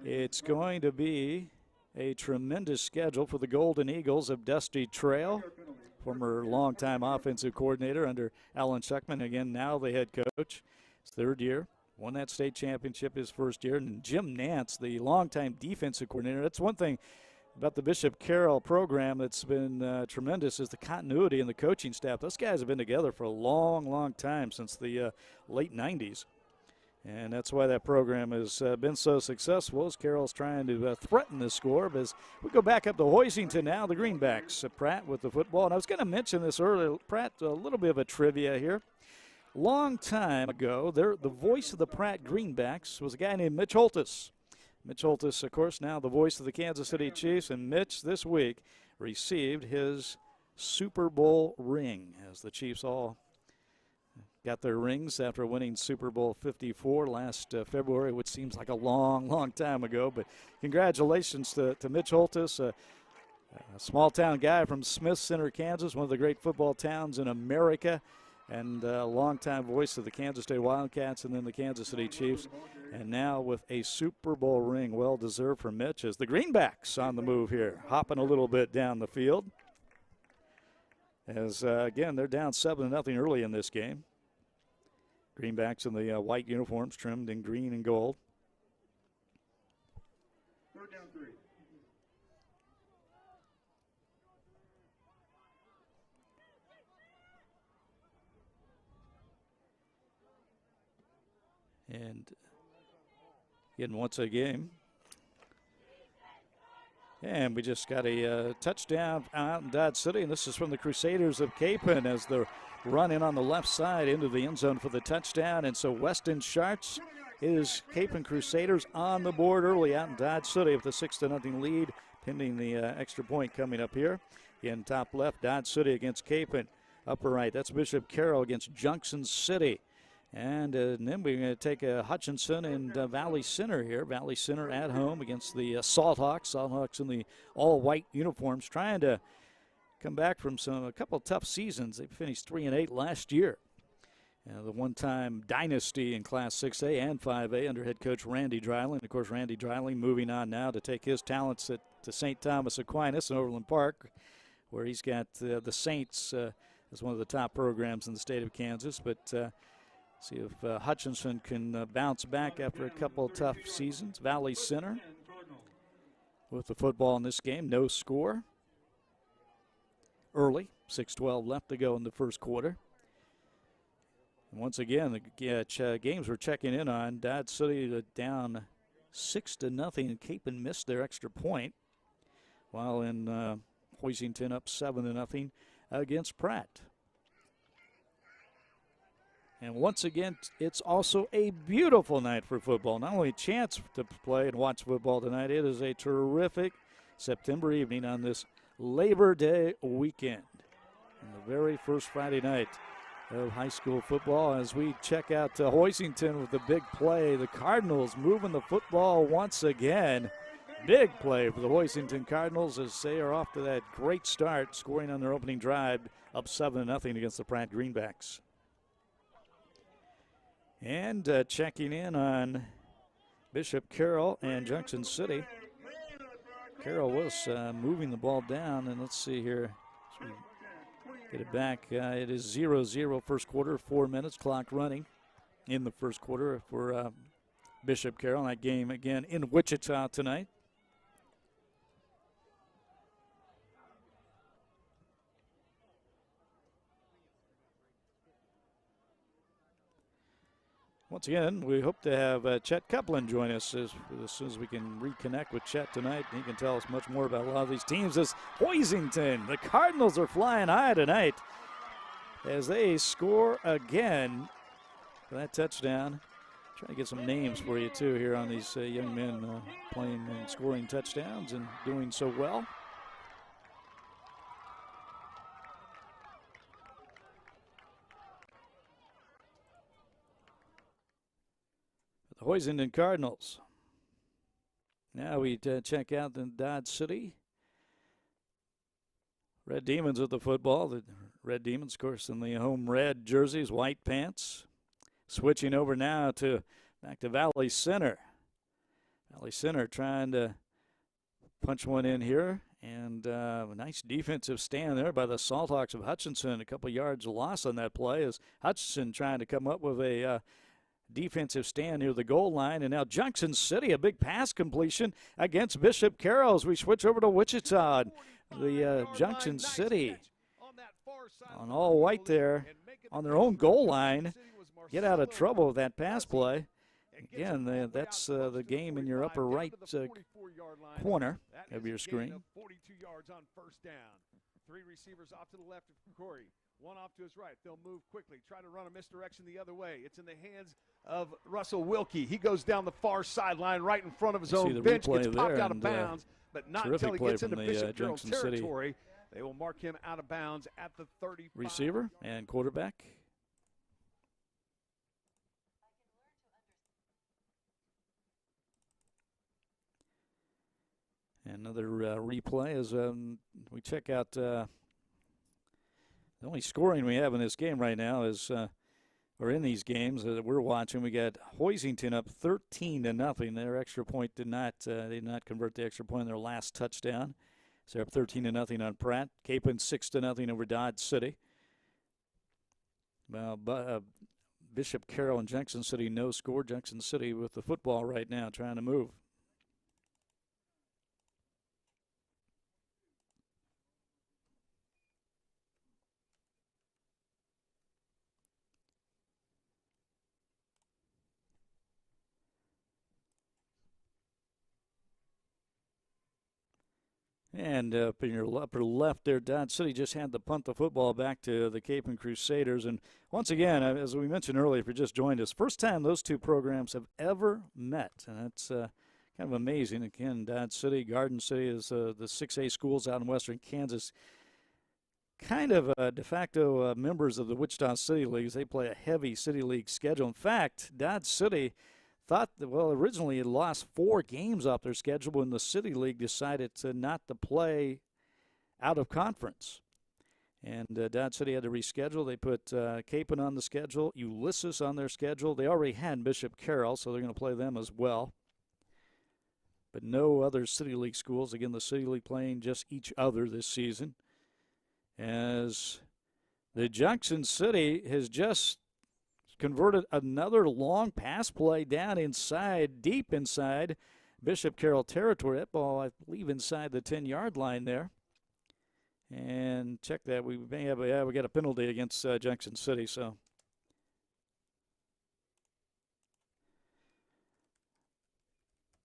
It's going to be a tremendous schedule for the Golden Eagles of Dusty Trail, former longtime offensive coordinator under Alan Shuckman. Again, now the head coach. His third year. Won that state championship his first year. And Jim Nance, the longtime defensive coordinator. That's one thing about the Bishop Carroll program that's been tremendous is the continuity in the coaching staff. Those guys have been together for a long, long time, since the late 90s. And that's why that program has been so successful, as Carroll's trying to threaten the score. But as we go back up to Hoisington now, the Greenbacks, Pratt with the football. And I was going to mention this earlier, Pratt, a little bit of a trivia here. Long time ago, the voice of the Pratt Greenbacks was a guy named Mitch Holtis. Mitch Holtis, of course, now the voice of the Kansas City Chiefs. And Mitch, this week, received his Super Bowl ring, as the Chiefs all got their rings after winning Super Bowl 54 last February, which seems like a long, long time ago. But congratulations to Mitch Holtis, a small-town guy from Smith Center, Kansas, one of the great football towns in America, and a longtime voice of the Kansas State Wildcats and then the Kansas City Chiefs. And now with a Super Bowl ring, well-deserved for Mitch, as the Greenbacks on the move here, hopping a little bit down the field. As, again, they're down 7-0 early in this game. Greenbacks in the white uniforms trimmed in green and gold. Third down 3. And again, once again. And we just got a touchdown out in Dodge City, and this is from the Crusaders of Capon as they're running on the left side into the end zone for the touchdown. And so Weston Schartz is Capon Crusaders on the board early out in Dodge City with a 6-0 lead, pending the extra point coming up here. In top left, Dodge City against Capon. Upper right, that's Bishop Carroll against Junction City. And then we're going to take Hutchinson and Valley Center here. Valley Center at home against the Salt Hawks. Salt Hawks in the all-white uniforms, trying to come back from a couple of tough seasons. They finished 3-8 last year. The one-time dynasty in Class 6A and 5A under head coach Randy Dreiling. Of course, Randy Dreiling moving on now to take his talents to St. Thomas Aquinas in Overland Park, where he's got the Saints as one of the top programs in the state of Kansas. But see if Hutchinson can bounce back after a couple of tough seasons. Valley Center with the football in this game. No score. Early. 6:12 left to go in the first quarter. And once again, the games we're checking in on. Dodge City down 6-0. And Capon missed their extra point. While in Hoisington up 7-0 against Pratt. And once again, it's also a beautiful night for football. Not only a chance to play and watch football tonight, it is a terrific September evening on this Labor Day weekend. And the very first Friday night of high school football as we check out Hoisington with the big play. The Cardinals moving the football once again. Big play for the Hoisington Cardinals as they are off to that great start, scoring on their opening drive, up 7-0 against the Pratt Greenbacks. And checking in on Bishop Carroll and Junction City. Carroll was moving the ball down, and let's see here. So get it back. It is 0-0 first quarter, 4 minutes, clock running in the first quarter for Bishop Carroll. That game again in Wichita tonight. Once again, we hope to have Chet Copeland join us as soon as we can reconnect with Chet tonight. He can tell us much more about a lot of these teams. As Hoisington, the Cardinals are flying high tonight as they score again for that touchdown. Trying to get some names for you, too, here on these young men playing and scoring touchdowns and doing so well. The Hoisington Cardinals. Now we check out the Dodge City. Red Demons with the football. The Red Demons, of course, in the home red jerseys, white pants. Switching over now back to Valley Center. Valley Center trying to punch one in here. And a nice defensive stand there by the Salthawks of Hutchinson. A couple yards loss on that play as Hutchinson trying to come up with a defensive stand near the goal line. And now Junction City, a big pass completion against Bishop Carroll as we switch over to Wichita. The Junction City on all white there on their own goal line. Get out of trouble with that pass play. Again, that's the game in your upper right corner of your screen. 42 yards on first down. 3 receivers off to the left of Corey. 1 off to his right. They'll move quickly, try to run a misdirection the other way. It's in the hands of Russell Wilkie. He goes down the far sideline right in front of his own bench, gets popped out of bounds, but not until he gets into Bishop Carroll territory. They will mark him out of bounds at the 35. Receiver and quarterback. Another replay as we check out the only scoring we have in this game right now is, or in these games that we're watching, we got Hoisington up 13-0. Their extra point they did not convert the extra point in their last touchdown. So they're up 13-0 on Pratt. Capon 6-0 over Dodge City. Well, Bishop Carroll and Junction City no score. Junction City with the football right now trying to move. And up in your upper left there, Dodge City just had to punt the football back to the Capon Crusaders. And once again, as we mentioned earlier, if you just joined us, first time those two programs have ever met. And that's kind of amazing. Again, Dodge City, Garden City is the 6A schools out in western Kansas. Kind of de facto members of the Wichita City Leagues. They play a heavy City League schedule. In fact, Dodge City thought that, well, originally it lost 4 games off their schedule when the City League decided to not to play out of conference. And Dodge City had to reschedule. They put Capon on the schedule, Ulysses on their schedule. They already had Bishop Carroll, so they're going to play them as well. But no other City League schools. Again, the City League playing just each other this season. As the Junction City has just converted another long pass play down inside, deep inside Bishop Carroll territory. That ball, I believe, inside the 10-yard line there. And check that. We may have we got a penalty against Junction City. So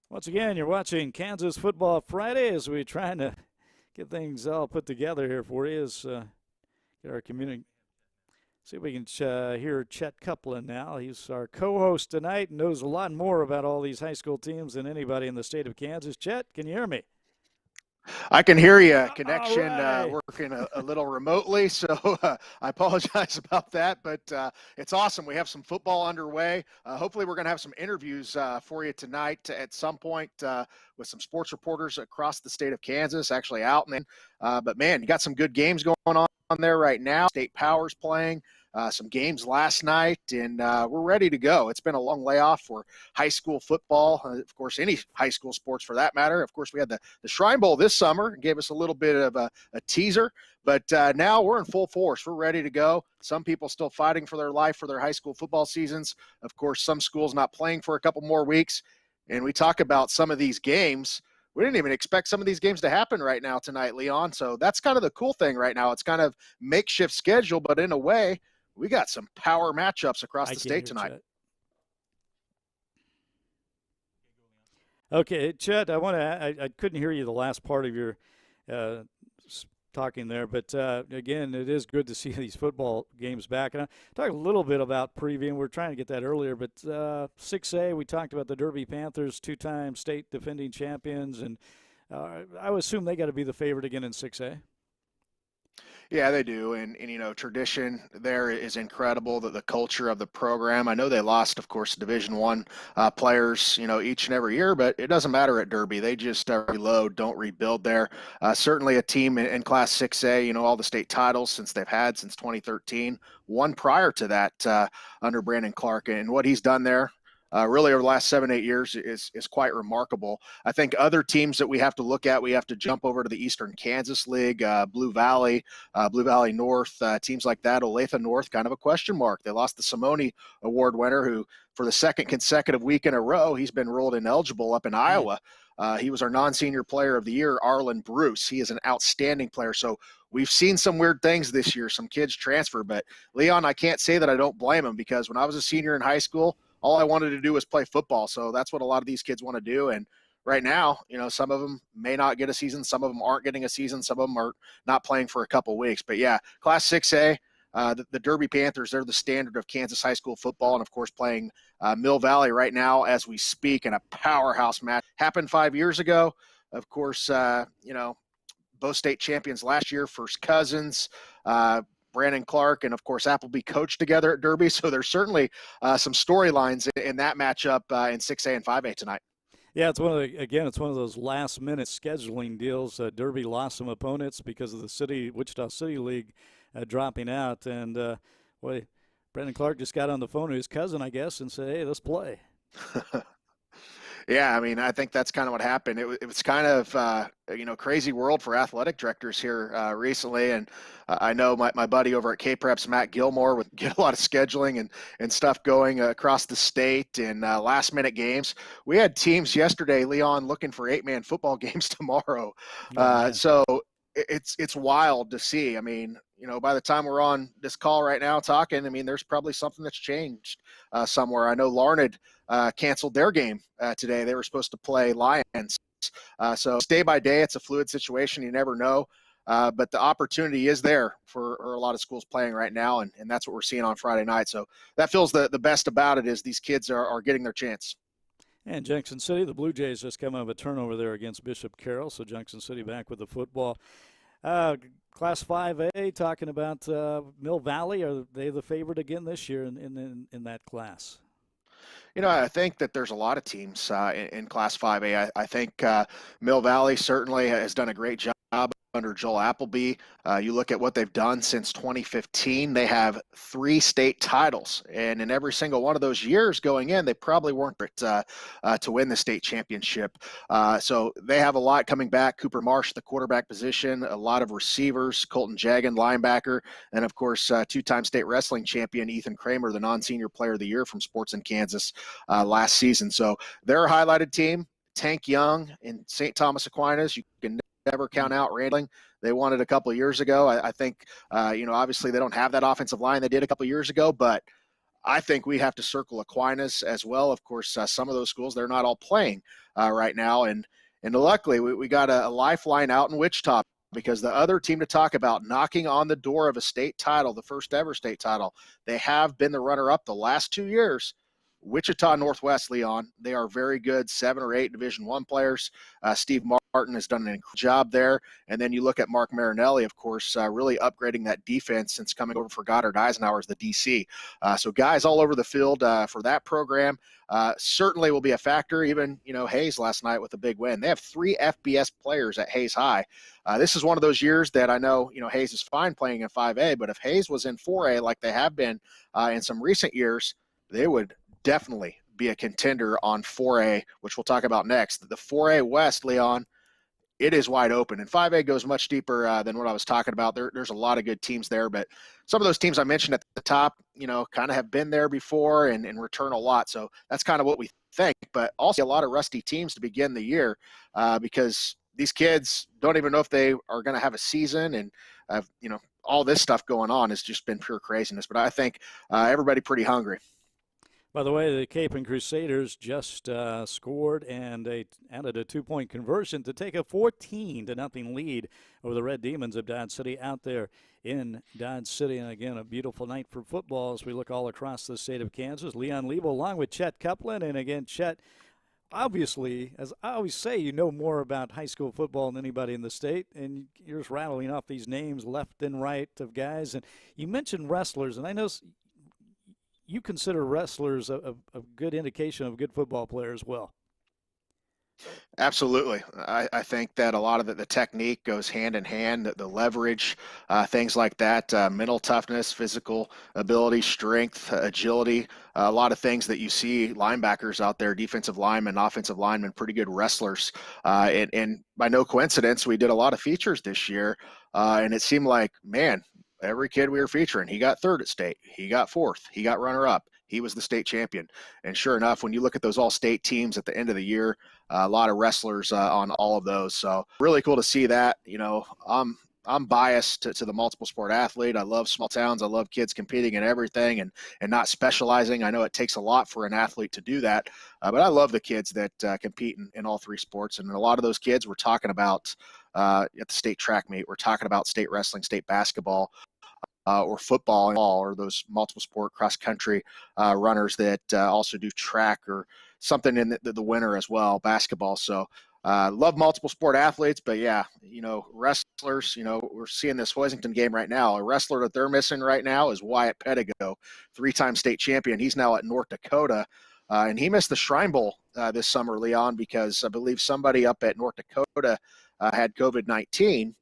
once again, you're watching Kansas Football Friday as we're trying to get things all put together here for you. Get our community. See if we can hear Chet Copeland now. He's our co-host tonight and knows a lot more about all these high school teams than anybody in the state of Kansas. Chet, can you hear me? I can hear you. Connection working a little remotely, so I apologize about that, but it's awesome. We have some football underway. Hopefully we're going to have some interviews for you tonight at some point with some sports reporters across the state of Kansas, actually out. But, man, you got some good games going on there right now. State Power's playing. Some games last night, and we're ready to go. It's been a long layoff for high school football, of course, any high school sports for that matter. Of course, we had the Shrine Bowl this summer, gave us a little bit of a teaser, but now we're in full force. We're ready to go. Some people still fighting for their life for their high school football seasons. Of course, some schools not playing for a couple more weeks, and we talk about some of these games. We didn't even expect some of these games to happen right now tonight, Leon, so that's kind of the cool thing right now. It's kind of makeshift schedule, but in a way, we got some power matchups across the state tonight. Chet. Okay, Chet, I couldn't hear you the last part of your talking there, but again, it is good to see these football games back. And I talked a little bit about previewing. We're trying to get that earlier, but 6A, we talked about the Derby Panthers, 2-time state defending champions, and I would assume they got to be the favorite again in 6A. Yeah, they do. And you know, tradition there is incredible, the culture of the program. I know they lost, of course, Division I players, you know, each and every year, but it doesn't matter at Derby. They just reload, don't rebuild there. Certainly a team in Class 6A, you know, all the state titles since they've had since 2013, one prior to that under Brandon Clark. And what he's done there, really over the last 7-8 years is quite remarkable. I think other teams that we have to look at, we have to jump over to the Eastern Kansas League, Blue Valley North, teams like that. Olathe North, kind of a question mark. They lost the Simone Award winner, who for the second consecutive week in a row, he's been ruled ineligible up in Iowa. He was our non-senior player of the year, Arlen Bruce. He is an outstanding player. So we've seen some weird things this year, some kids transfer. But, Leon, I can't say that I don't blame him, because when I was a senior in high school, all I wanted to do was play football. So that's what a lot of these kids want to do. And right now, some of them may not get a season. Some of them aren't getting a season. Some of them are not playing for a couple weeks. But, yeah, Class 6A, the Derby Panthers, they're the standard of Kansas high school football, and, of course, playing Mill Valley right now as we speak in a powerhouse match. Happened 5 years ago. Of course, both state champions last year, first cousins. Brandon Clark and, of course, Appleby coached together at Derby. So there's certainly some storylines in that matchup in 6A and 5A tonight. Yeah, it's one of those last-minute scheduling deals. Derby lost some opponents because of the Wichita City League dropping out. And, Brandon Clark just got on the phone to his cousin, I guess, and said, hey, let's play. Yeah, I mean, I think that's kind of what happened. It was kind of, crazy world for athletic directors here recently. And I know my buddy over at K-Preps, Matt Gilmore, would get a lot of scheduling and stuff going across the state in last-minute games. We had teams yesterday, Leon, looking for 8-man football games tomorrow. So it's wild to see. I mean, by the time we're on this call right now talking, I mean, there's probably something that's changed somewhere. I know Larned canceled their game today. They were supposed to play Lions. So day by day, it's a fluid situation. You never know. But the opportunity is there for a lot of schools playing right now, and that's what we're seeing on Friday night. So that feels the best about it is these kids are getting their chance. And Junction City, the Blue Jays just come out of a turnover there against Bishop Carroll, so Junction City back with the football. Class 5A, talking about Mill Valley, are they the favorite again this year in that class? I think that there's a lot of teams in Class 5A. I think Mill Valley certainly has done a great job under Joel Appleby. You look at what they've done since 2015. They have 3 state titles, and in every single one of those years going in, they probably weren't to win the state championship. So they have a lot coming back. Cooper Marsh, the quarterback position, a lot of receivers, Colton Jagan, linebacker, and of course, 2-time state wrestling champion Ethan Kramer, the non-senior player of the year from Sports in Kansas last season. So they're a highlighted team. Tank Young in St. Thomas Aquinas, you can never count out Randling. They won it a couple of years ago. I think, obviously they don't have that offensive line they did a couple of years ago, but I think we have to circle Aquinas as well. Of course, some of those schools, they're not all playing right now. And luckily, we got a lifeline out in Wichita, because the other team to talk about knocking on the door of a state title, the first ever state title, they have been the runner-up the last 2 years. Wichita Northwest, Leon, they are very good, 7 or 8 Division I players. Steve Martin has done an incredible job there. And then you look at Mark Marinelli, of course, really upgrading that defense since coming over for Goddard Eisenhower as the DC. So guys all over the field for that program certainly will be a factor. Even, Hayes last night with a big win. They have 3 FBS players at Hayes High. This is one of those years that I know, Hayes is fine playing in 5A, but if Hayes was in 4A like they have been in some recent years, they would definitely be a contender on 4A, which we'll talk about next. The 4A West, Leon, it is wide open. And 5A goes much deeper than what I was talking about. There's a lot of good teams there, but some of those teams I mentioned at the top, kind of have been there before and return a lot. So that's kind of what we think, but also a lot of rusty teams to begin the year because these kids don't even know if they are going to have a season, and all this stuff going on has just been pure craziness. But I think everybody pretty hungry. By the way, the Cape and Crusaders just scored, and they added a 2-point conversion to take a 14-0 lead over the Red Demons of Dodge City out there in Dodge City. And again, a beautiful night for football as we look all across the state of Kansas. Leon Lebo along with Chet Coupland. And again, Chet, obviously, as I always say, you know more about high school football than anybody in the state, and you're just rattling off these names left and right of guys. And you mentioned wrestlers, and I know you consider wrestlers a good indication of a good football player as well. Absolutely. I think that a lot of the technique goes hand in hand, the leverage, things like that, mental toughness, physical ability, strength, agility, a lot of things that you see linebackers out there, defensive linemen, offensive linemen, pretty good wrestlers. And by no coincidence, we did a lot of features this year, and it seemed like, man, every kid we were featuring, he got third at state, he got fourth, he got runner up. He was the state champion. And sure enough, when you look at those all state teams at the end of the year, a lot of wrestlers on all of those. So really cool to see that. I'm biased to the multiple sport athlete. I love small towns. I love kids competing in everything and not specializing. I know it takes a lot for an athlete to do that, but I love the kids that compete in all three sports. And a lot of those kids we're talking about at the state track meet. We're talking about state wrestling, state basketball, or football, or those multiple sport cross country runners that also do track or something in the winter as well, basketball. So love multiple sport athletes, but yeah, wrestlers, we're seeing this Hoisington game right now. A wrestler that they're missing right now is Wyatt Pedigo, 3-time state champion. He's now at North Dakota. And he missed the Shrine Bowl this summer, Leon, because I believe somebody up at North Dakota had COVID-19.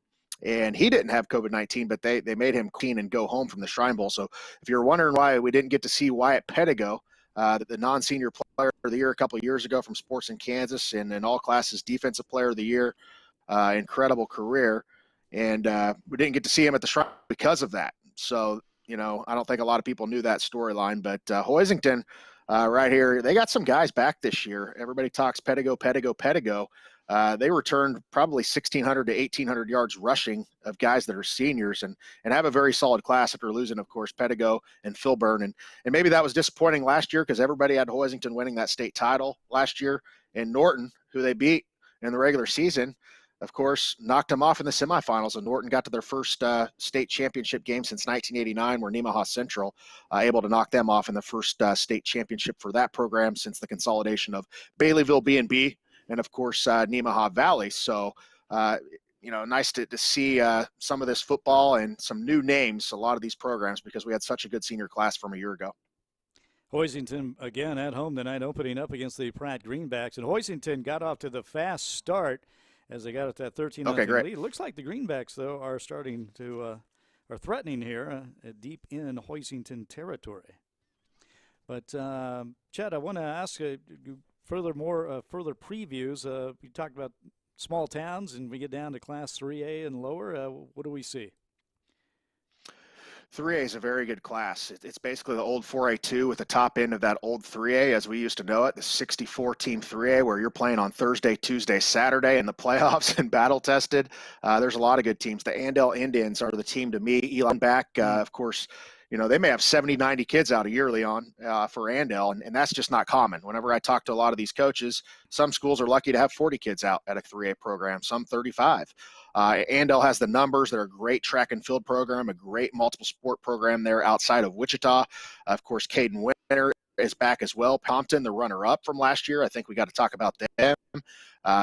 And he didn't have COVID-19, but they made him clean and go home from the Shrine Bowl. So if you're wondering why we didn't get to see Wyatt Pedigo, the non-senior player of the year a couple of years ago from Sports in Kansas, and in all classes defensive player of the year, incredible career. And we didn't get to see him at the Shrine because of that. So, I don't think a lot of people knew that storyline. But Hoisington right here, they got some guys back this year. Everybody talks Pedigo. They returned probably 1,600 to 1,800 yards rushing of guys that are seniors and have a very solid class after losing, of course, Pedigo and Filburn. And maybe that was disappointing last year because everybody had Hoisington winning that state title last year. And Norton, who they beat in the regular season, of course, knocked them off in the semifinals. And Norton got to their first state championship game since 1989, where Nemaha Central able to knock them off in the first state championship for that program since the consolidation of Baileyville B&B. And, of course, Nemaha Valley. So, nice to see some of this football and some new names, a lot of these programs, because we had such a good senior class from a year ago. Hoisington, again, at home tonight, opening up against the Pratt Greenbacks. And Hoisington got off to the fast start as they got at that 13-0 lead. It looks like the Greenbacks, though, are starting to are threatening here deep in Hoisington territory. But, Chad, I want to ask further previews. We talked about small towns, and we get down to Class 3A and lower. What do we see? 3A is a very good class. It's basically the old 4A2 with the top end of that old 3A as we used to know it, the 64-team 3A, where you're playing on Thursday, Tuesday, Saturday in the playoffs and battle-tested. There's a lot of good teams. The Andale Indians are the team to me. Elon Back, of course, they may have 70, 90 kids out a year, Leon, for Andale, and that's just not common. Whenever I talk to a lot of these coaches, some schools are lucky to have 40 kids out at a 3A program, some 35. Andale has the numbers. They're a great track and field program, a great multiple sport program there outside of Wichita. Of course, Caden Winter is back as well. Compton, the runner-up from last year. I think we got to talk about them.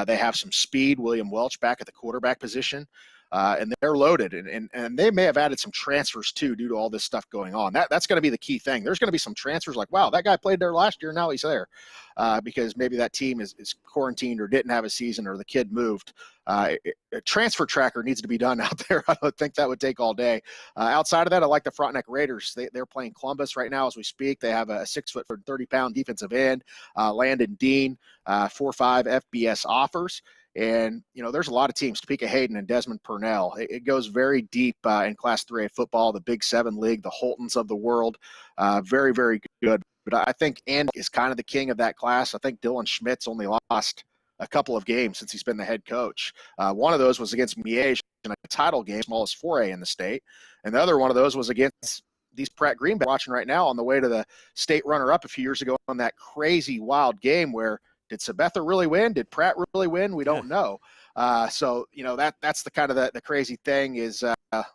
They have some speed. William Welch back at the quarterback position. And they're loaded, and they may have added some transfers too due to all this stuff going on. That's going to be the key thing. There's going to be some transfers like, wow, that guy played there last year, now he's there, because maybe that team is quarantined or didn't have a season or the kid moved. A transfer tracker needs to be done out there. I don't think that would take all day. Outside of that, I like the Frontenac Raiders. They're playing Columbus right now as we speak. They have a 6', 30-pound defensive end, Landon Dean, 4.5 FBS offers. And, there's a lot of teams, Topeka Hayden and Desmond Purnell. It goes very deep in Class 3A football, the Big 7 League, the Holtons of the world. Very, very good. But I think Andy is kind of the king of that class. I think Dylan Schmitz only lost a couple of games since he's been the head coach. One of those was against Miege in a title game, smallest 4A in the state. And the other one of those was against these Pratt Greenbacks watching right now on the way to the state runner-up a few years ago on that crazy, wild game where did Sabetha really win? Did Pratt really win? We don't know. So, that's the kind of the crazy thing is a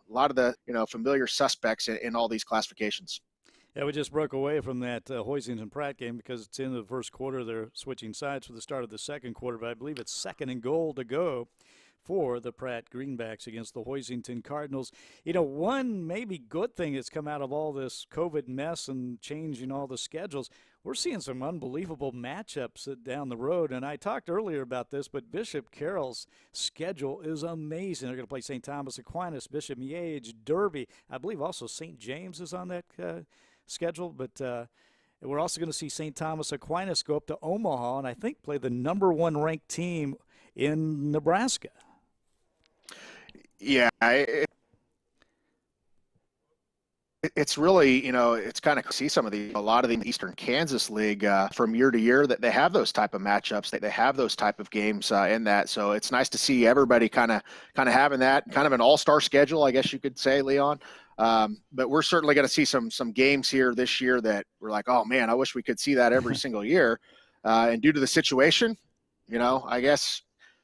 lot of the, familiar suspects in all these classifications. Yeah, we just broke away from that Hoisington Pratt game because it's in the first quarter. They're switching sides for the start of the second quarter, but I believe it's 2nd and goal to go for the Pratt Greenbacks against the Hoisington Cardinals. You know, one maybe good thing that's come out of all this COVID mess and changing all the schedules, we're seeing some unbelievable matchups down the road. And I talked earlier about this, but Bishop Carroll's schedule is amazing. They're going to play St. Thomas Aquinas, Bishop Miege, Derby. I believe also St. James is on that schedule. But we're also going to see St. Thomas Aquinas go up to Omaha and I think play the number 1 ranked team in Nebraska. Yeah, it's really, you know, it's kind of see a lot of the Eastern Kansas League from year to year that they have those type of matchups, they have those type of games in that. So it's nice to see everybody kind of having that kind of an all-star schedule, I guess you could say, Leon. But we're certainly going to see some games here this year that we're like, oh man, I wish we could see that every single year. And due to the situation, you know, I guess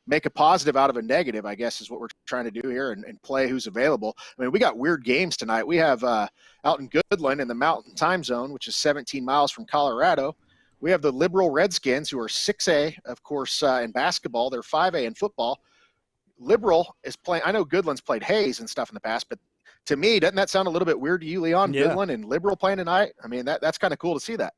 make a positive out of a negative, I guess, is what we're trying to do here and play who's available. I mean, we got weird games tonight. We have out in Goodland in the Mountain Time Zone, which is 17 miles from Colorado. We have the Liberal Redskins, who are 6A, of course, in basketball. They're 5A in football. Liberal is playing. I know Goodland's played Hayes and stuff in the past, but to me, doesn't that sound a little bit weird to you, Leon? Yeah. Goodland and Liberal playing tonight? I mean, that's kind of cool to see that.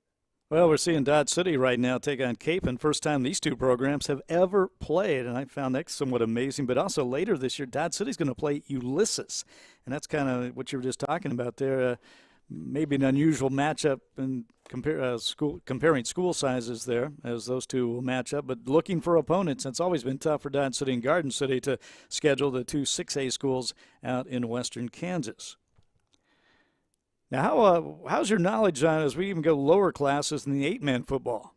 Well, we're seeing Dodge City right now take on Capon. First time these two programs have ever played, and I found that somewhat amazing. But also later this year, Dodge City's going to play Ulysses, and that's kind of what you were just talking about there. Maybe an unusual matchup and comparing school sizes there as those two will match up. But looking for opponents, it's always been tough for Dodge City and Garden City to schedule the two 6A schools out in western Kansas. Now, how's your knowledge on as we even go lower classes in the 8-man football?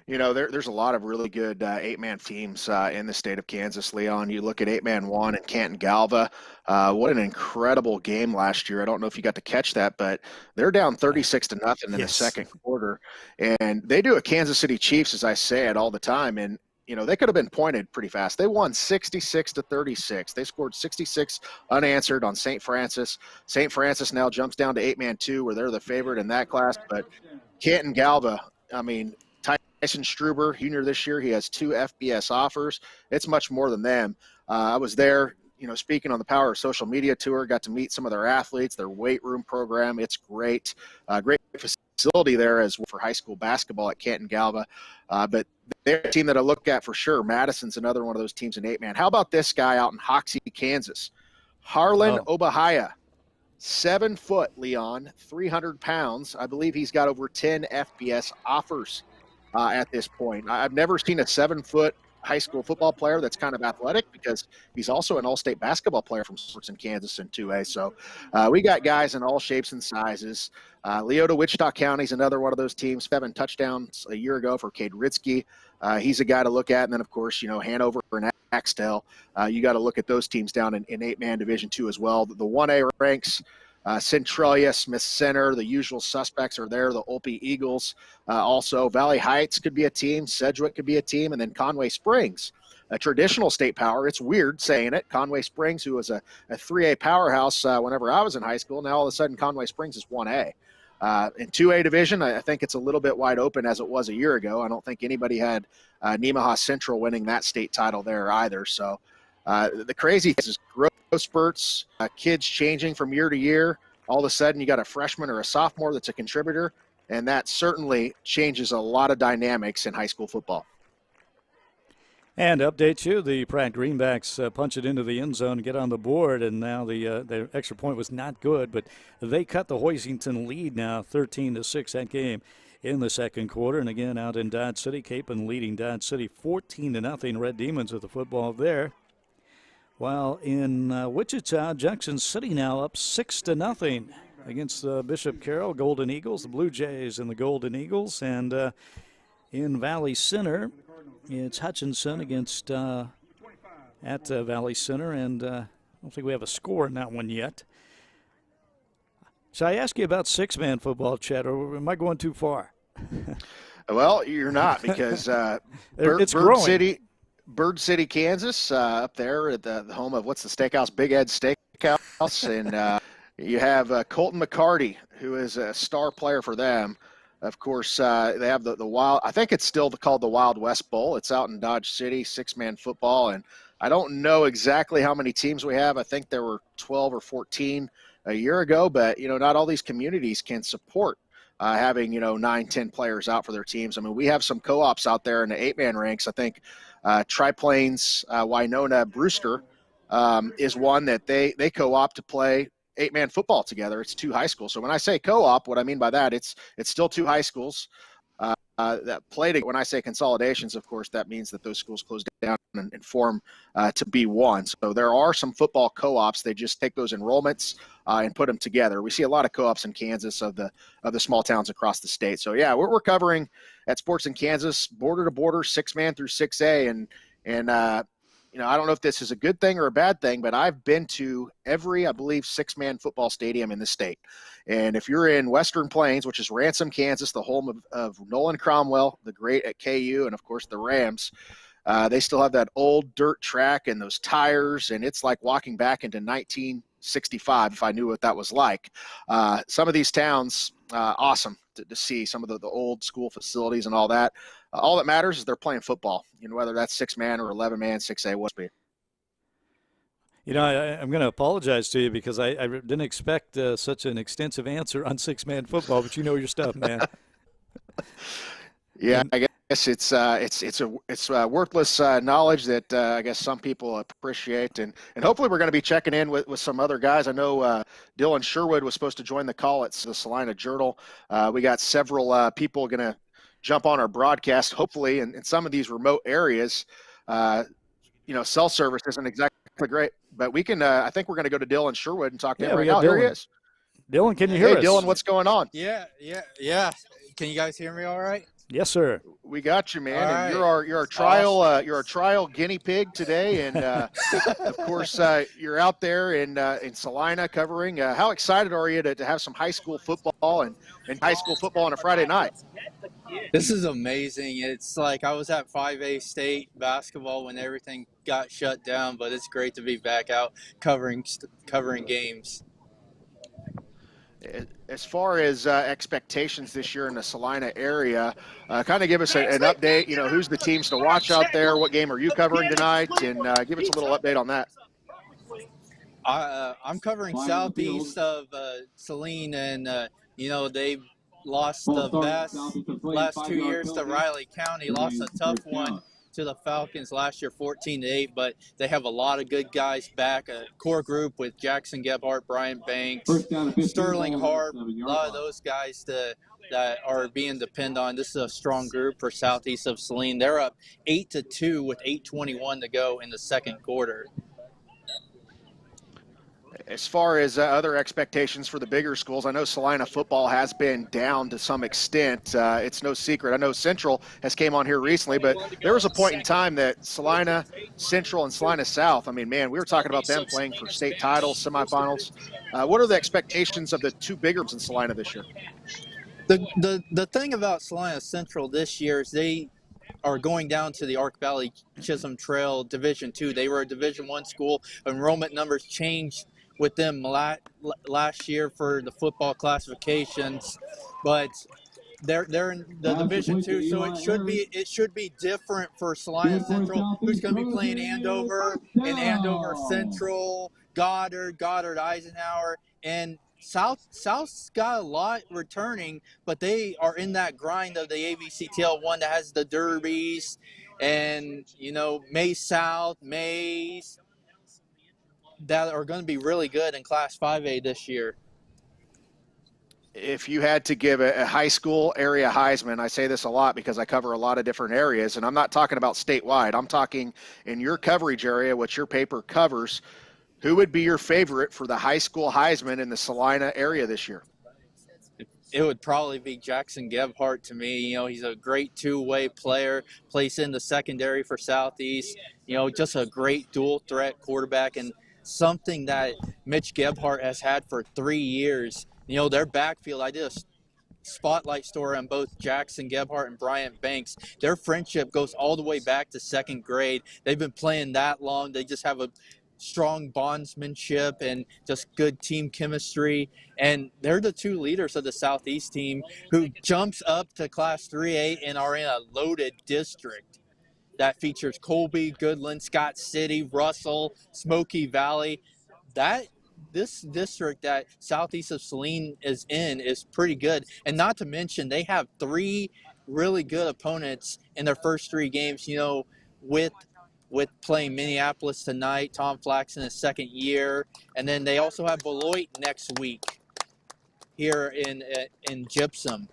You know, there's a lot of really good 8-man teams in the state of Kansas, Leon. You look at 8-man 1 and Canton Galva. What an incredible game last year. I don't know if you got to catch that, but they're down 36-0 in the second quarter. And they do a Kansas City Chiefs, as I say it all the time. And you know, they could have been pointed pretty fast. They won 66-36. They scored 66 unanswered on St. Francis. St. Francis now jumps down to 8-man 2, where they're the favorite in that class. But Canton Galva, I mean, Tyson Struber, junior this year, he has 2 FBS offers. It's much more than them. I was there, you know, speaking on the Power of Social Media tour, got to meet some of their athletes, their weight room program. It's great. Great facility there as well for high school basketball at Canton Galva. But they're a team that I look at for sure. Madison's another one of those teams in 8-man. How about this guy out in Hoxie, Kansas? Harlan Obahaya, 7 foot, Leon, 300 pounds. I believe he's got over 10 FBS offers at this point. I've never seen a 7 foot high school football player that's kind of athletic, because he's also an all-state basketball player from sports in Kansas in 2A. So we got guys in all shapes and sizes. Leota Wichita County is another one of those teams. 7 touchdowns a year ago for Cade Ritzke. He's a guy to look at. And then, of course, you know, Hanover and Axtell. You got to look at those teams down in 8-man Division 2 as well. The 1A ranks, Centralia, Smith Center, the usual suspects are there. The Olpe Eagles, also Valley Heights could be a team, Sedgwick could be a team, and then Conway Springs, a traditional state power. It's weird saying it. Conway Springs, who was a 3A powerhouse whenever I was in high school, now all of a sudden Conway Springs is 1A. In 2A division, I think it's a little bit wide open as it was a year ago. I don't think anybody had Nemaha Central winning that state title there either. So the crazy is growth spurts, kids changing from year to year. All of a sudden you got a freshman or a sophomore that's a contributor, and that certainly changes a lot of dynamics in high school football. And update you, the Pratt Greenbacks punch it into the end zone, get on the board, and now the extra point was not good, but they cut the Hoisington lead now 13-6 that game in the second quarter. And again, out in Dodge City, Capon leading Dodge City 14-0. Red Demons with the football there. While in Wichita, Junction City now up 6-0 against Bishop Carroll Golden Eagles, the Blue Jays and the Golden Eagles. And in Valley Center, it's Hutchinson against at Valley Center, and I don't think we have a score in that one yet. Should I ask you about 6-man football, Chet, or am I going too far? Well, you're not, because Bird City, Kansas, up there at the home of, what's the steakhouse? Big Ed Steakhouse. And you have Colton McCarty, who is a star player for them. Of course, they have the Wild. I think it's still called the Wild West Bowl. It's out in Dodge City, 6-man football, and I don't know exactly how many teams we have. I think there were 12 or 14 a year ago, but not all these communities can support having 9, 10 players out for their teams. I mean, we have some co-ops out there in the 8-man ranks. I think Triplanes, Winona, Brewster is one that they co-op to play 8-man football together. It's 2 high schools. So when I say co-op, what I mean by that, it's still 2 high schools that play together. When I say consolidations, of course, that means that those schools close down and form to be one. So there are some football co-ops. They just take those enrollments and put them together. We see a lot of co-ops in Kansas of the small towns across the state. So yeah, we're covering at Sports in Kansas, border to border, 6-man through 6A, and I don't know if this is a good thing or a bad thing, but I've been to every, I believe, 6-man football stadium in the state. And if you're in Western Plains, which is Ransom, Kansas, the home of Nolan Cromwell, the great at KU, and of course the Rams, they still have that old dirt track and those tires, and it's like walking back into 1965 if I knew what that was like. Some of these towns, awesome to see some of the old school facilities and all that. All that matters is they're playing football, whether that's 6-man or 11-man, 6A, what's be. I'm going to apologize to you because I didn't expect such an extensive answer on 6-man football, but you know your stuff, man. Yeah, I guess it's worthless knowledge that I guess some people appreciate, and hopefully we're going to be checking in with some other guys. I know Dylan Sherwood was supposed to join the call at the Salina Journal. We got several people going to jump on our broadcast, hopefully, in some of these remote areas. Cell service isn't exactly great, but we can. I think we're going to go to Dylan Sherwood and talk to him right now. Here he is. Dylan, can you hear us? Hey, Dylan, what's going on? Yeah. Can you guys hear me all right? Yes, sir. We got you, man. All and right. you're a trial guinea pig today, and of course you're out there in Salina covering. How excited are you to have some high school football and high school football on a Friday night? This is amazing. It's like I was at 5A state basketball when everything got shut down, but it's great to be back out covering games. As far as expectations this year in the Salina area, kind of give us an update. Who's the teams to watch out there? What game are you covering tonight? And give us a little update on that. I'm covering southeast of Saline, and they've lost the best last 2 years to Riley County. Lost a tough one to the Falcons last year, 14-8, but they have a lot of good guys back. A core group with Jackson Gebhardt, Brian Banks, Sterling Harp, a lot of those guys that are being depended on. This is a strong group for southeast of Saline. They're up 8-2 with 8:21 to go in the second quarter. As far as other expectations for the bigger schools, I know Salina football has been down to some extent. It's no secret. I know Central has came on here recently, but there was a point in time that Salina Central and Salina South, we were talking about them playing for state titles, semifinals. What are the expectations of the 2 bigger ones in Salina this year? The thing about Salina Central this year is they are going down to the Ark Valley Chisholm Trail Division II. They were a Division I school. Enrollment numbers changed with them last year for the football classifications, but they're in the Division II, so it should be different for Salina Central, who's going to be playing Andover and Andover Central, Goddard, Eisenhower, and South's got a lot returning, but they are in that grind of the ABCTL one that has the derbies and Mays South, Mays, that are going to be really good in Class 5A this year. If you had to give a high school area Heisman, I say this a lot because I cover a lot of different areas, and I'm not talking about statewide. I'm talking in your coverage area, what your paper covers. Who would be your favorite for the high school Heisman in the Salina area this year? It would probably be Jackson Gebhardt to me. He's a great two-way player, plays in the secondary for Southeast. Just a great dual threat quarterback, and something that Mitch Gebhardt has had for 3 years. Their backfield, I did a spotlight story on both Jackson Gebhardt and Bryant Banks. Their friendship goes all the way back to second grade. They've been playing that long. They just have a strong bondsmanship and just good team chemistry. And they're the two leaders of the Southeast team who jumps up to Class 3A and are in a loaded district that features Colby, Goodland, Scott City, Russell, Smoky Valley. This district that southeast of Saline is in is pretty good. And not to mention, they have 3 really good opponents in their first 3 games, with playing Minneapolis tonight, Tom Flax in his second year. And then they also have Beloit next week here in Gypsum.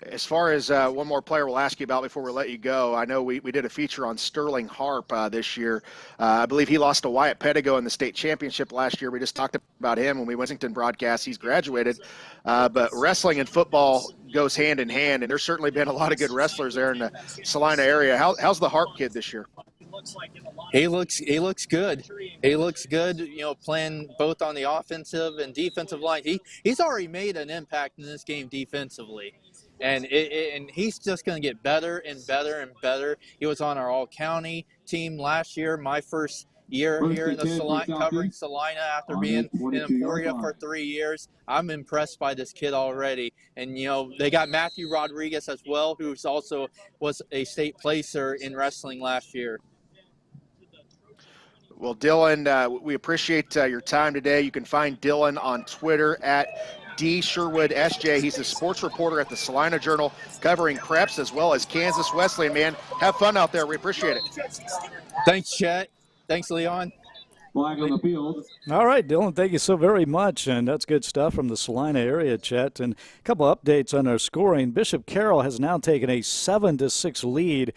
As far as one more player we'll ask you about before we let you go, I know we did a feature on Sterling Harp this year. I believe he lost to Wyatt Pedigo in the state championship last year. We just talked about him when we Wensington broadcast. He's graduated. But wrestling and football goes hand in hand, and there's certainly been a lot of good wrestlers there in the Salina area. How's the Harp kid this year? He looks good. He looks good, playing both on the offensive and defensive line. He's already made an impact in this game defensively. And he's just going to get better and better and better. He was on our all-county team last year, my first year here in the Salina, covering Salina after being in Emporia for 3 years. I'm impressed by this kid already. And, they got Matthew Rodriguez as well, who also was a state placer in wrestling last year. Well, Dylan, we appreciate your time today. You can find Dylan on Twitter at D. Sherwood SJ. He's a sports reporter at the Salina Journal, covering Preps as well as Kansas Wesleyan. Man, have fun out there. We appreciate it. Thanks, Chet. Thanks, Leon. Flag on the field. All right, Dylan, thank you so very much. And that's good stuff from the Salina area, Chet. And a couple updates on our scoring. Bishop Carroll has now taken a 7-6 lead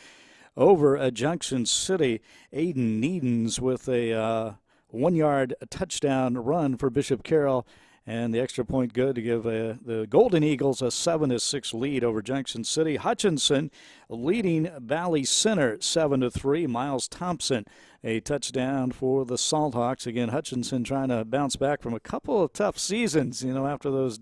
over Junction City. Aiden Needens with a 1-yard touchdown run for Bishop Carroll. And the extra point good to give the Golden Eagles a 7-6 lead over Junction City. Hutchinson leading Valley Center 7-3. Miles Thompson, a touchdown for the Salthawks. Again, Hutchinson trying to bounce back from a couple of tough seasons, after those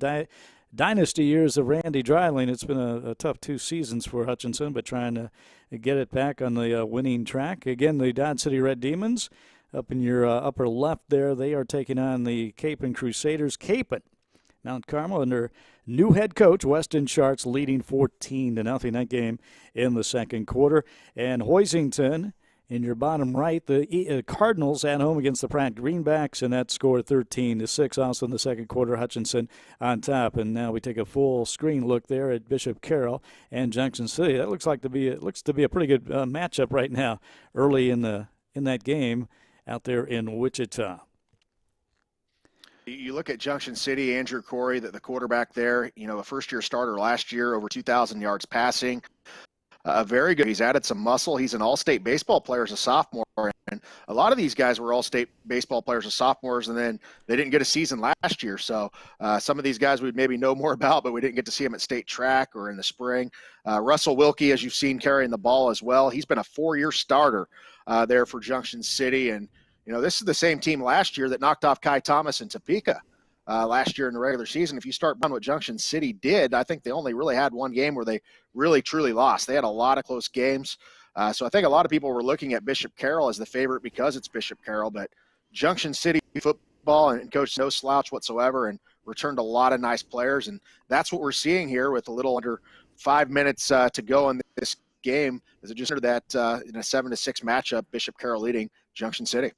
dynasty years of Randy Dreiling. It's been a tough 2 seasons for Hutchinson, but trying to get it back on the winning track. Again, the Dodge City Red Demons. Up in your upper left there, they are taking on the Capon Crusaders. Capon, Mount Carmel, under new head coach Weston Schartz, leading 14-0 that game in the second quarter. And Hoisington, in your bottom right, the Cardinals at home against the Pratt Greenbacks, and that score 13-6. Also in the second quarter, Hutchinson on top. And now we take a full screen look there at Bishop Carroll and Junction City. That looks to be a pretty good matchup right now, early in that game out there in Wichita. You look at Junction City, Andrew Corey, the quarterback there, a first-year starter last year, over 2,000 yards passing. Very good. He's added some muscle. He's an all-state baseball player as a sophomore. And a lot of these guys were all-state baseball players as sophomores, and then they didn't get a season last year. So some of these guys we'd maybe know more about, but we didn't get to see them at state track or in the spring. Russell Wilkie, as you've seen, carrying the ball as well. He's been a 4-year starter there for Junction City. And, this is the same team last year that knocked off Kai Thomas and Topeka last year in the regular season. If you start on what Junction City did, I think they only really had one game where they really, truly lost. They had a lot of close games. So I think a lot of people were looking at Bishop Carroll as the favorite because it's Bishop Carroll. But Junction City football and coach no slouch whatsoever and returned a lot of nice players. And that's what we're seeing here with a little under 5 minutes to go in this game. As it just heard that in a 7-6 matchup, Bishop Carroll leading Junction City.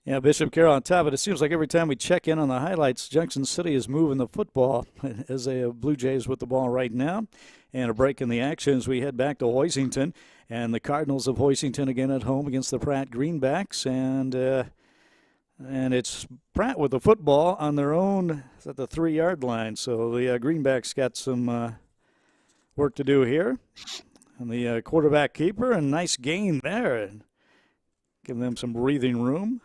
Yeah, Bishop Carroll on top, but it seems like every time we check in on the highlights, Junction City is moving the football as they have Blue Jays with the ball right now. And a break in the action as we head back to Hoisington. And the Cardinals of Hoisington again at home against the Pratt Greenbacks. And it's Pratt with the football on their own at the 3-yard line. So the Greenbacks got some work to do here. And the quarterback keeper, a nice gain there. And give them some breathing room.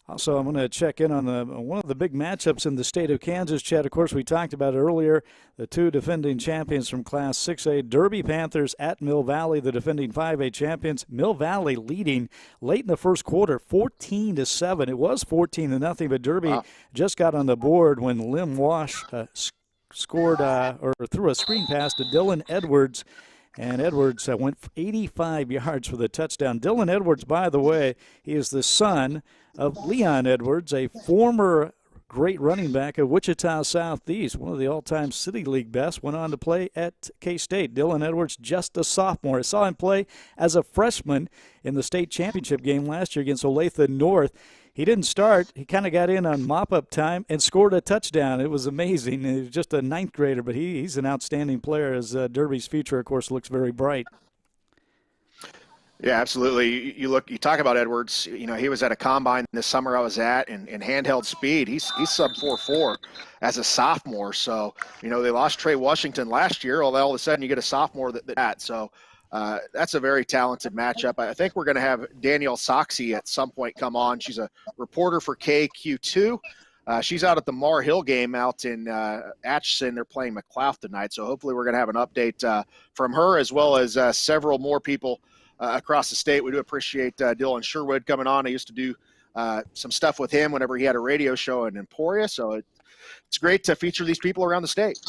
Also, I'm going to check in on one of the big matchups in the state of Kansas, Chad. Of course, we talked about it earlier. The 2 defending champions from Class 6A, Derby Panthers at Mill Valley, the defending 5A champions. Mill Valley leading late in the first quarter, 14-7. It was 14-0, but Derby just got on the board when Lim Wash scored or threw a screen pass to Dylan Edwards. And Edwards went for 85 yards for the touchdown. Dylan Edwards, by the way, he is the son of Leon Edwards, a former great running back at Wichita Southeast, one of the all-time City League best, went on to play at K-State. Dylan Edwards, just a sophomore. I saw him play as a freshman in the state championship game last year against Olathe North. He didn't start. He kind of got in on mop-up time and scored a touchdown. It was amazing. He was just a ninth grader, but he's an outstanding player as Derby's future, of course, looks very bright. Yeah, absolutely. You talk about Edwards. You know, he was at a combine this summer I was at, in handheld speed. He's sub 4.4 as a sophomore. So, you know, they lost Trey Washington last year. All of a sudden you get a sophomore that. So that's a very talented matchup. I think we're going to have Danielle Soxie at some point come on. She's a reporter for KQ2. She's out at the Mar Hill game out in Atchison. They're playing McLeod tonight. So hopefully we're going to have an update from her, as well as several more people across the state. We do appreciate Dylan Sherwood coming on. I used to do some stuff with him whenever he had a radio show in Emporia. So it's great to feature these people around the state.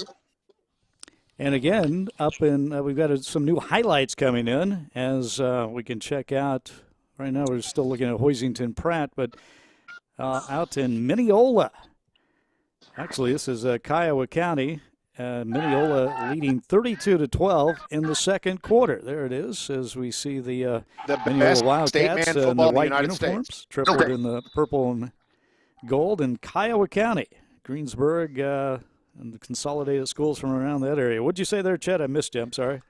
And again, up in we've got some new highlights coming in as we can check out. Right now we're still looking at Hoisington Pratt, but out in Mineola. Actually, this is Kiowa County. Mineola leading 32-12 in the second quarter. There it is, as we see the Mineola Wildcats in the white uniforms, tripled in the purple and gold, and Kiowa County, Greensburg, and the consolidated schools from around that area. What'd you say there, Chet? I missed you. I'm sorry.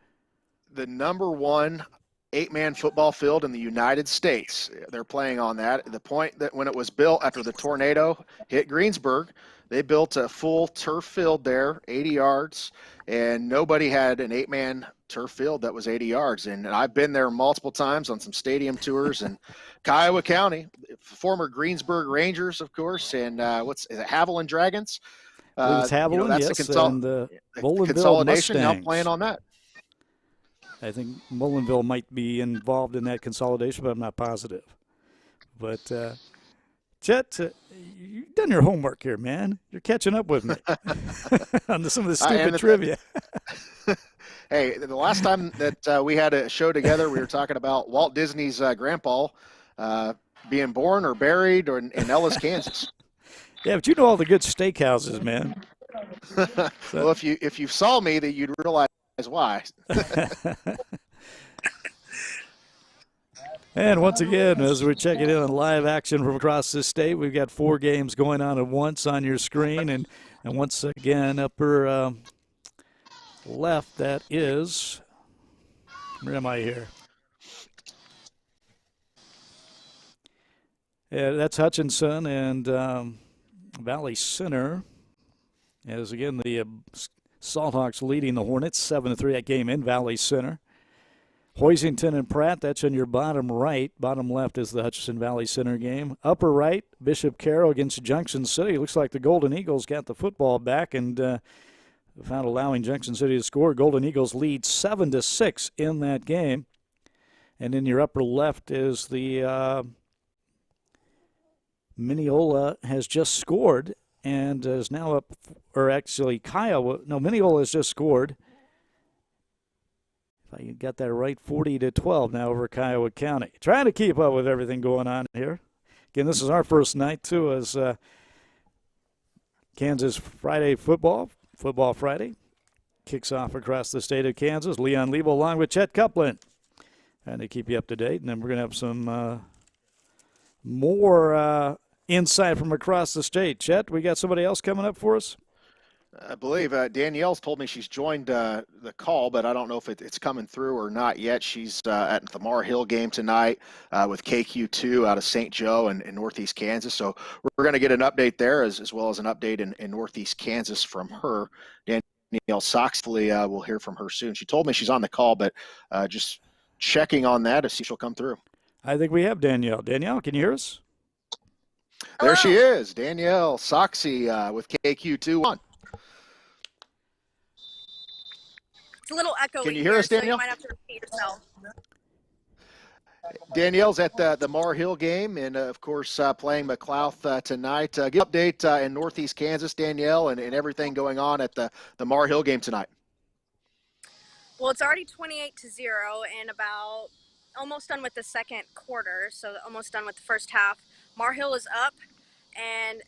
The number one 8-man football field in the United States. They're playing on that. The point that when it was built after the tornado hit Greensburg, they built a full turf field there, 80 yards, and nobody had an 8-man turf field that was 80 yards. And I've been there multiple times on some stadium tours. And Kiowa County, former Greensburg Rangers, of course, and is it Haviland Dragons? It's Haviland, that's yes, and the Mullinville consolidation Mustangs. now playing on that. I think Mullinville might be involved in that consolidation, but I'm not positive. But, Chet, you've done your homework here, man. You're catching up with me on some of the stupid trivia. Hey, the last time that we had a show together, we were talking about Walt Disney's grandpa being born or buried in Ellis, Kansas. Yeah, but you know all the good steakhouses, man. Well, if you saw me, that you'd realize why. And once again, as we're checking in on live action from across the state, we've got 4 games going on at once on your screen. And once again, upper left, that is, where am I here? Yeah, that's Hutchinson and Valley Center. As again, the Salthawks leading the Hornets 7-3 that game in Valley Center. Hoisington and Pratt, that's in your bottom right. Bottom left is the Hutchinson Valley Center game. Upper right, Bishop Carroll against Junction City. Looks like the Golden Eagles got the football back and without allowing Junction City to score. Golden Eagles lead 7-6 in that game. And in your upper left is the Mineola has just scored and is now up, or actually Mineola has just scored. If I got that right, 40-12 now over Kiowa County. Trying to keep up with everything going on here. Again, this is our first night, too, as Kansas Friday Football Friday, kicks off across the state of Kansas. Leon Lebo along with Chet Copeland. And to keep you up to date. And then we're going to have some more insight from across the state. Chet, we got somebody else coming up for us? I believe Danielle's told me she's joined the call, but I don't know if it's coming through or not yet. She's at the Mar Hill game tonight with KQ2 out of St. Joe in Northeast Kansas. So we're going to get an update there as well as an update in Northeast Kansas from her. Danielle Soxley, we'll hear from her soon. She told me she's on the call, but just checking on that to see if she'll come through. I think we have Danielle. Danielle, can you hear us? There she is, Danielle Soxie with KQ2 on. It's a little echoey. Can you hear us, Danielle? So you might have to repeat yourself. Danielle's at the Mar Hill game and, of course, playing McLeod tonight. Give an update in Northeast Kansas, Danielle, and everything going on at the Mar Hill game tonight. Well, it's already 28-0 and about almost done with the second quarter, so almost done with the first half. Mar Hill is up, and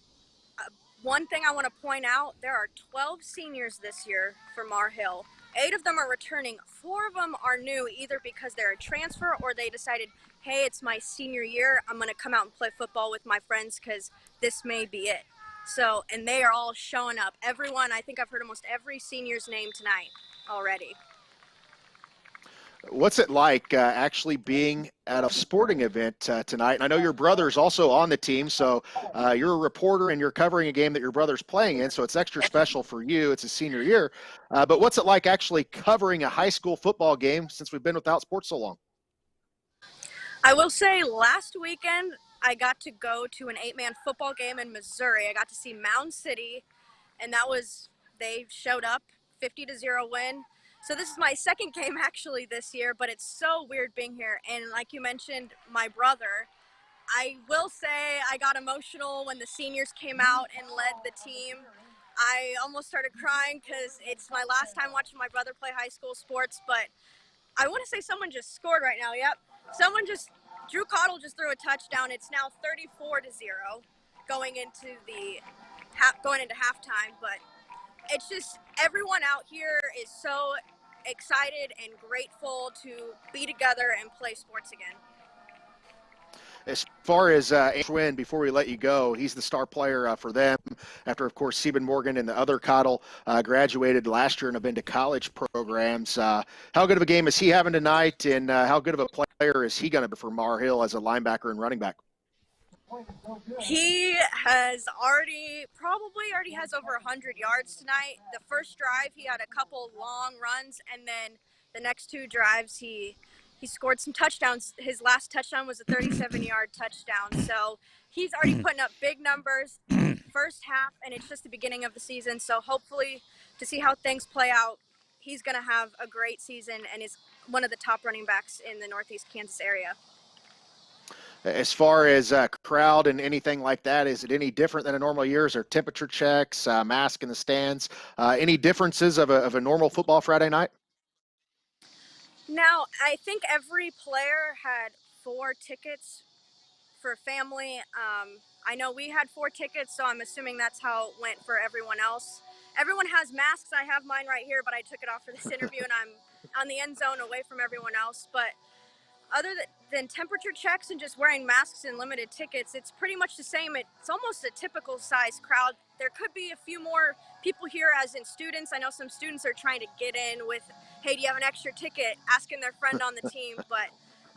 one thing I want to point out, there are 12 seniors this year for Mar Hill. 8 of them are returning. 4 of them are new, either because they're a transfer or they decided, hey, it's my senior year. I'm going to come out and play football with my friends because this may be it. So, and they are all showing up. Everyone, I think I've heard almost every senior's name tonight already. What's it like actually being at a sporting event tonight? And I know your brother's also on the team, so you're a reporter and you're covering a game that your brother's playing in, so it's extra special for you. It's his senior year. But what's it like actually covering a high school football game since we've been without sports so long? I will say last weekend I got to go to an 8-man football game in Missouri. I got to see Mound City, and they showed up, 50-0 win. So this is my second game actually this year, but it's so weird being here. And like you mentioned, my brother, I will say I got emotional when the seniors came out and led the team. I almost started crying because it's my last time watching my brother play high school sports, but I want to say someone just scored right now. Yep. Drew Cottle just threw a touchdown. It's now 34-0 going into halftime, but it's just everyone out here is so excited and grateful to be together and play sports again. As far as Schwinn, before we let you go, he's the star player for them after, of course, Sieben Morgan and the other Cottle graduated last year and have been to college programs. How good of a game is he having tonight, and how good of a player is he going to be for Mar Hill as a linebacker and running back? He has probably already has over 100 yards tonight. The first drive, he had a couple long runs, and then the next 2 drives, he scored some touchdowns. His last touchdown was a 37-yard touchdown. So he's already putting up big numbers first half, and it's just the beginning of the season. So hopefully to see how things play out, he's going to have a great season and is one of the top running backs in the Northeast Kansas area. As far as crowd and anything like that, is it any different than a normal year? Is there temperature checks, mask in the stands? Any differences of a normal football Friday night? Now, I think every player had 4 tickets for family. I know we had 4 tickets, so I'm assuming that's how it went for everyone else. Everyone has masks. I have mine right here, but I took it off for this interview, and I'm on the end zone away from everyone else. But other than temperature checks and just wearing masks and limited tickets, it's pretty much the same. It's almost a typical size crowd. There could be a few more people here as in students. I know some students are trying to get in with, hey, do you have an extra ticket, asking their friend on the team, but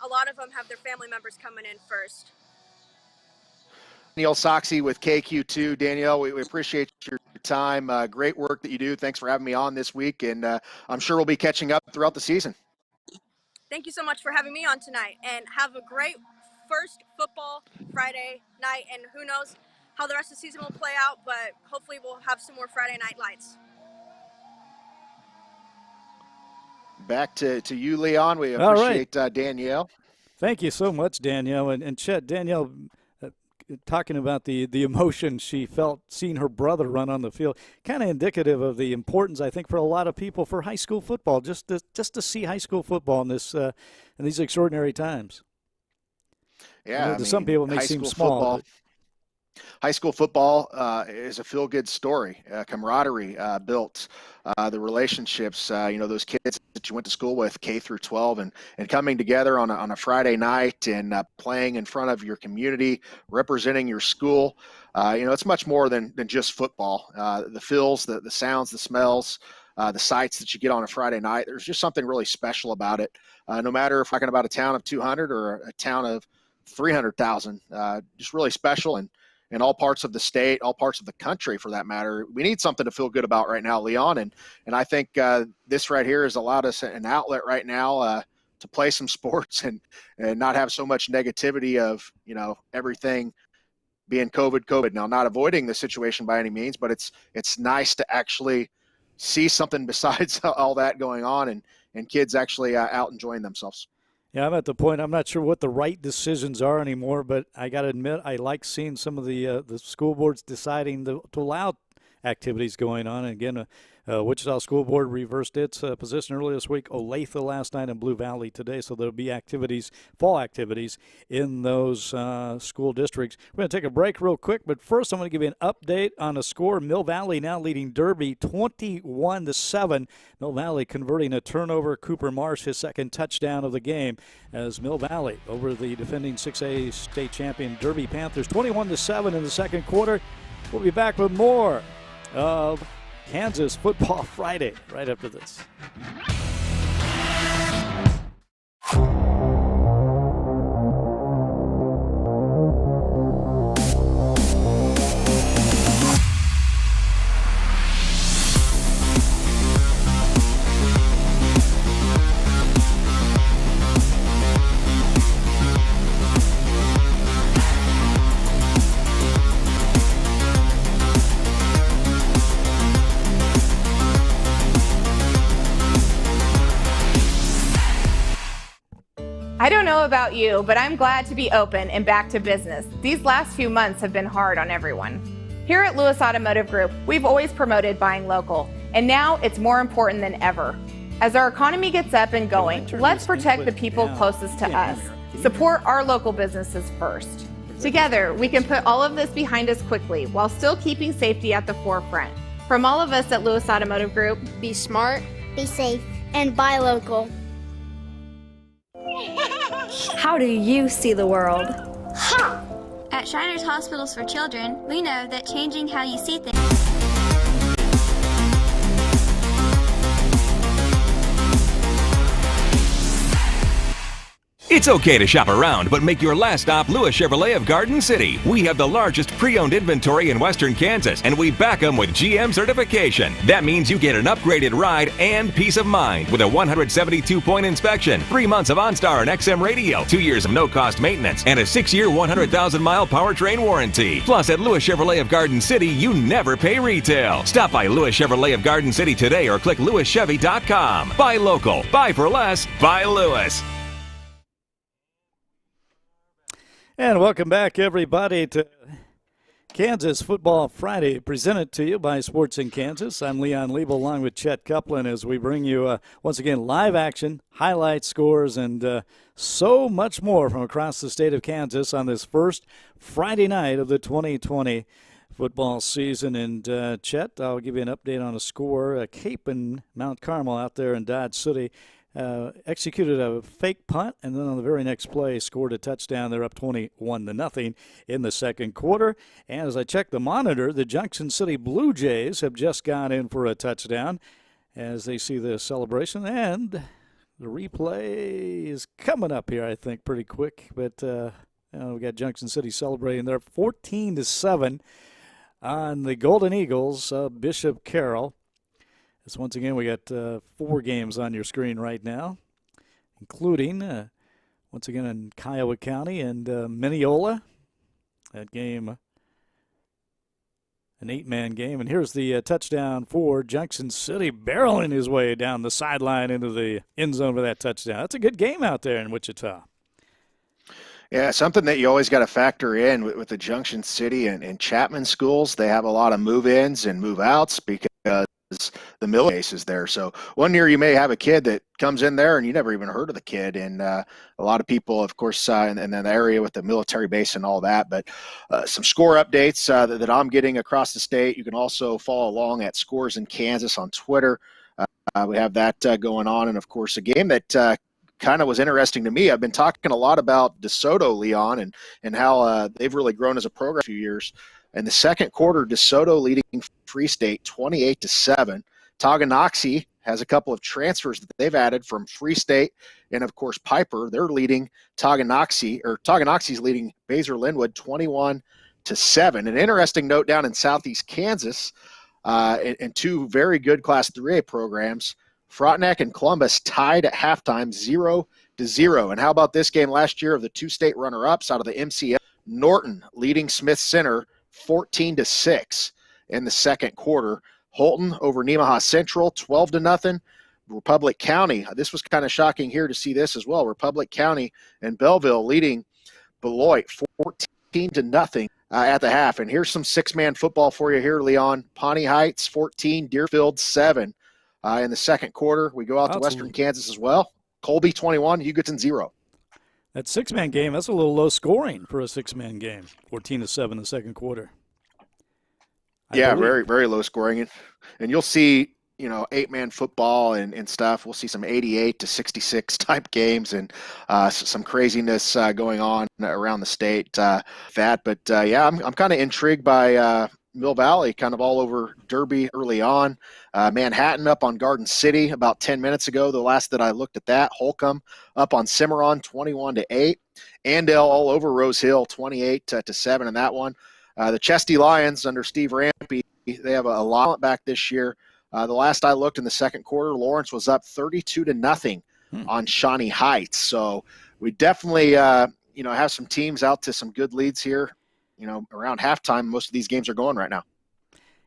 a lot of them have their family members coming in first. Danielle Soxie with KQ2. Danielle, we appreciate your time. Great work that you do. Thanks for having me on this week, and I'm sure we'll be catching up throughout the season. Thank you so much for having me on tonight, and have a great first football Friday night, and who knows how the rest of the season will play out, but hopefully we'll have some more Friday night lights. Back to you, Leon. We appreciate Danielle. Thank you so much, Danielle. And Chet, Danielle, talking about the emotion she felt seeing her brother run on the field, kind of indicative of the importance, I think, for a lot of people for high school football, just to see high school football in these extraordinary times. Yeah, to some people it may seem small. High school football is a feel-good story, camaraderie built, the relationships, those kids that you went to school with, K through 12, and coming together on a Friday night and playing in front of your community, representing your school. It's much more than just football. The feels, the sounds, the smells, the sights that you get on a Friday night, there's just something really special about it. No matter if we're talking about a town of 200 or a town of 300,000, just really special. And in all parts of the state, all parts of the country for that matter. We need something to feel good about right now, Leon. And I think this right here has allowed us an outlet right now to play some sports and not have so much negativity of, everything being COVID. Now, not avoiding the situation by any means, but it's nice to actually see something besides all that going on and kids actually out enjoying themselves. Yeah, I'm at the point I'm not sure what the right decisions are anymore, but I got to admit I like seeing some of the school boards deciding to allow activities going on. And again, Wichita School Board reversed its position earlier this week. Olathe last night and Blue Valley today. So there'll be activities, fall activities in those school districts. We're going to take a break real quick, but first I'm going to give you an update on the score. Mill Valley now leading Derby 21-7. Mill Valley converting a turnover. Cooper Marsh, his second touchdown of the game, as Mill Valley over the defending 6A state champion Derby Panthers 21-7 in the second quarter. We'll be back with more of Kansas Football Friday right after this. I don't know about you, but I'm glad to be open and back to business. These last few months have been hard on everyone. Here at Lewis Automotive Group, we've always promoted buying local, and now it's more important than ever. As our economy gets up and going, let's protect the people closest to us. Support our local businesses first. Together, we can put all of this behind us quickly while still keeping safety at the forefront. From all of us at Lewis Automotive Group, be smart, be safe, and buy local. How do you see the world? Ha! At Shriners Hospitals for Children, we know that changing how you see things. It's okay to shop around, but make your last stop Lewis Chevrolet of Garden City. We have the largest pre-owned inventory in western Kansas, and we back them with GM certification. That means you get an upgraded ride and peace of mind with a 172-point inspection, 3 months of OnStar and XM radio, 2 years of no-cost maintenance, and a 6-year, 100,000-mile powertrain warranty. Plus, at Lewis Chevrolet of Garden City, you never pay retail. Stop by Lewis Chevrolet of Garden City today or click LewisChevy.com. Buy local, buy for less, buy Lewis. And welcome back, everybody, to Kansas Football Friday, presented to you by Sports in Kansas. I'm Leon Liebel, along with Chet Copeland, as we bring you, once again, live action, highlights, scores, and so much more from across the state of Kansas on this first Friday night of the 2020 football season. And, Chet, I'll give you an update on a score. Cape and Mount Carmel out there in Dodge City executed a fake punt, and then on the very next play scored a touchdown. They're up 21-0 in the second quarter. And as I check the monitor, the Junction City Blue Jays have just gone in for a touchdown as they see the celebration. And the replay is coming up here, I think, pretty quick. But we got Junction City celebrating. They're 14-7 on the Golden Eagles of Bishop Carroll. So once again, we got 4 games on your screen right now, including, once again, in Kiowa County and Mineola. That game, an 8-man game. And here's the touchdown for Junction City, barreling his way down the sideline into the end zone for that touchdown. That's a good game out there in Wichita. Yeah, something that you always got to factor in with the Junction City and Chapman schools. They have a lot of move-ins and move-outs because the mill base is there. So one year you may have a kid that comes in there and you never even heard of the kid. And a lot of people, of course, in the area with the military base and all that. But some score updates that I'm getting across the state. You can also follow along at Scores in Kansas on Twitter. We have that going on. And, of course, a game that kind of was interesting to me. I've been talking a lot about DeSoto, Leon, and how they've really grown as a program for a few years. In the second quarter, DeSoto leading Free State 28-7. Tonganoxie has a couple of transfers that they've added from Free State, and of course Piper. They're leading Tonganoxie's leading Baser Linwood 21-7. An interesting note down in Southeast Kansas, and 2 very good Class 3A programs. Frontenac and Columbus tied at halftime 0-0. And how about this game last year of the 2 state runner-ups out of the MCL? Norton leading Smith Center 14-6 in the second quarter. Holton over Nemaha Central 12-0. Republic County, this was kind of shocking here to see this as well. Republic County and Belleville leading Beloit 14-0 at the half. And here's some six-man football for you here, Leon. Pawnee Heights 14, Deerfield 7. In the second quarter, we go out to Western Kansas as well. Colby 21, Hugoton 0. That six-man game, that's a little low scoring for a six-man game. 14-7 in the second quarter. Yeah, very, very low scoring. And you'll see, eight-man football and stuff. We'll see some 88-66 type games and some craziness going on around the state. But I'm kind of intrigued by Mill Valley, kind of all over Derby early on. Manhattan up on Garden City about 10 minutes ago. The last that I looked at that. Holcomb up on Cimarron 21-8. Andale all over Rose Hill 28-7 in that one. The Chesty Lions under Steve Rampy, they have a lot back this year. The last I looked in the second quarter, Lawrence was up 32-0 on Shawnee Heights. So we definitely, have some teams out to some good leads here. Around halftime, most of these games are going right now.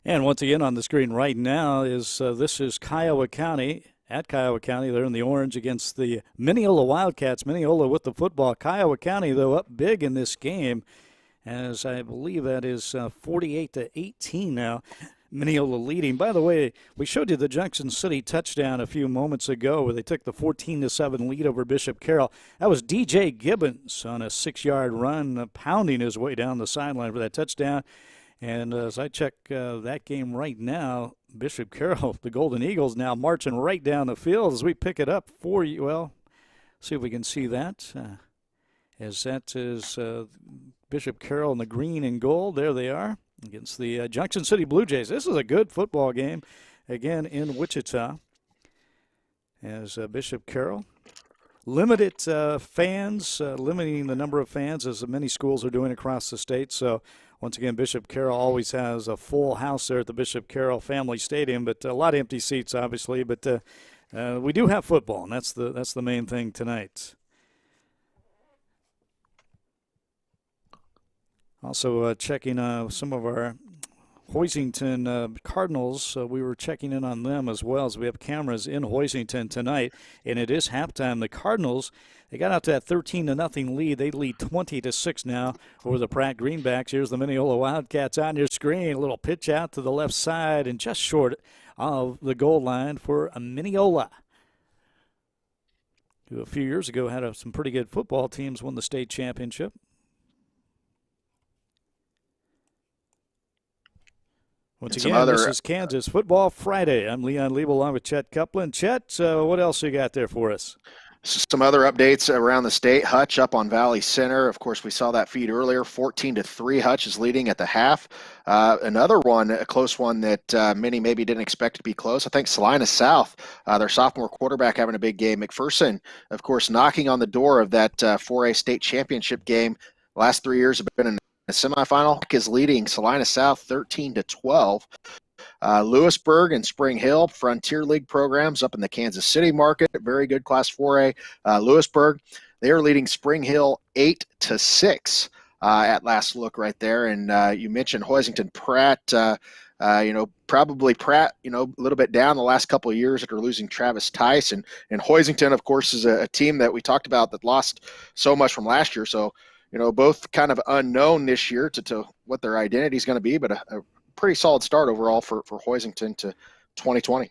And once again on the screen right now this is Kiowa County. At Kiowa County, they're in the orange against the Mineola Wildcats. Mineola with the football. Kiowa County, though, up big in this game, as I believe that is 48-18 now. Mineola leading. By the way, we showed you the Junction City touchdown a few moments ago where they took the 14-7 lead over Bishop Carroll. That was DJ Gibbons on a 6-yard run, pounding his way down the sideline for that touchdown. And as I check that game right now, Bishop Carroll, the Golden Eagles, now marching right down the field as we pick it up for you. Well, see if we can see that. As that is Bishop Carroll in the green and gold. There they are against the Junction City Blue Jays. This is a good football game, again, in Wichita. As Bishop Carroll, limited fans, limiting the number of fans as many schools are doing across the state. So, once again, Bishop Carroll always has a full house there at the Bishop Carroll Family Stadium, but a lot of empty seats, obviously. But we do have football, and that's the main thing tonight. Also checking some of our Hoisington Cardinals. We were checking in on them as well, as we have cameras in Hoisington tonight. And it is halftime. The Cardinals, they got out to that 13-0 lead. They lead 20-6 now over the Pratt Greenbacks. Here's the Mineola Wildcats on your screen. A little pitch out to the left side and just short of the goal line for Mineola, who a few years ago had some pretty good football teams, won the state championship. Once again, this is Kansas Football Friday. I'm Leon Liebel along with Chet Copeland. Chet, what else you got there for us? Some other updates around the state. Hutch up on Valley Center. Of course, we saw that feed earlier. 14-3. Hutch is leading at the half. Another one, a close one that many maybe didn't expect to be close. I think Salina South, their sophomore quarterback, having a big game. McPherson, of course, knocking on the door of that 4A state championship game. Last 3 years have been in the semifinal. Is leading Salina South 13-12. Lewisburg and Spring Hill, Frontier League programs up in the Kansas City market. Very good Class 4A. Lewisburg, they are leading Spring Hill 8-6 at last look right there. And you mentioned Hoisington Pratt. Probably Pratt, a little bit down the last couple of years after losing Travis Tice. And Hoisington, of course, is a team that we talked about that lost so much from last year. So, both kind of unknown this year to what their identity is going to be, but a pretty solid start overall for Hoisington to 2020.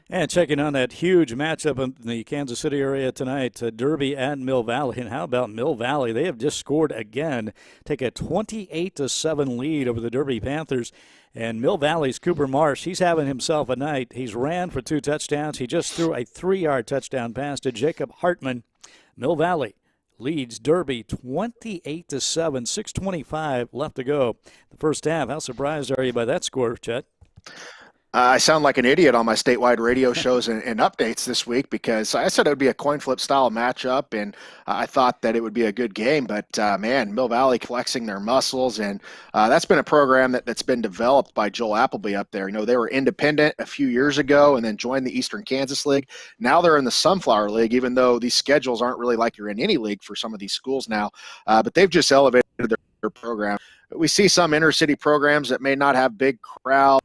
And checking on that huge matchup in the Kansas City area tonight, Derby and Mill Valley. And how about Mill Valley? They have just scored again, take a 28-7 lead over the Derby Panthers. And Mill Valley's Cooper Marsh, he's having himself a night. He's ran for 2 touchdowns. He just threw a 3-yard touchdown pass to Jacob Hartman. Mill Valley leads Derby 28-7, 6:25 left to go. The first half. How surprised are you by that score, Chet? I sound like an idiot on my statewide radio shows and updates this week because I said it would be a coin flip style matchup, and I thought that it would be a good game. But, Mill Valley flexing their muscles, and that's been a program that's been developed by Joel Appleby up there. They were independent a few years ago and then joined the Eastern Kansas League. Now they're in the Sunflower League, even though these schedules aren't really like you're in any league for some of these schools now. But they've just elevated their program. We see some inner city programs that may not have big crowds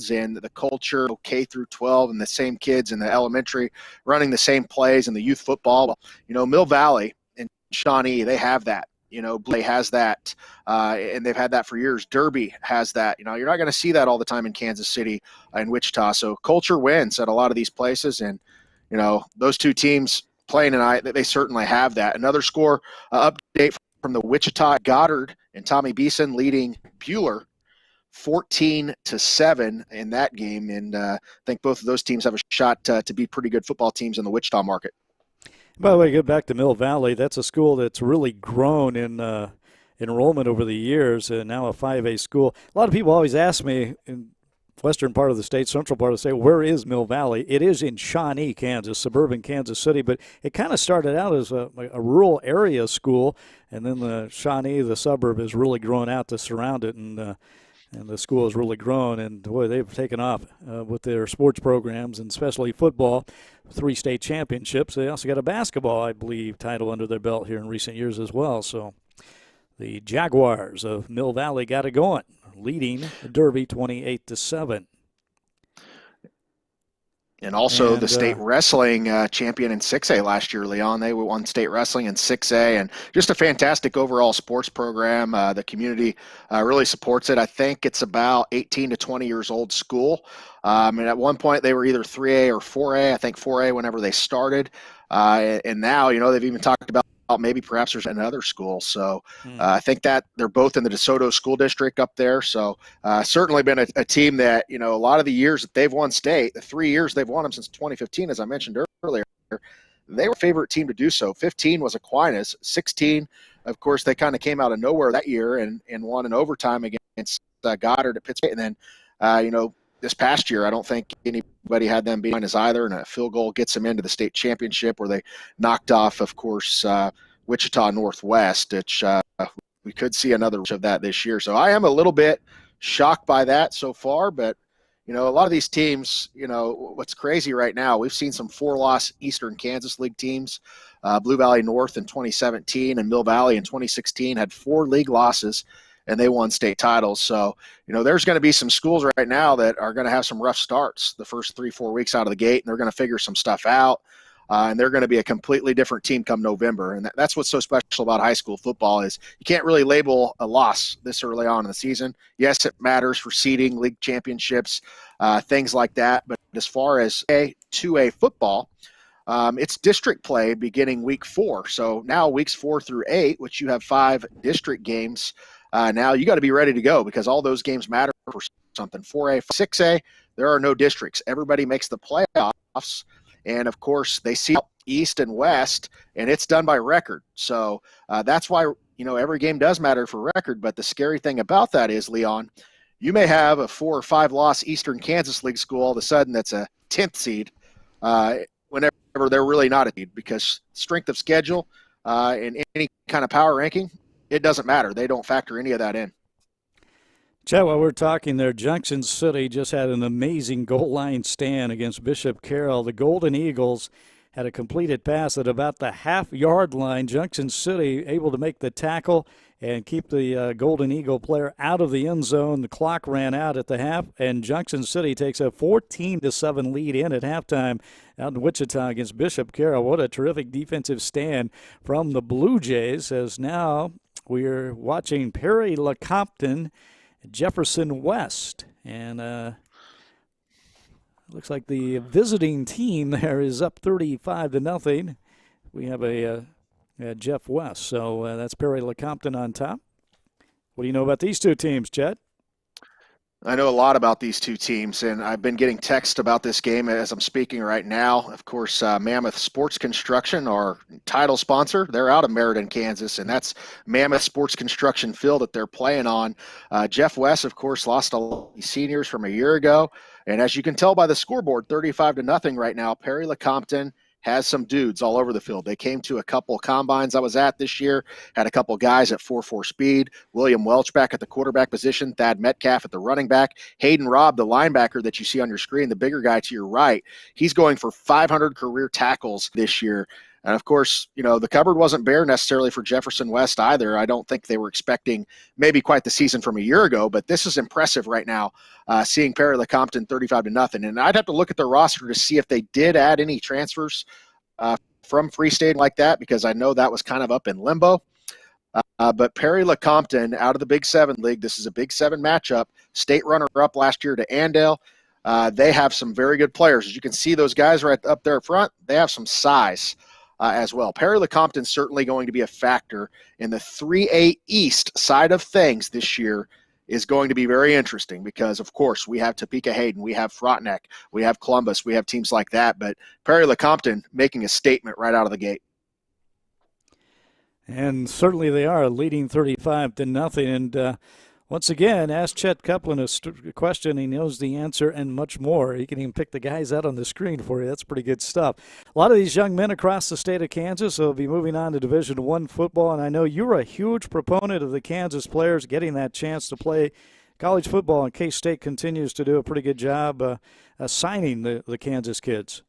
and the culture, K through 12, and the same kids in the elementary running the same plays in the youth football. Mill Valley and Shawnee, they have that. Blay has that, and they've had that for years. Derby has that. You're not going to see that all the time in Kansas City and Wichita. So culture wins at a lot of these places, and those two teams playing tonight, they certainly have that. Another score update from the Wichita: Goddard and Tommy Beeson leading Buhler 14-7 in that game, and I think both of those teams have a shot to be pretty good football teams in the Wichita market. By the way, get back to Mill Valley. That's a school that's really grown in enrollment over the years, and now a 5A school. A lot of people always ask me in western part of the state, central part of the state, where is Mill Valley? It is in Shawnee, Kansas, suburban Kansas City, but it kind of started out as a rural area school, and then the Shawnee, the suburb, has really grown out to surround it, and the school has really grown, and boy, they've taken off with their sports programs, and especially football, 3 state championships. They also got a basketball, I believe, title under their belt here in recent years as well. So the Jaguars of Mill Valley got it going, leading Derby 28-7. And also the state wrestling champion in 6A last year, Leon. They won state wrestling in 6A, and just a fantastic overall sports program. The community really supports it. I think it's about 18 to 20 years old school. And at one point they were either 3A or 4A. I think 4A whenever they started. And now, they've even talked about maybe perhaps there's another school. So I think that they're both in the DeSoto School District up there. So certainly been a team that, a lot of the years that they've won state, the 3 years they've won them since 2015, as I mentioned earlier, they were favorite team to do so. 15 was Aquinas. 16, of course, they kind of came out of nowhere that year and won in overtime against Goddard at Pittsburgh. And then, this past year, I don't think anybody had them beat us either, and a field goal gets them into the state championship where they knocked off, of course, Wichita Northwest, which we could see another of that this year. So I am a little bit shocked by that so far, but, a lot of these teams, what's crazy right now, we've seen some 4-loss Eastern Kansas League teams. Blue Valley North in 2017 and Mill Valley in 2016 had 4 league losses, and they won state titles. So, there's going to be some schools right now that are going to have some rough starts the first 3-4 weeks out of the gate, and they're going to figure some stuff out, and they're going to be a completely different team come November. And that's what's so special about high school football is you can't really label a loss this early on in the season. Yes, it matters for seeding, league championships, things like that. But as far as 2A football, it's district play beginning week 4. So now weeks 4 through 8, which you have 5 district games. Now you got to be ready to go because all those games matter for something. 4A, 6A, there are no districts. Everybody makes the playoffs, and of course they see East and West, and it's done by record. So that's why every game does matter for record. But the scary thing about that is, Leon, you may have a 4 or 5 loss Eastern Kansas League school all of a sudden that's a 10th seed whenever they're really not a seed because strength of schedule and any kind of power ranking. It doesn't matter. They don't factor any of that in. Chad, while we're talking there, Junction City just had an amazing goal line stand against Bishop Carroll. The Golden Eagles had a completed pass at about the half-yard line. Junction City able to make the tackle and keep the Golden Eagle player out of the end zone. The clock ran out at the half, and Junction City takes a 14-7 lead in at halftime out in Wichita against Bishop Carroll. What a terrific defensive stand from the Blue Jays, as now we're watching Perry LeCompton, Jefferson West, and looks like the visiting team there is up 35-0. We have a Jeff West, so that's Perry LeCompton on top. What do you know about these two teams, Chet? I know a lot about these two teams, and I've been getting texts about this game as I'm speaking right now. Of course, Mammoth Sports Construction, our title sponsor, they're out of Meriden, Kansas, and that's Mammoth Sports Construction Field that they're playing on. Jeff West, of course, lost a lot of seniors from a year ago, and as you can tell by the scoreboard, 35-0 right now. Perry LeCompton has some dudes all over the field. They came to a couple combines I was at this year, had a couple guys at 4.4 speed, William Welch back at the quarterback position, Thad Metcalf at the running back, Hayden Robb, the linebacker that you see on your screen, the bigger guy to your right. He's going for 500 career tackles this year. And, of course, the cupboard wasn't bare necessarily for Jefferson West either. I don't think they were expecting maybe quite the season from a year ago, but this is impressive right now, seeing Perry LeCompton 35-0. And I'd have to look at their roster to see if they did add any transfers from Free State like that, because I know that was kind of up in limbo. But Perry LeCompton out of the Big 7 League, this is a Big 7 matchup, state runner-up last year to Andale. They have some very good players. As you can see, those guys right up there front, they have some size as well. Perry LeCompton is certainly going to be a factor in the 3A East side of things this year. Is going to be very interesting because, of course, we have Topeka Hayden, we have Frontenac, we have Columbus, we have teams like that. But Perry LeCompton making a statement right out of the gate. And certainly they are leading 35-0. And once again, ask Chet Copeland a question. He knows the answer and much more. He can even pick the guys out on the screen for you. That's pretty good stuff. A lot of these young men across the state of Kansas will be moving on to Division I football. And I know you're a huge proponent of the Kansas players getting that chance to play college football. And K-State continues to do a pretty good job signing the Kansas kids.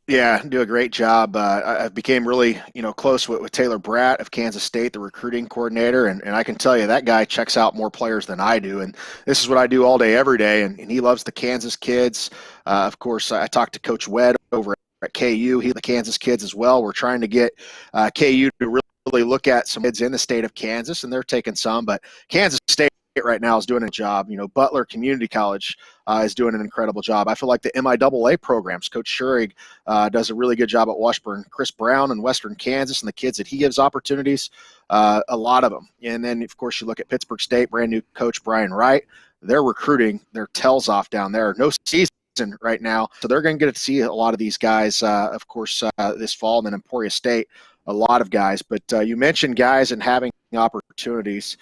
Yeah, do a great job. I became really, close with Taylor Bratt of Kansas State, the recruiting coordinator, and I can tell you that guy checks out more players than I do, and this is what I do all day, every day, and he loves the Kansas kids. Of course, I talked to Coach Wedd over at KU. He's the Kansas kids as well. We're trying to get KU to really look at some kids in the state of Kansas, and they're taking some, but Kansas State right now is doing a job. Butler Community College is doing an incredible job. I feel like the MIAA programs, Coach Schurig does a really good job at Washburn. Chris Brown in Western Kansas and the kids that he gives opportunities, a lot of them. And then, of course, you look at Pittsburgh State, brand new coach Brian Wright. They're recruiting their tails off down there. No season right now, so they're going to get to see a lot of these guys, of course, this fall. And then Emporia State, a lot of guys. But you mentioned guys and having opportunities.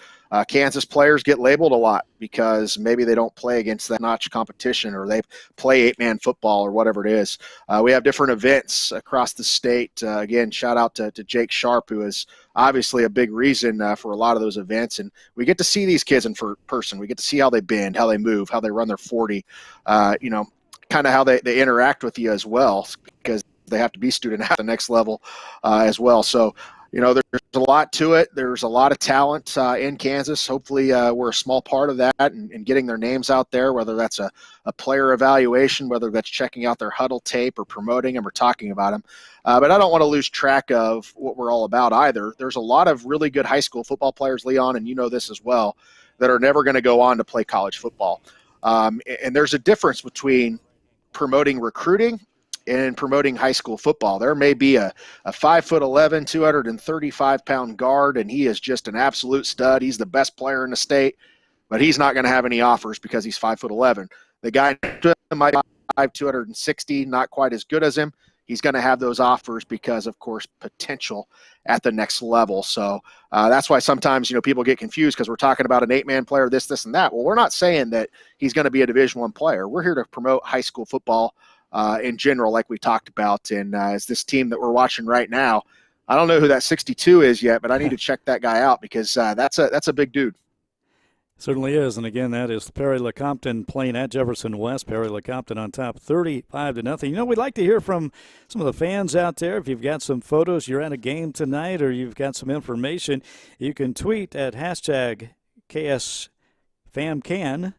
Kansas players get labeled a lot because maybe they don't play against that notch competition or they play 8-man football or whatever it is. We have different events across the state. Again, shout out to Jake Sharp, who is obviously a big reason for a lot of those events. And we get to see these kids in person. We get to see how they bend, how they move, how they run their 40, kind of how they interact with you as well, because they have to be student at the next level as well. So, there's a lot to it. There's a lot of talent in Kansas. Hopefully we're a small part of that and getting their names out there, whether that's a player evaluation, whether that's checking out their huddle tape or promoting them or talking about them. But I don't want to lose track of what we're all about either. There's a lot of really good high school football players, Leon, and you know this as well, that are never going to go on to play college football. And there's a difference between promoting recruiting and promoting high school football. There may be a 5'11", 235-pound guard, and he is just an absolute stud. He's the best player in the state, but he's not going to have any offers because he's 5'11". The guy might be 5'5", 260, not quite as good as him. He's going to have those offers because, of course, potential at the next level. So that's why sometimes, people get confused because we're talking about an 8-man player, this, and that. Well, we're not saying that he's going to be a Division I player. We're here to promote high school football in general, like we talked about. And as this team that we're watching right now, I don't know who that 62 is yet, but I need to check that guy out because that's a big dude. Certainly is. And again, that is Perry LeCompton playing at Jefferson West. Perry LeCompton on top 35-0. We'd like to hear from some of the fans out there. If you've got some photos, you're at a game tonight, or you've got some information, you can tweet at hashtag KSFanCam.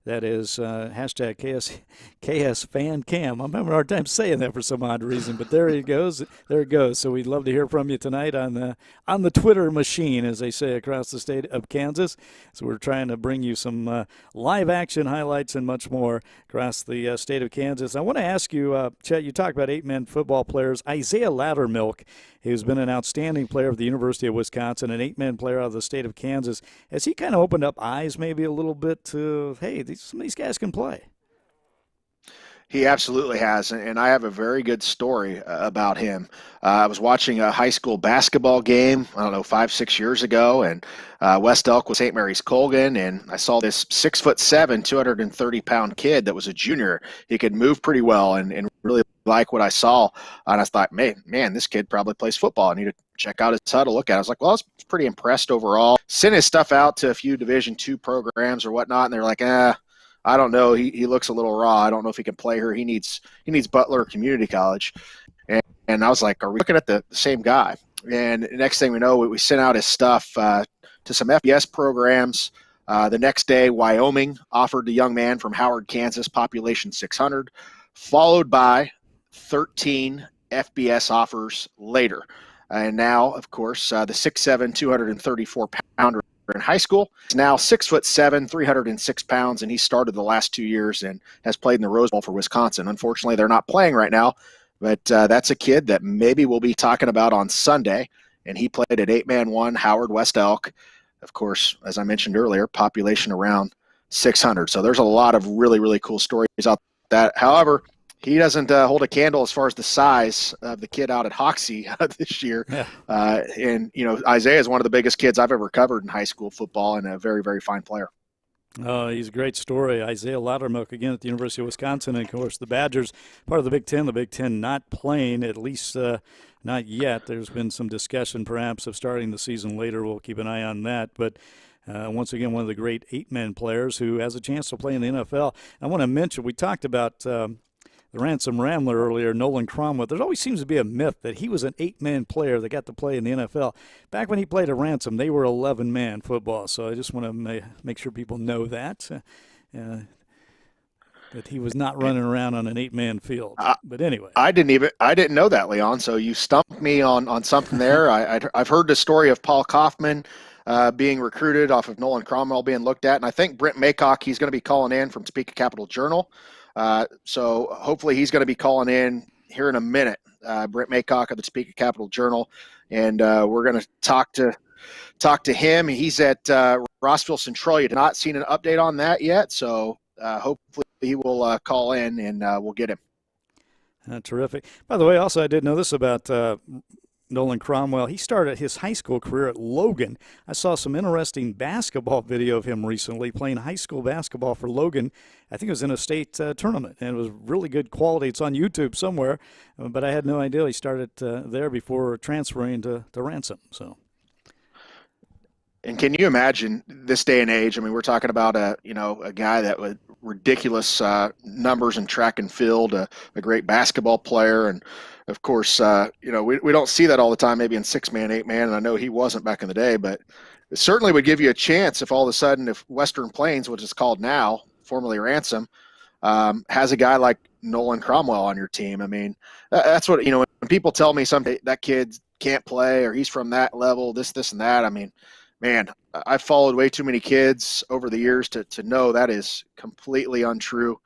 That is hashtag KSFanCam. I'm having a hard time saying that for some odd reason, but there it goes. There it goes. So we'd love to hear from you tonight on the Twitter machine, as they say across the state of Kansas. So we're trying to bring you some live action highlights and much more across the state of Kansas. I want to ask you, Chet, you talked about 8-man football players. Isaiah Loudermilk, who's been an outstanding player of the University of Wisconsin, an 8-man player out of the state of Kansas. Has he kind of opened up eyes maybe a little bit to, hey, some of these guys can play? He absolutely has, and I have a very good story about him. I was watching a high school basketball game, 5-6 years ago, and West Elk was St. Mary's Colgan, and I saw this 6'7", 230-pound kid that was a junior. He could move pretty well and really like what I saw, and I thought, man, this kid probably plays football. I need to check out his huddle, look at it. I was like, well, I was pretty impressed overall. Sent his stuff out to a few Division II programs or whatnot, and they're like, I don't know. He looks a little raw. I don't know if he can play here. He needs Butler Community College. And I was like, are we looking at the same guy? And the next thing we know, we sent out his stuff to some FBS programs. The next day, Wyoming offered the young man from Howard, Kansas, population 600, followed by 13 FBS offers later. And now, of course, the 6'7", 234-pounder in high school. He's now 6'7", 306 pounds, and he started the last 2 years and has played in the Rose Bowl for Wisconsin. Unfortunately, they're not playing right now, but that's a kid that maybe we'll be talking about on Sunday. And he played at 8-man-1, Howard West Elk. Of course, as I mentioned earlier, population around 600. So there's a lot of really, really cool stories out that. However, he doesn't hold a candle as far as the size of the kid out at Hoxie this year. Yeah. And, Isaiah is one of the biggest kids I've ever covered in high school football and a very, very fine player. He's a great story. Isaiah Loudermilk again at the University of Wisconsin. And, of course, the Badgers, part of the Big Ten not playing, at least not yet. There's been some discussion perhaps of starting the season later. We'll keep an eye on that. But once again, one of the great 8-man players who has a chance to play in the NFL. I want to mention, we talked about the Ransom Rambler earlier, Nolan Cromwell. There always seems to be a myth that he was an 8-man player that got to play in the NFL. Back when he played at Ransom, they were 11-man football. So I just want to make sure people know that he was not running around on an 8-man field. But anyway, I didn't know that, Leon. So you stumped me on something there. I've heard the story of Paul Kaufman being recruited off of Nolan Cromwell being looked at, and I think Brent Maycock, he's going to be calling in from Topeka Capital Journal. So hopefully he's going to be calling in here in a minute, Brent Maycock of the Topeka Capital Journal. And we're going to talk to him. He's at Rossville Centralia. Not seen an update on that yet. So hopefully he will call in and we'll get him. Terrific. By the way, also I did know this about Nolan Cromwell. He started his high school career at Logan. I saw some interesting basketball video of him recently playing high school basketball for Logan. I think it was in a state tournament, and it was really good quality. It's on YouTube somewhere, but I had no idea he started there before transferring to Ransom. So. And can you imagine this day and age? I mean, we're talking about a guy that with ridiculous numbers in track and field, a great basketball player, and of course, we don't see that all the time. Maybe in 6-man, 8-man, and I know he wasn't back in the day, but it certainly would give you a chance if all of a sudden, if Western Plains, which is called now, formerly Ransom, has a guy like Nolan Cromwell on your team. I mean, that's what when people tell me something that kid can't play or he's from that level, this and that. I mean. Man, I've followed way too many kids over the years to know that is completely untrue.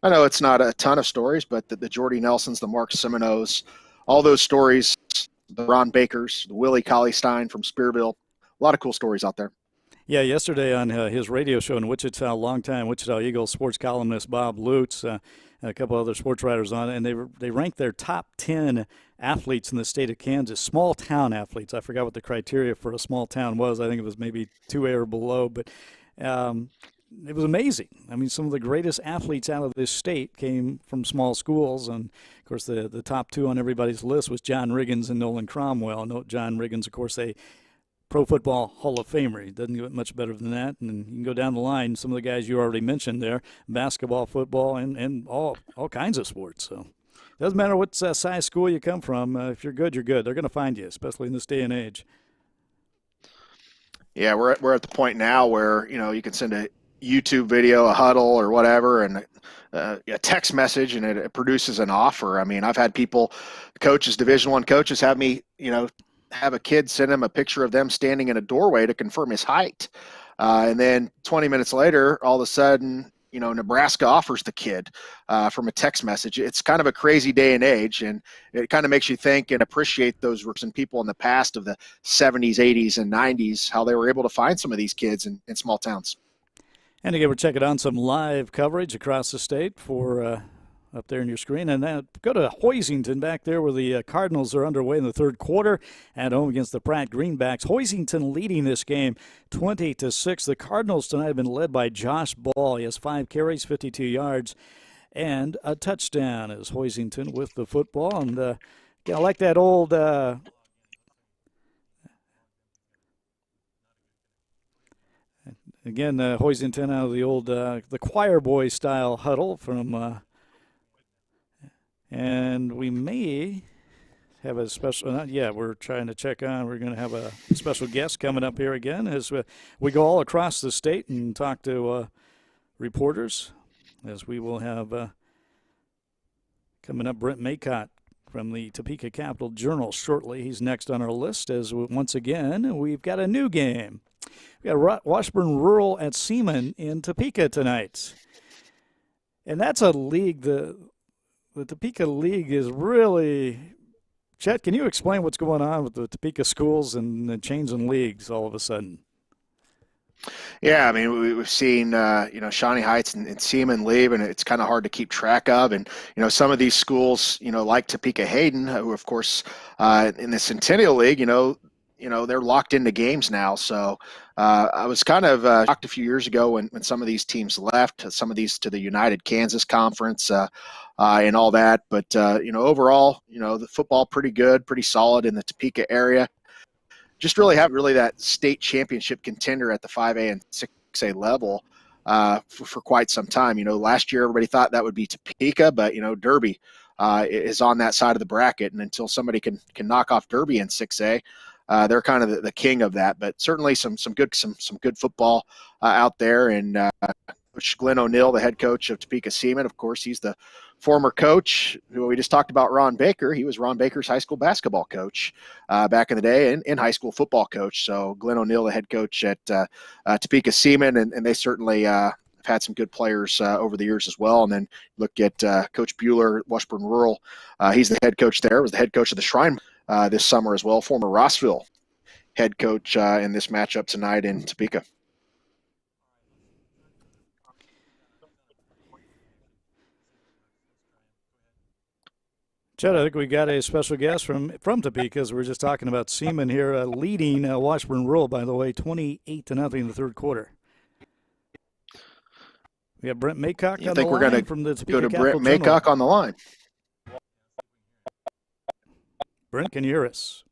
I know it's not a ton of stories, but the Jordy Nelsons, the Mark Simonos, all those stories, the Ron Bakers, the Willie Colleystein from Spearville, a lot of cool stories out there. Yeah, yesterday on his radio show in Wichita, longtime Wichita Eagles sports columnist Bob Lutz, and a couple other sports writers on it, and they ranked their top 10 athletes in the state of Kansas, small town athletes. I forgot what the criteria for a small town was. I think it was maybe 2A or below, but it was amazing. I mean, some of the greatest athletes out of this state came from small schools, and of course the top 2 on everybody's list was John Riggins and Nolan Cromwell. John Riggins, of course, a Pro Football Hall of Famer. He doesn't get much better than that. And you can go down the line, some of the guys you already mentioned there, basketball, football, and all kinds of sports. So it doesn't matter what size school you come from. If you're good, you're good. They're going to find you, especially in this day and age. Yeah, we're at the point now where, you can send a YouTube video, a huddle or whatever, and a text message, and it produces an offer. I mean, I've had people, coaches, Division I coaches, have me, have a kid send him a picture of them standing in a doorway to confirm his height. And then 20 minutes later, all of a sudden, Nebraska offers the kid from a text message. It's kind of a crazy day and age, and it kind of makes you think and appreciate those recent people in the past of the 70s, 80s, and 90s, how they were able to find some of these kids in small towns. And again, we're checking on some live coverage across the state for up there in your screen. And then go to Hoisington back there where the Cardinals are underway in the third quarter at home against the Pratt Greenbacks. Hoisington leading this game 20-6. The Cardinals tonight have been led by Josh Ball. He has 5 carries, 52 yards, and a touchdown as Hoisington with the football. And I like that old again, Hoisington out of the old the choir boy style huddle from and we may have a special, we're trying to check on, we're going to have a special guest coming up here again as we go all across the state and talk to reporters, as we will have coming up Brent Maycock from the Topeka Capital Journal shortly. He's next on our list as once again we've got a new game. We've got Washburn Rural at Seaman in Topeka tonight. And that's a league, the Topeka League is really, Chet, can you explain what's going on with the Topeka schools and the change in leagues all of a sudden? Yeah, I mean, we've seen, Shawnee Heights and Seaman leave, and it's kind of hard to keep track of. And, some of these schools, like Topeka Hayden, who, of course, in the Centennial League, they're locked into games now. So I was kind of shocked a few years ago when some of these teams left, some of these to the United Kansas Conference and all that. But, overall, the football pretty good, pretty solid in the Topeka area. Just really have that state championship contender at the 5A and 6A level for quite some time. Last year everybody thought that would be Topeka, but, Derby is on that side of the bracket. And until somebody can knock off Derby in 6A, they're kind of the king of that. But certainly some good football out there. And Coach Glenn O'Neill, the head coach of Topeka Seaman, of course, he's the former coach who we just talked about, Ron Baker. He was Ron Baker's high school basketball coach back in the day and high school football coach. So Glenn O'Neill, the head coach at Topeka Seaman, and they certainly have had some good players over the years as well. And then look at Coach Bueller, Washburn Rural. He's the head coach there, was the head coach of the Shrine this summer as well, former Rossville head coach in this matchup tonight in Topeka. Chet, I think we got a special guest from Topeka, as we were just talking about Seaman here, leading Washburn Rural, by the way, 28-0 in the third quarter. We have Brent Maycock on the line from the Topeka Capital Journal. Go to Brent Maycock on the line. Brent, can you hear us?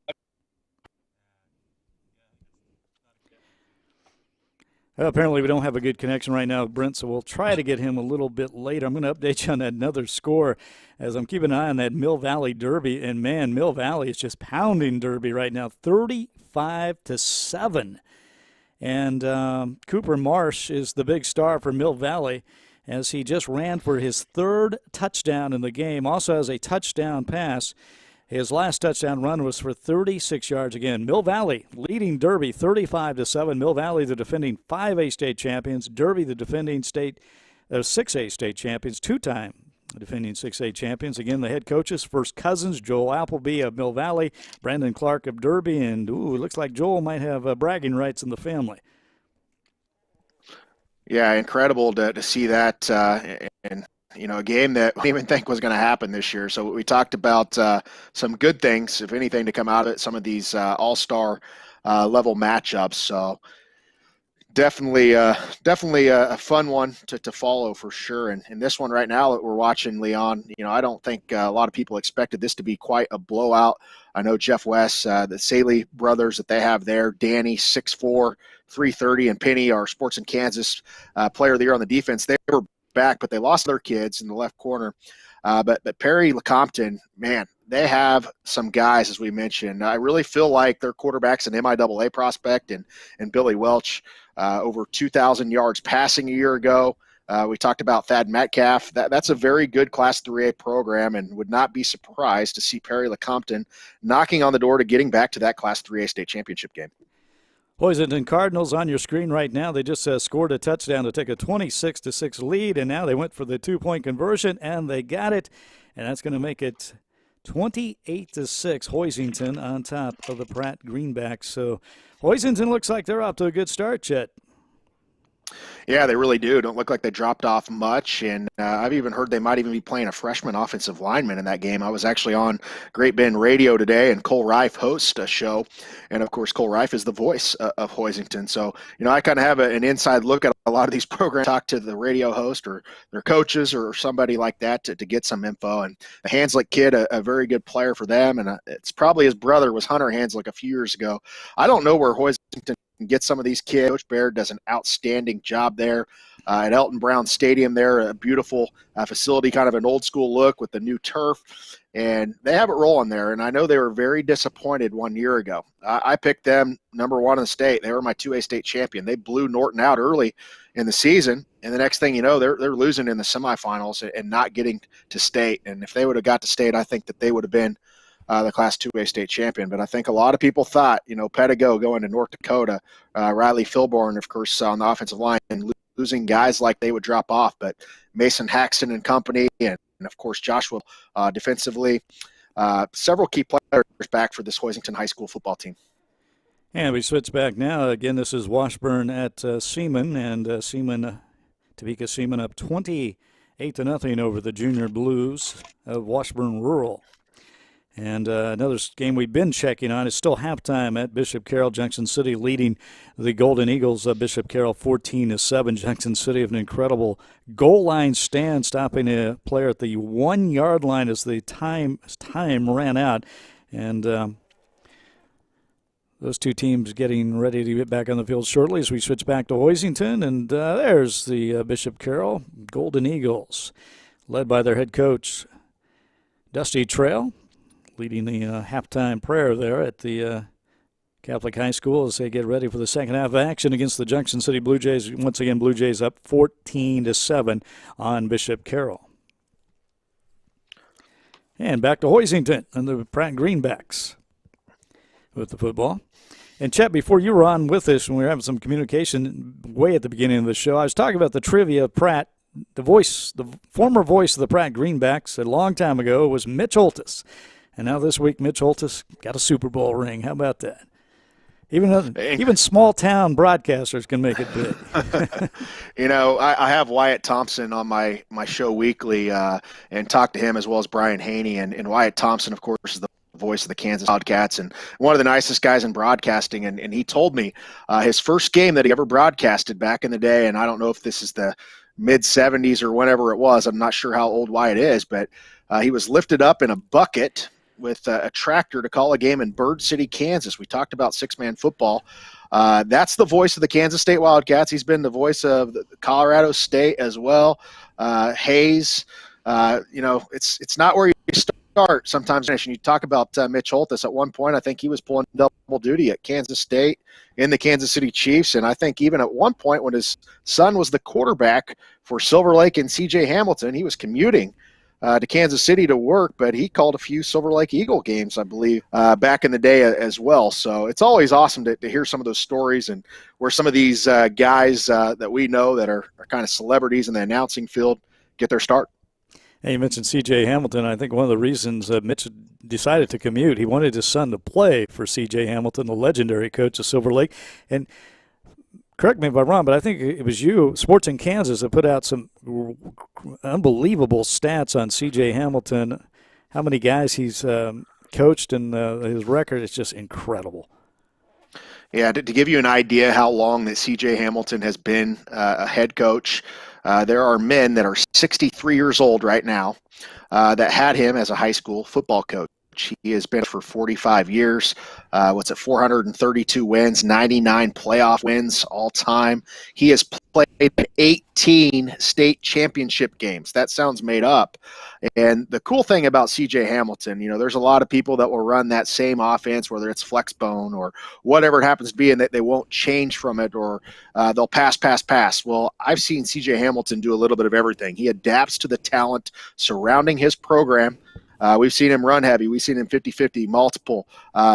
Apparently we don't have a good connection right now with Brent, so we'll try to get him a little bit later. I'm going to update you on that another score as I'm keeping an eye on that Mill Valley Derby. And, man, Mill Valley is just pounding Derby right now, 35-7. And Cooper Marsh is the big star for Mill Valley as he just ran for his third touchdown in the game. Also has a touchdown pass. His last touchdown run was for 36 yards again. Mill Valley leading Derby 35-7. Mill Valley, the defending 5A state champions. Derby, the defending 6A state champions, two-time defending 6A champions. Again, the head coaches, first cousins, Joel Appleby of Mill Valley, Brandon Clark of Derby, and it looks like Joel might have bragging rights in the family. Yeah, incredible to see that and a game that we didn't even think was going to happen this year. So we talked about some good things, if anything, to come out of it, some of these all-star level matchups. So definitely a fun one to follow for sure. And this one right now that we're watching, Leon, I don't think a lot of people expected this to be quite a blowout. I know Jeff West, the Saley brothers that they have there, Danny, 6'4", 330, and Penny, our Sports in Kansas player of the year on the defense, they were back, but they lost their kids in the left corner. But Perry LeCompton, man, they have some guys, as we mentioned. I really feel like their quarterback's an MIAA prospect, and Billy Welch, over 2,000 yards passing a year ago. We talked about Thad Metcalf. That's a very good Class 3A program, and would not be surprised to see Perry LeCompton knocking on the door to getting back to that Class 3A state championship game. Hoisington Cardinals on your screen right now. They just scored a touchdown to take a 26-6 lead, and now they went for the two-point conversion, and they got it, and that's going to make it 28-6. Hoisington on top of the Pratt Greenbacks. So Hoisington looks like they're off to a good start, Chet. Yeah, they really do. Don't look like they dropped off much. And I've even heard they might even be playing a freshman offensive lineman in that game. I was actually on Great Bend Radio today, and Cole Reif hosts a show. And, of course, Cole Reif is the voice of Hoisington. So, I kind of have an inside look at a lot of these programs, talk to the radio host or their coaches or somebody like that to get some info. And the Hanslick kid, a very good player for them. And it's probably his brother was Hunter Hanslick a few years ago. I don't know where Hoisington get some of these kids. Coach Baird does an outstanding job there at Elton Brown Stadium there, a beautiful facility, kind of an old school look with the new turf. and they have it rolling there. And I know they were very disappointed 1 year ago. I picked them number 1 in the state. They were my 2A state champion. They blew Norton out early in the season, and the next thing you know, they're losing in the semifinals and not getting to state. And if they would have got to state, I think that they would have been the Class 2A state champion. But I think a lot of people thought, Pedigo going to North Dakota, Riley Filborn, of course, on the offensive line, and losing guys like they would drop off. But Mason Haxton and company, and of course Joshua defensively, several key players back for this Hoisington High School football team. And we switch back now. Again, this is Washburn at Seaman, and Topeka Seaman up 28-0 over the Junior Blues of Washburn Rural. And another game we've been checking on is still halftime at Bishop Carroll. Junction City leading the Golden Eagles of Bishop Carroll 14-7. Junction City of an incredible goal line stand, stopping a player at the 1 yard line as the time ran out. And those two teams getting ready to get back on the field shortly as we switch back to Hoisington. And there's the Bishop Carroll Golden Eagles, led by their head coach, Dusty Trail, leading the halftime prayer there at the Catholic High School as they get ready for the second half of action against the Junction City Blue Jays. Once again, Blue Jays up 14-7 on Bishop Carroll. And back to Hoisington and the Pratt Greenbacks with the football. And Chet, before you were on with us, when we were having some communication way at the beginning of the show, I was talking about the trivia of Pratt. The former voice of the Pratt Greenbacks a long time ago was Mitch Holtis. And now this week, Mitch Holtis got a Super Bowl ring. How about that? Even small-town broadcasters can make it big. I have Wyatt Thompson on my show weekly and talk to him as well as Brian Haney. And Wyatt Thompson, of course, is the voice of the Kansas Wildcats and one of the nicest guys in broadcasting. And he told me his first game that he ever broadcasted back in the day, and I don't know if this is the mid-'70s or whenever it was. I'm not sure how old Wyatt is, but he was lifted up in a bucket with a tractor to call a game in Bird City, Kansas. We talked about six-man football. That's the voice of the Kansas State Wildcats. He's been the voice of the Colorado State as well. Hayes, it's not where you start sometimes. You talk about Mitch Holtis. At one point, I think he was pulling double duty at Kansas State in the Kansas City Chiefs. And I think even at one point when his son was the quarterback for Silver Lake and C.J. Hamilton, he was commuting to Kansas City to work, but he called a few Silver Lake Eagle games, I believe, back in the day as well. So it's always awesome to hear some of those stories and where some of these guys that we know that are kind of celebrities in the announcing field get their start. Hey, you mentioned C.J. Hamilton. I think one of the reasons Mitch decided to commute, he wanted his son to play for C.J. Hamilton, the legendary coach of Silver Lake. And correct me if I'm wrong, but I think it was you, Sports in Kansas, that put out some unbelievable stats on C.J. Hamilton, how many guys he's coached, and his record is just incredible. Yeah, to give you an idea how long that C.J. Hamilton has been a head coach, there are men that are 63 years old right now that had him as a high school football coach. He has been for 45 years. 432 wins, 99 playoff wins all time. He has played 18 state championship games. That sounds made up. And the cool thing about C.J. Hamilton, there's a lot of people that will run that same offense, whether it's flex bone or whatever it happens to be, and that they won't change from it, or they'll pass. Well, I've seen C.J. Hamilton do a little bit of everything. He adapts to the talent surrounding his program. We've seen him run heavy. We've seen him 50-50, multiple.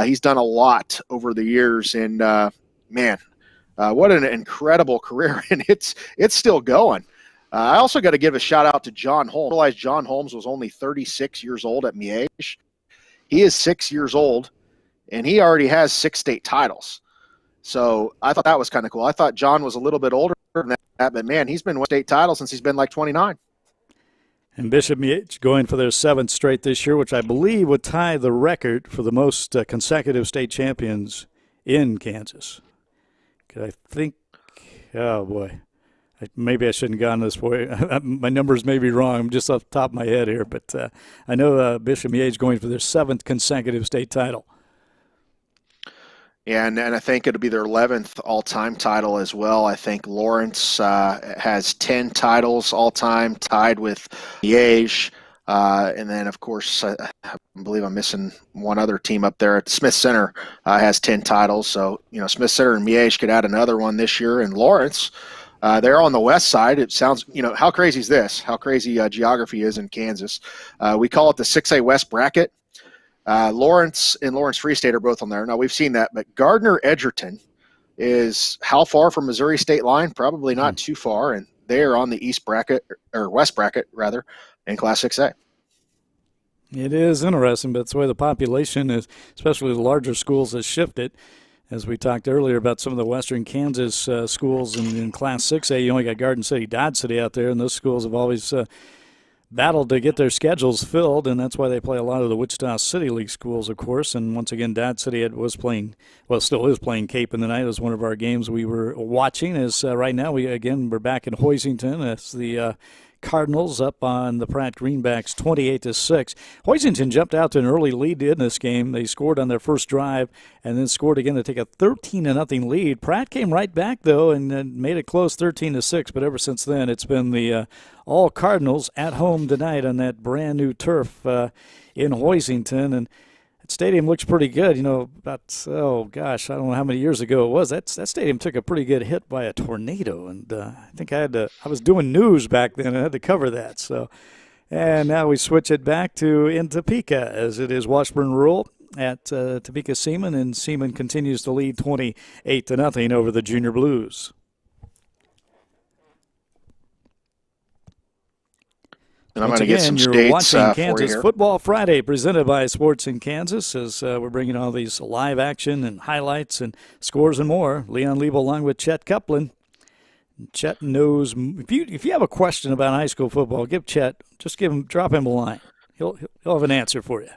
He's done a lot over the years, and what an incredible career, and it's still going. I also got to give a shout-out to John Holmes. I realized John Holmes was only 36 years old at Miege. He is 6 years old, and he already has 6 state titles. So I thought that was kind of cool. I thought John was a little bit older than that, but, man, he's been winning state titles since he's been like 29. And Bishop Miege going for their 7th straight this year, which I believe would tie the record for the most consecutive state champions in Kansas. I think, oh boy, maybe I shouldn't have gone this way. My numbers may be wrong. I'm just off the top of my head here, but I know Bishop Miege going for their 7th consecutive state title. Yeah, and I think it'll be their 11th all-time title as well. I think Lawrence has 10 titles all-time, tied with Liège. And then, of course, I believe I'm missing one other team up there. Smith Center has 10 titles. So, Smith Center and Miege could add another one this year. And Lawrence, they're on the west side. It sounds, how crazy is this? How crazy geography is in Kansas. We call it the 6A West bracket. Lawrence and Lawrence Free State are both on there. Now, we've seen that. But Gardner-Edgerton is how far from Missouri state line? Probably not too far. And they are on the east bracket, or west bracket, rather, in Class 6A. It is interesting, but it's the way the population is, especially the larger schools, has shifted. As we talked earlier about some of the western Kansas schools in Class 6A, you only got Garden City, Dodge City out there, and those schools have always battled to get their schedules filled, and that's why they play a lot of the Wichita City League schools, of course. And once again, Dodge City still is playing Cape in the night. It was one of our games we were watching. As right now, we're back in Hoisington. It's the Cardinals up on the Pratt Greenbacks 28-6. Hoisington jumped out to an early lead in this game. They scored on their first drive and then scored again to take a 13-0 lead. Pratt came right back, though, and made it close 13-6. But ever since then, it's been the all Cardinals at home tonight on that brand new turf in Hoisington. And that stadium looks pretty good. I don't know how many years ago it was. That stadium took a pretty good hit by a tornado, and I think I was doing news back then and I had to cover that. So, and now we switch it back in Topeka, as it is Washburn Rural at Topeka Seaman, and Seaman continues to lead 28-0 over the Junior Blues. And I'm going to get some you're states watching Kansas for you here. Football Friday, presented by Sports in Kansas, as we're bringing all these live action and highlights and scores and more. Leon Liebel along with Chet Coupland. Chet knows. If you have a question about high school football, drop him a line. He'll have an answer for you.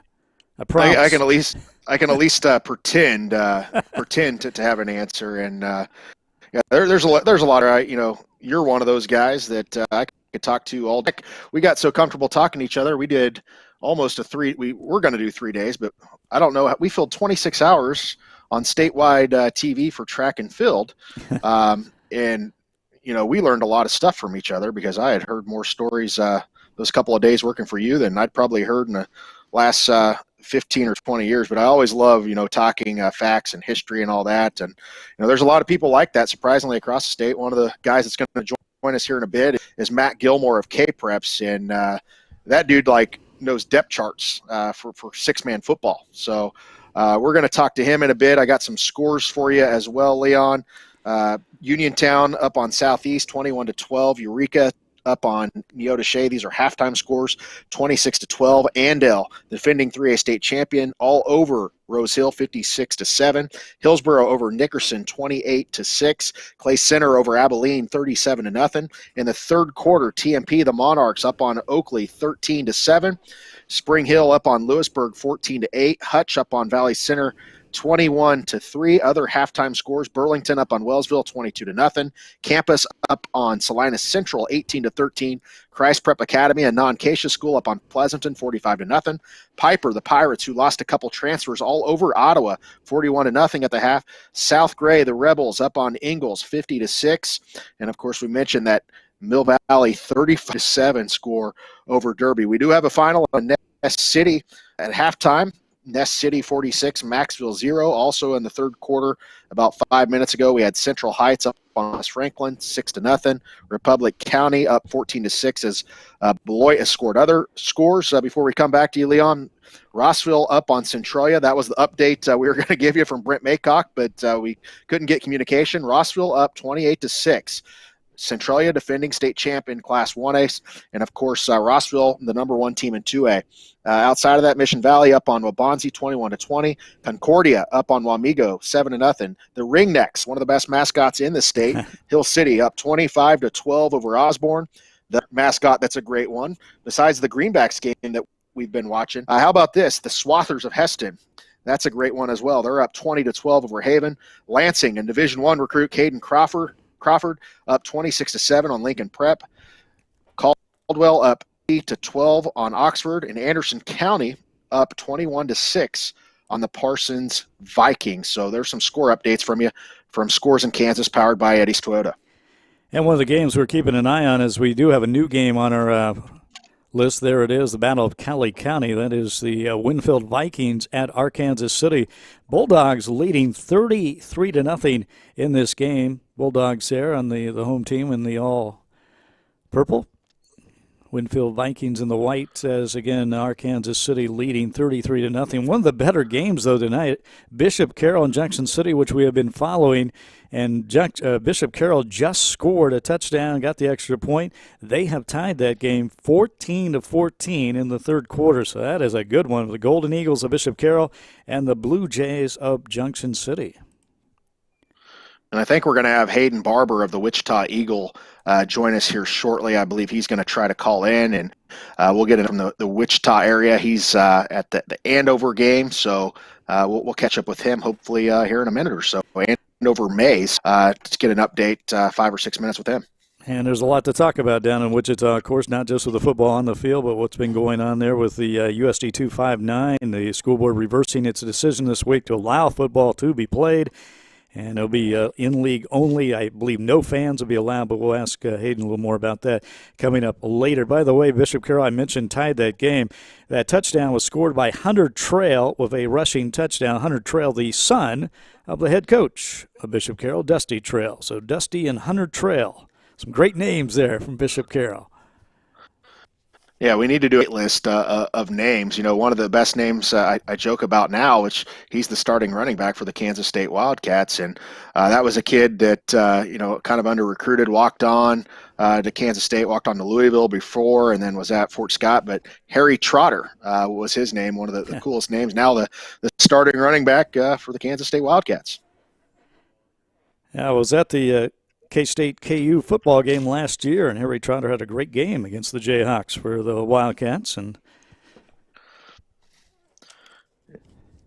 I promise. I can at least pretend to have an answer. And there's a lot of you're one of those guys that I could talk to all day. We got so comfortable talking to each other. We did almost we're going to do 3 days, but I don't know. We filled 26 hours on statewide TV for track and field. And, we learned a lot of stuff from each other, because I had heard more stories those couple of days working for you than I'd probably heard in the last 15 or 20 years. But I always love, talking facts and history and all that. And, there's a lot of people like that, surprisingly, across the state. One of the guys that's going to join us here in a bit is Matt Gilmore of K-Preps, and that dude knows depth charts for six-man football. So we're going to talk to him in a bit. I got some scores for you as well, Leon. Uniontown up on Southeast 21-12. Eureka up on Neodesha. These are halftime scores, 26-12. Andale, defending 3A state champion, all over Rose Hill, 56-7. Hillsboro over Nickerson, 28-6. Clay Center over Abilene, 37-0. In the third quarter, TMP, the Monarchs, up on Oakley, 13-7. Spring Hill up on Lewisburg, 14-8. Hutch up on Valley Center, 21-3. Other halftime scores: Burlington up on Wellsville, 22-0. Campus up on Salinas Central, 18-13. Christ Prep Academy, a non-Keisha school, up on Pleasanton, 45-0. Piper, the Pirates, who lost a couple transfers all over Ottawa, 41-0 at the half. South Gray, the Rebels, up on Ingalls, 50-6. And of course, we mentioned that Mill Valley 35-7 score over Derby. We do have a final on Ness City at halftime. Ness City 46, Maxville 0. Also in the third quarter, about 5 minutes ago, we had Central Heights up on West Franklin, 6-0. Republic County up 14-6 as Beloit has scored. Other scores before we come back to you, Leon. Rossville up on Centralia. That was the update we were going to give you from Brent Maycock, but we couldn't get communication. Rossville up 28-6. Centralia defending state champ in Class 1A, and of course Rossville, the number one team in 2A. Outside of that, Mission Valley up on Waubonsie, 21-20. Concordia up on Wamego, 7-0. The Ringnecks, one of the best mascots in the state, Hill City up 25-12 over Osborne. The mascot, that's a great one. Besides the Greenbacks game that we've been watching, how about this? The Swathers of Heston. That's a great one as well. They're up 20-12 over Haven. Lansing and Division I recruit Caden Crawford up 26-7 on Lincoln Prep. Caldwell up 8-12 on Oxford, and Anderson County up 21-6 on the Parsons Vikings. So there's some score updates from you from Scores in Kansas, powered by Eddie's Toyota. And one of the games we're keeping an eye on is we do have a new game on our list. There it is, the Battle of Cali County. That is the Winfield Vikings at Arkansas City. Bulldogs leading 33-0 in this game. Bulldogs there on the home team in the all purple. Winfield Vikings in the white, as again Arkansas City leading 33-0. One of the better games though tonight, Bishop Carroll and Junction City, which we have been following, and Bishop Carroll just scored a touchdown, got the extra point. They have tied that game 14-14 in the third quarter, so that is a good one. The Golden Eagles of Bishop Carroll and the Blue Jays of Junction City. And I think we're going to have Hayden Barber of the Wichita Eagle join us here shortly. I believe he's going to try to call in, and we'll get it from the Wichita area. He's at the Andover game, so we'll catch up with him hopefully here in a minute or so. Andover Mays to get an update 5 or 6 minutes with him. And there's a lot to talk about down in Wichita, of course, not just with the football on the field, but what's been going on there with the USD 259, the school board reversing its decision this week to allow football to be played. And it'll be in-league only. I believe no fans will be allowed, but we'll ask Hayden a little more about that coming up later. By the way, Bishop Carroll, I mentioned, tied that game. That touchdown was scored by Hunter Trail with a rushing touchdown. Hunter Trail, the son of the head coach of Bishop Carroll, Dusty Trail. So Dusty and Hunter Trail. Some great names there from Bishop Carroll. Yeah, we need to do a list of names. You know, one of the best names I joke about now, which he's the starting running back for the Kansas State Wildcats. And that was a kid that, kind of under-recruited, walked on to Kansas State, walked on to Louisville before, and then was at Fort Scott. But Harry Trotter was his name, one of the coolest names. Now the starting running back for the Kansas State Wildcats. Yeah, I was at the K-State KU football game last year, and Harry Trotter had a great game against the Jayhawks for the Wildcats. And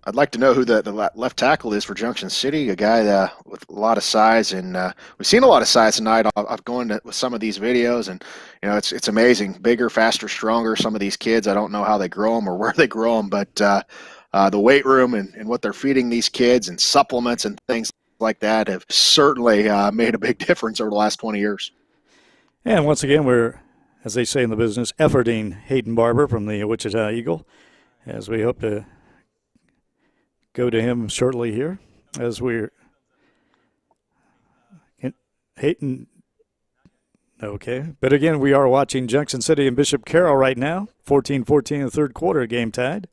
I'd like to know who the left tackle is for Junction City, a guy with a lot of size, and we've seen a lot of size tonight. I've gone with some of these videos, and it's amazing. Bigger, faster, stronger. Some of these kids, I don't know how they grow them or where they grow them, but the weight room and what they're feeding these kids and supplements and things like that have certainly made a big difference over the last 20 years. And once again, we're, as they say in the business, efforting Hayden Barber from the Wichita Eagle, as we hope to go to him shortly here, as we're Hayden. Okay, but again, we are watching Junction City and Bishop Carroll right now, 14-14 in the third quarter, game tied.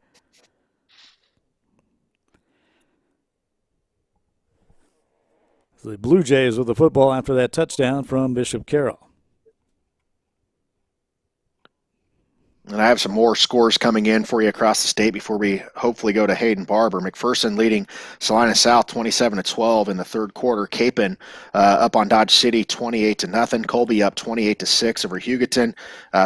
The Blue Jays with the football after that touchdown from Bishop Carroll. And I have some more scores coming in for you across the state before we hopefully go to Hayden Barber. McPherson leading Salina South 27-12 in the third quarter. Capon up on Dodge City 28-0. Colby up 28-6 over Hugoton.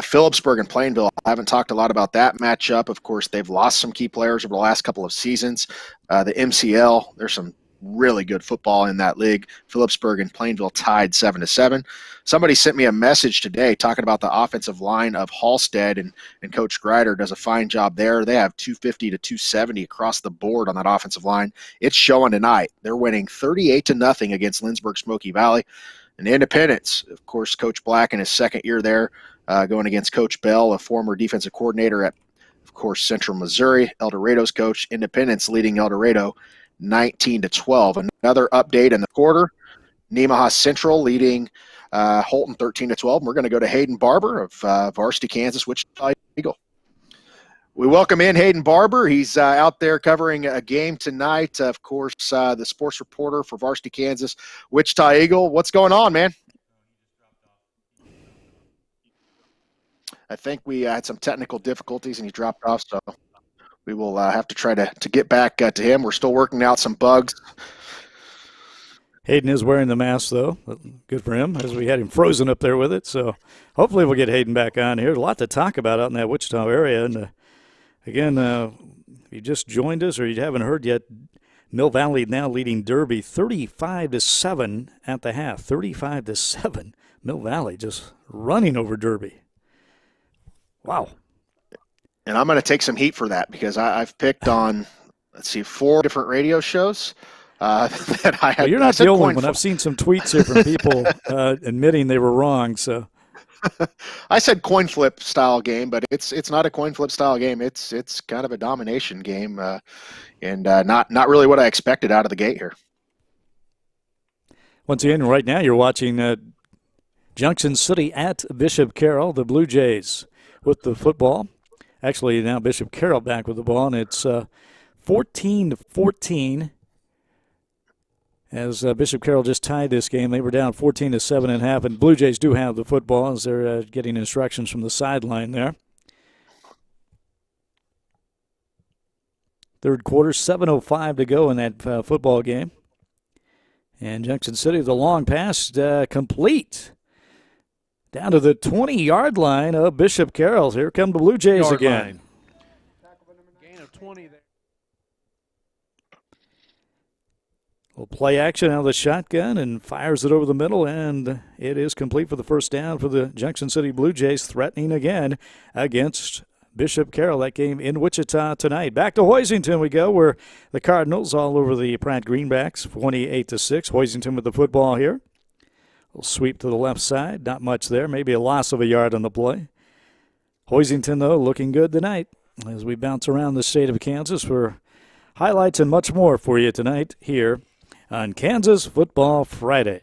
Phillipsburg and Plainville, I haven't talked a lot about that matchup. Of course, they've lost some key players over the last couple of seasons. The MCL, there's some really good football in that league. Phillipsburg and Plainville tied 7-7. Somebody sent me a message today talking about the offensive line of Halstead, and Coach Greider does a fine job there. They have 250 to 270 across the board on that offensive line. It's showing tonight. They're winning 38-0 against Lindsborg Smoky Valley. And Independence, of course, Coach Black in his second year there, going against Coach Bell, a former defensive coordinator at, of course, Central Missouri. El Dorado's coach. Independence leading El Dorado 19-12. Another update in the quarter. Nemaha Central leading Holton 13-12. And we're going to go to Hayden Barber of Varsity Kansas Wichita Eagle. We welcome in Hayden Barber. He's out there covering a game tonight. Of course, the sports reporter for Varsity Kansas Wichita Eagle. What's going on, man? I think we had some technical difficulties and he dropped off, so we will have to try to get back to him. We're still working out some bugs. Hayden is wearing the mask, though. Good for him, as we had him frozen up there with it. So hopefully we'll get Hayden back on here. A lot to talk about out in that Wichita area. And, again, if you just joined us or you haven't heard yet, Mill Valley now leading Derby 35-7 at the half. 35-7. Mill Valley just running over Derby. Wow. And I'm going to take some heat for that because I've picked on, 4 different radio shows that I had. Well, you're not the only one. I've seen some tweets here from people admitting they were wrong. So I said coin flip style game, but it's not a coin flip style game. It's kind of a domination game, and not really what I expected out of the gate here. Once again, right now you're watching Junction City at Bishop Carroll. The Blue Jays with the football. Actually, now Bishop Carroll back with the ball, and it's 14-14. As Bishop Carroll just tied this game. They were down 14-7.5, and Blue Jays do have the football as they're getting instructions from the sideline there. Third quarter, 7:05 to go in that football game. And Junction City, the long pass complete. Down to the 20-yard line of Bishop Carroll. Here come the Blue Jays Yard again. line. Gain of 20 there. Well, play action out of the shotgun and fires it over the middle, and it is complete for the first down for the Junction City Blue Jays, threatening again against Bishop Carroll. That game in Wichita tonight. Back to Hoisington we go, where the Cardinals all over the Pratt Greenbacks, 28-6. Hoisington with the football here. Little sweep to the left side. Not much there. Maybe a loss of a yard on the play. Hoisington, though, looking good tonight as we bounce around the state of Kansas for highlights and much more for you tonight here on Kansas Football Friday.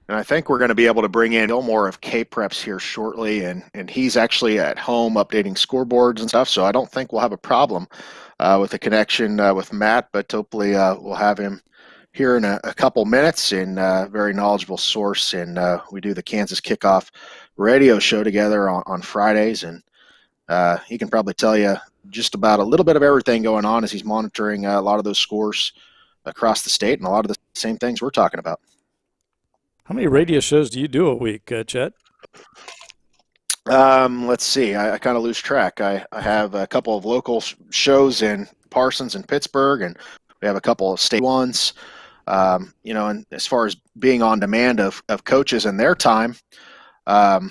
And I think we're going to be able to bring in Gilmore of K-Preps here shortly, and he's actually at home updating scoreboards and stuff, so I don't think we'll have a problem with the connection with Matt, but hopefully we'll have him here in a couple minutes, and very knowledgeable source, and we do the Kansas Kickoff radio show together on Fridays, and he can probably tell you just about a little bit of everything going on as he's monitoring a lot of those scores across the state and a lot of the same things we're talking about. How many radio shows do you do a week, Chet? Let's see. I kind of lose track. I have a couple of local shows in Parsons and Pittsburgh, and we have a couple of state ones. And as far as being on demand of coaches and their time, I'm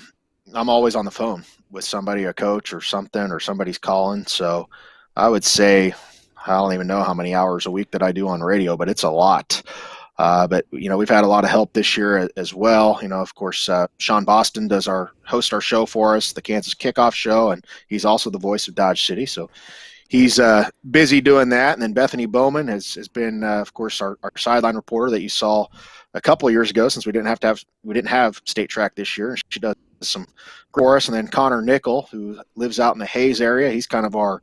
always on the phone with somebody, a coach or something, or somebody's calling. So I would say, I don't even know how many hours a week that I do on radio, but it's a lot. But we've had a lot of help this year as well. Of course, Sean Boston host our show for us, the Kansas Kickoff Show, and he's also the voice of Dodge City. So he's busy doing that. And then Bethany Bowman has been, of course, our sideline reporter that you saw a couple of years ago, since we didn't have state track this year. She does some for us. And then Connor Nickel, who lives out in the Hayes area, he's kind of our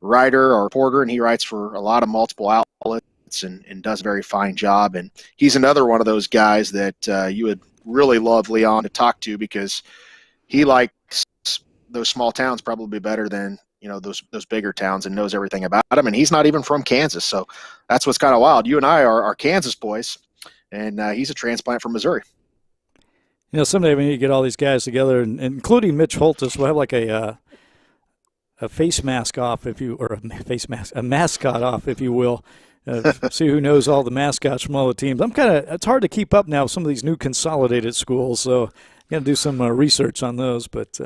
writer, our reporter, and he writes for a lot of multiple outlets and does a very fine job. And he's another one of those guys that you would really love, Leon, to talk to, because he likes those small towns probably better than those bigger towns, and knows everything about them. And he's not even from Kansas, so that's what's kind of wild. You and I are Kansas boys, and he's a transplant from Missouri. Someday we need to get all these guys together, and including Mitch Holtis. We'll have like a face mask off, a mascot off, if you will. See who knows all the mascots from all the teams. It's hard to keep up now with some of these new consolidated schools, so got to do some research on those. But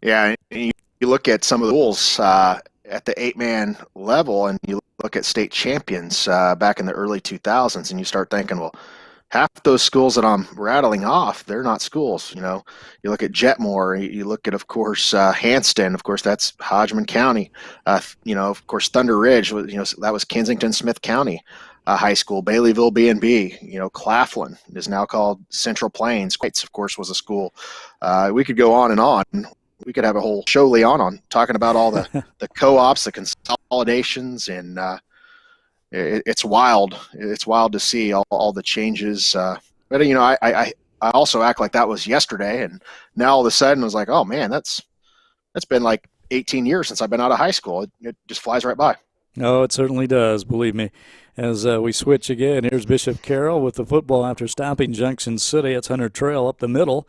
yeah, you look at some of the schools at the 8-man level, and you look at state champions back in the early 2000s, and you start thinking, well, half those schools that I'm rattling off, they're not schools. You look at Jetmore, you look at, of course, Hanston, of course, that's Hodgman County. Of course, Thunder Ridge, that was Kensington Smith County High School. Baileyville B&B, Claflin is now called Central Plains. Heights, of course, was a school. We could go on and on. We could have a whole show, Leon, on talking about all the co-ops, the consolidations, and it's wild. It's wild to see all the changes. But I also act like that was yesterday, and now all of a sudden I was like, oh man, that's been like 18 years since I've been out of high school. It just flies right by. No, it certainly does. Believe me. As we switch again, here's Bishop Carroll with the football after stopping Junction City. It's Hunter Trail up the middle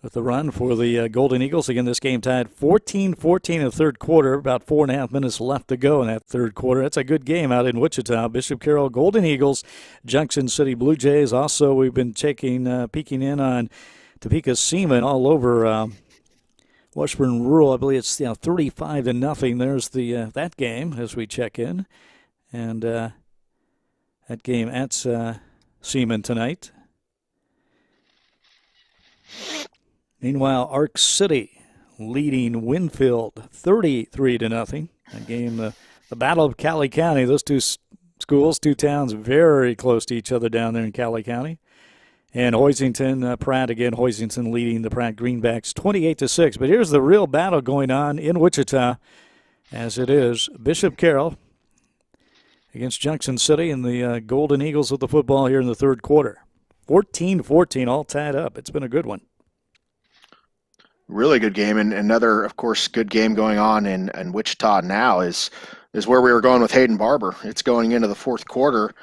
with the run for the Golden Eagles. Again, this game tied 14-14 in the third quarter. About 4.5 minutes left to go in that third quarter. That's a good game out in Wichita. Bishop Carroll Golden Eagles, Junction City Blue Jays. Also, we've been peeking in on Topeka Seaman all over Washburn Rural. I believe it's 35-0. There's that game as we check in, and that game at Seaman tonight. Meanwhile, Arc City leading Winfield 33-0. A game, the Battle of Cali County. Those two schools, two towns, very close to each other down there in Cali County. And Hoisington, Pratt again. Hoisington leading the Pratt Greenbacks 28-6. But here's the real battle going on in Wichita, as it is Bishop Carroll against Junction City and the Golden Eagles of the football here in the third quarter. 14-14, all tied up. It's been a good one. Really good game, and another, of course, good game going on in Wichita now is where we were going with Hayden Barber. It's going into the fourth quarter.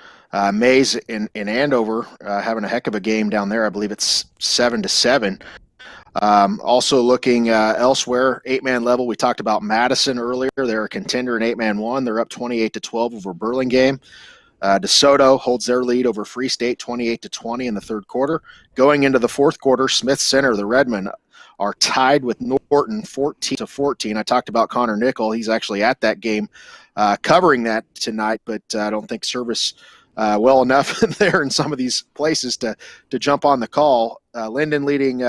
Mays in Andover having a heck of a game down there. I believe it's 7-7. Also looking elsewhere, 8-man level. We talked about Madison earlier. They're a contender in 8-man 1. They're up 28-12 over Burlingame. DeSoto holds their lead over Free State 28-20 in the third quarter. Going into the fourth quarter, Smith Center, the Redmen, are tied with Norton 14-14. I talked about Connor Nickel. He's actually at that game covering that tonight, but I don't think service well enough there in some of these places to jump on the call. Linden leading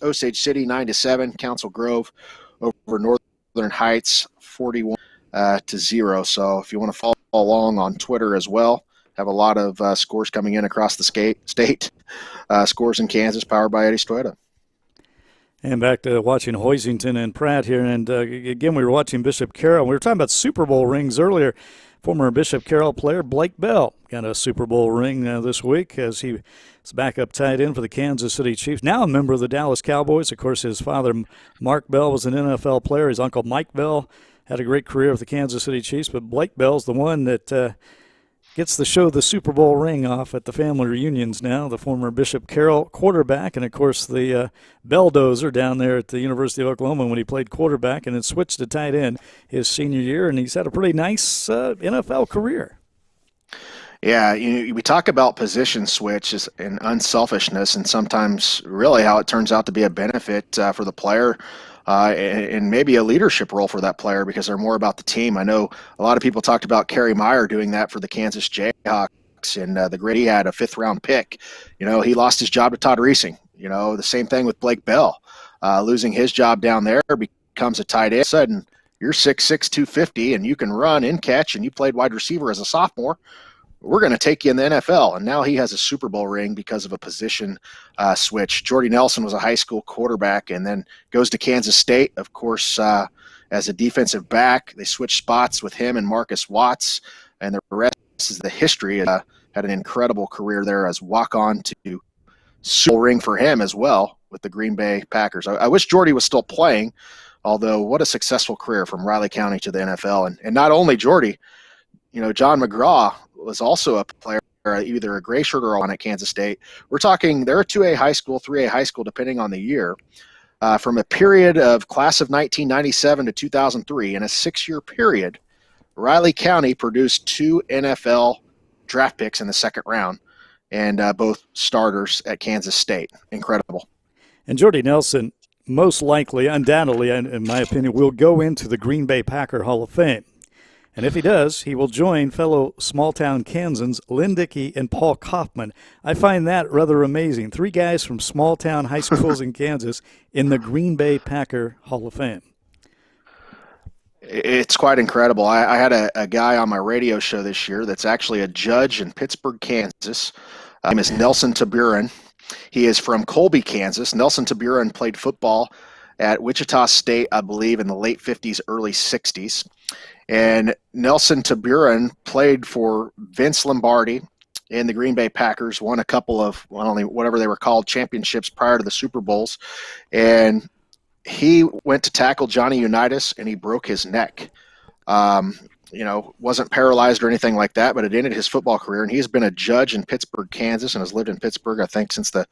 Osage City 9-7. Council Grove over Northern Heights 41-0. So if you want to follow along on Twitter as well, have a lot of scores coming in across the state. Scores in Kansas, powered by Eddie's Toyota. And back to watching Hoisington and Pratt here. And again, we were watching Bishop Carroll. We were talking about Super Bowl rings earlier. Former Bishop Carroll player Blake Bell got a Super Bowl ring this week as he is back up tight end for the Kansas City Chiefs. Now a member of the Dallas Cowboys. Of course, his father, Mark Bell, was an NFL player. His uncle, Mike Bell, had a great career with the Kansas City Chiefs. But Blake Bell's the one that gets to show the Super Bowl ring off at the family reunions now, the former Bishop Carroll quarterback, and, of course, the Belldozer down there at the University of Oklahoma when he played quarterback and then switched to tight end his senior year, and he's had a pretty nice NFL career. Yeah, we talk about position switch and unselfishness and sometimes really how it turns out to be a benefit for the player. And maybe a leadership role for that player because they're more about the team. I know a lot of people talked about Kerry Meyer doing that for the Kansas Jayhawks, and the great he had a fifth-round pick. He lost his job to Todd Reesing. The same thing with Blake Bell. Losing his job down there, becomes a tight end. All of a sudden, you're 6'6", 250, and you can run and catch, and you played wide receiver as a sophomore. We're going to take you in the NFL. And now he has a Super Bowl ring because of a position switch. Jordy Nelson was a high school quarterback and then goes to Kansas State, of course, as a defensive back. They switched spots with him and Marcus Watts, and the rest is the history. Had an incredible career there as walk-on to Super Bowl ring for him as well with the Green Bay Packers. I wish Jordy was still playing, although what a successful career from Riley County to the NFL. And not only Jordy, John McGraw was also a player, either a gray shirt or on at Kansas State. We're talking they're a 2A high school, 3A high school, depending on the year. From a period of class of 1997 to 2003, in a 6-year period, Riley County produced 2 NFL draft picks in the second round, and both starters at Kansas State. Incredible. And Jordy Nelson, most likely, undoubtedly, in my opinion, will go into the Green Bay Packer Hall of Fame. And if he does, he will join fellow small-town Kansans Lynn Dickey and Paul Kaufman. I find that rather amazing. 3 guys from small-town high schools in Kansas in the Green Bay Packer Hall of Fame. It's quite incredible. I had a guy on my radio show this year that's actually a judge in Pittsburgh, Kansas. His name is Nelson Taburin. He is from Colby, Kansas. Nelson Taburin played football at Wichita State, I believe, in the late 50s, early 60s. And Nelson Taburin played for Vince Lombardi in the Green Bay Packers, won a couple of, whatever they were called, championships prior to the Super Bowls. And he went to tackle Johnny Unitas, and he broke his neck. Wasn't paralyzed or anything like that, but it ended his football career. And he's been a judge in Pittsburgh, Kansas, and has lived in Pittsburgh, I think, since the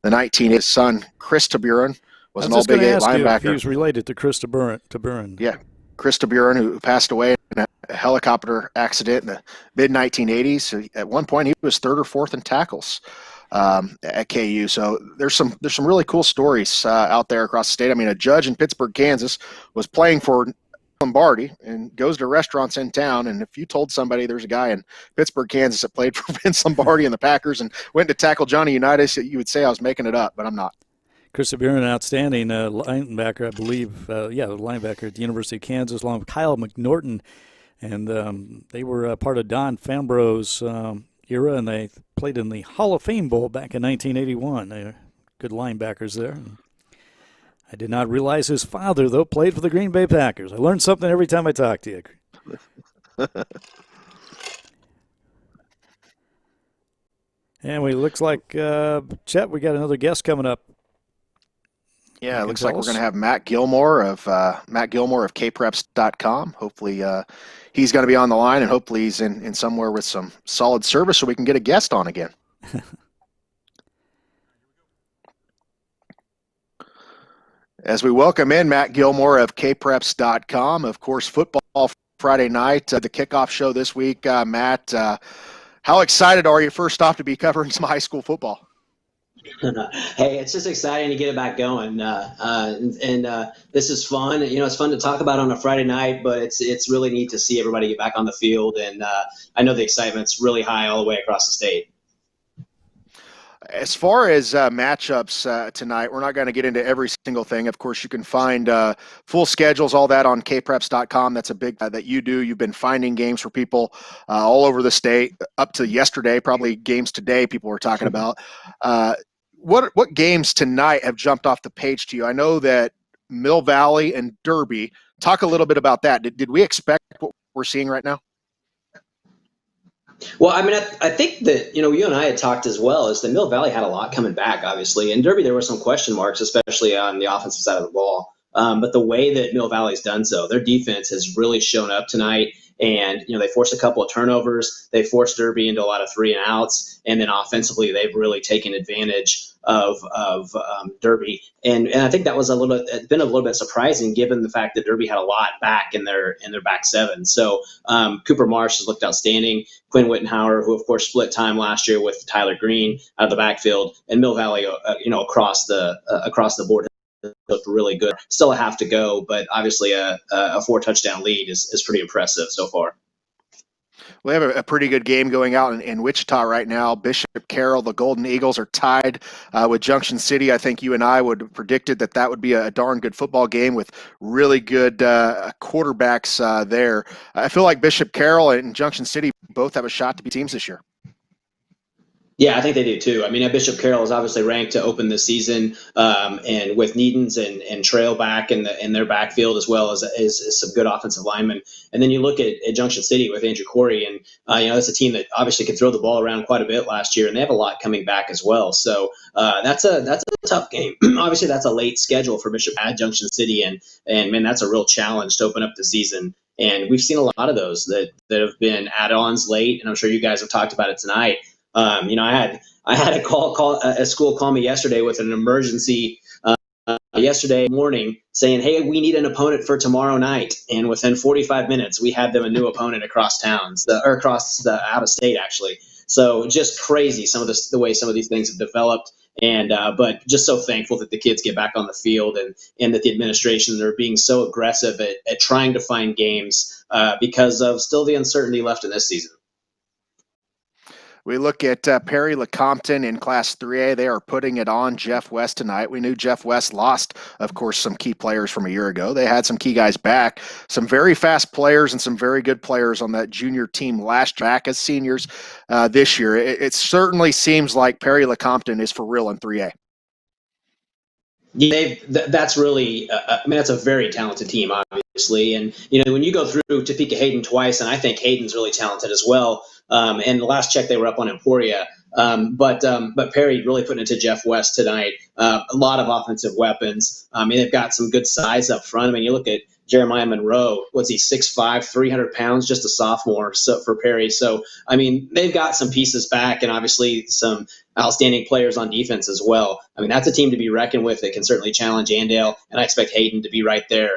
1980s. His son, Chris Taburin, was an all-Big 8 linebacker. He was related to Chris Taburin. Yeah. Chris Taburin, who passed away in a helicopter accident in the mid-1980s. So at one point, he was 3rd or 4th in tackles at KU. So there's some really cool stories out there across the state. I mean, a judge in Pittsburgh, Kansas, was playing for Lombardi and goes to restaurants in town. And if you told somebody there's a guy in Pittsburgh, Kansas that played for Vince Lombardi and the Packers and went to tackle Johnny Unitas, you would say I was making it up, but I'm not. Chris Sabir, an outstanding linebacker, I believe. Linebacker at the University of Kansas, along with Kyle McNorton. And they were part of Don Fambro's era, and they played in the Hall of Fame Bowl back in 1981. They were good linebackers there. I did not realize his father, though, played for the Green Bay Packers. I learned something every time I talk to you. And we looks like, Chet, we got another guest coming up. Yeah, it looks like we're going to have Matt Gilmore of kpreps.com. Hopefully he's going to be on the line, and hopefully he's in somewhere with some solid service so we can get a guest on again. As we welcome in Matt Gilmore of kpreps.com. Of course, football Friday night, the kickoff show this week. Matt, how excited are you, first off, to be covering some high school football? Hey, it's just exciting to get it back going. This is fun. It's fun to talk about on a Friday night, but it's really neat to see everybody get back on the field. And I know the excitement's really high all the way across the state. As far as matchups tonight, we're not going to get into every single thing. Of course, you can find full schedules, all that on kpreps.com. That's a big that you do. You've been finding games for people all over the state up to yesterday, probably games today people were talking about. What games tonight have jumped off the page to you? I know that Mill Valley and Derby. Talk a little bit about that. Did we expect what we're seeing right now? Well, I mean, I think that, you and I had talked as well, is that Mill Valley had a lot coming back, obviously. In Derby, there were some question marks, especially on the offensive side of the ball. But the way that Mill Valley's done so, their defense has really shown up tonight. And, they forced a couple of turnovers. They forced Derby into a lot of 3-and-outs. And then offensively, they've really taken advantage of Derby. And I think that was it's been a little bit surprising given the fact that Derby had a lot back in their back seven. So Cooper Marsh has looked outstanding. Quinn Wittenhauer, who of course split time last year with Tyler Green out of the backfield, and Mill Valley, across the board, looked really good. Still a half to go, but obviously a 4-touchdown lead is pretty impressive so far. We have a pretty good game going out in Wichita right now. Bishop Carroll, the Golden Eagles, are tied with Junction City. I think you and I would have predicted that would be a darn good football game with really good quarterbacks there. I feel like Bishop Carroll and Junction City both have a shot to be teams this year. Yeah, I think they do too. I mean, Bishop Carroll is obviously ranked to open this season, and with Needens and Trail back in their backfield, as well as some good offensive linemen. And then you look at Junction City with Andrew Corey, and that's a team that obviously could throw the ball around quite a bit last year, and they have a lot coming back as well. So that's a tough game. Obviously, that's a late schedule for Bishop at Junction City, and man, that's a real challenge to open up the season. And we've seen a lot of those that have been add-ons late, and I'm sure you guys have talked about it tonight. I had a school call me yesterday with an emergency yesterday morning saying, hey, we need an opponent for tomorrow night. And within 45 minutes, we had them a new opponent across towns, or across the out of state, actually. So just crazy the way some of these things have developed. And but just so thankful that the kids get back on the field, and that the administration are being so aggressive at trying to find games because of still the uncertainty left in this season. We look at Perry Lecompton in Class 3A. They are putting it on Jeff West tonight. We knew Jeff West lost, of course, some key players from a year ago. They had some key guys back, some very fast players and some very good players on that junior team last back as seniors this year. It certainly seems like Perry Lecompton is for real in 3A. Yeah, that's really, that's a very talented team, obviously. And, when you go through Topeka Hayden twice, and I think Hayden's really talented as well. And the last check they were up on Emporia. But Perry really putting it to Jeff West tonight. A lot of offensive weapons. They've got some good size up front. You look at Jeremiah Monroe. What's he, 6'5", 300 pounds, just a sophomore for Perry. So, they've got some pieces back, and obviously some outstanding players on defense as well. That's a team to be reckoned with. They can certainly challenge Andale, and I expect Hayden to be right there.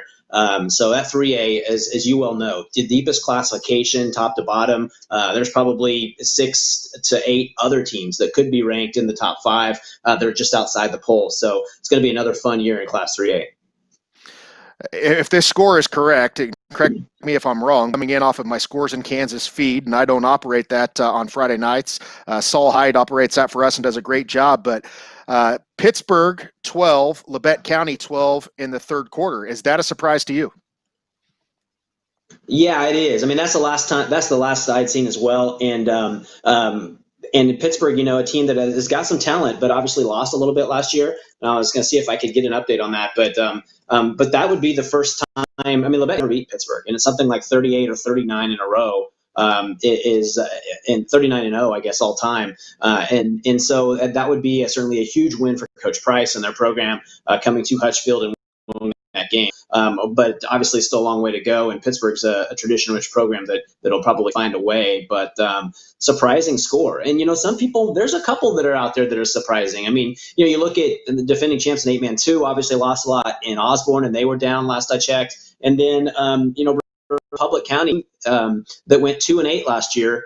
So that 3A, as you well know, the deepest classification, top to bottom. There's probably 6 to 8 other teams that could be ranked in the top 5. They're just outside the poll. So it's going to be another fun year in Class 3A. If this score is correct, correct me if I'm wrong, coming in off of my Scores in Kansas feed, and I don't operate that on Friday nights. Saul Hyde operates that for us and does a great job. But Pittsburgh 12, Labette County 12 in the third quarter. Is that a surprise to you? Yeah, it is. I mean, that's the last I'd seen as well. And in Pittsburgh, a team that has got some talent, but obviously lost a little bit last year. And I was going to see if I could get an update on that, but that would be the first time. I mean, Labette never beat Pittsburgh, and it's something like 38 or 39 in a row. It is and 39-0, I guess, all time. And so that would be certainly a huge win for Coach Price and their program coming to Hutchfield and winning that game. But obviously still a long way to go, and Pittsburgh's a tradition-rich program that'll probably find a way. But surprising score. And, some people, there's a couple that are out there that are surprising. I mean, you look at the defending champs in 8-man 2, obviously lost a lot in Osborne, and they were down last I checked. And then, Republic County that went 2-8 last year,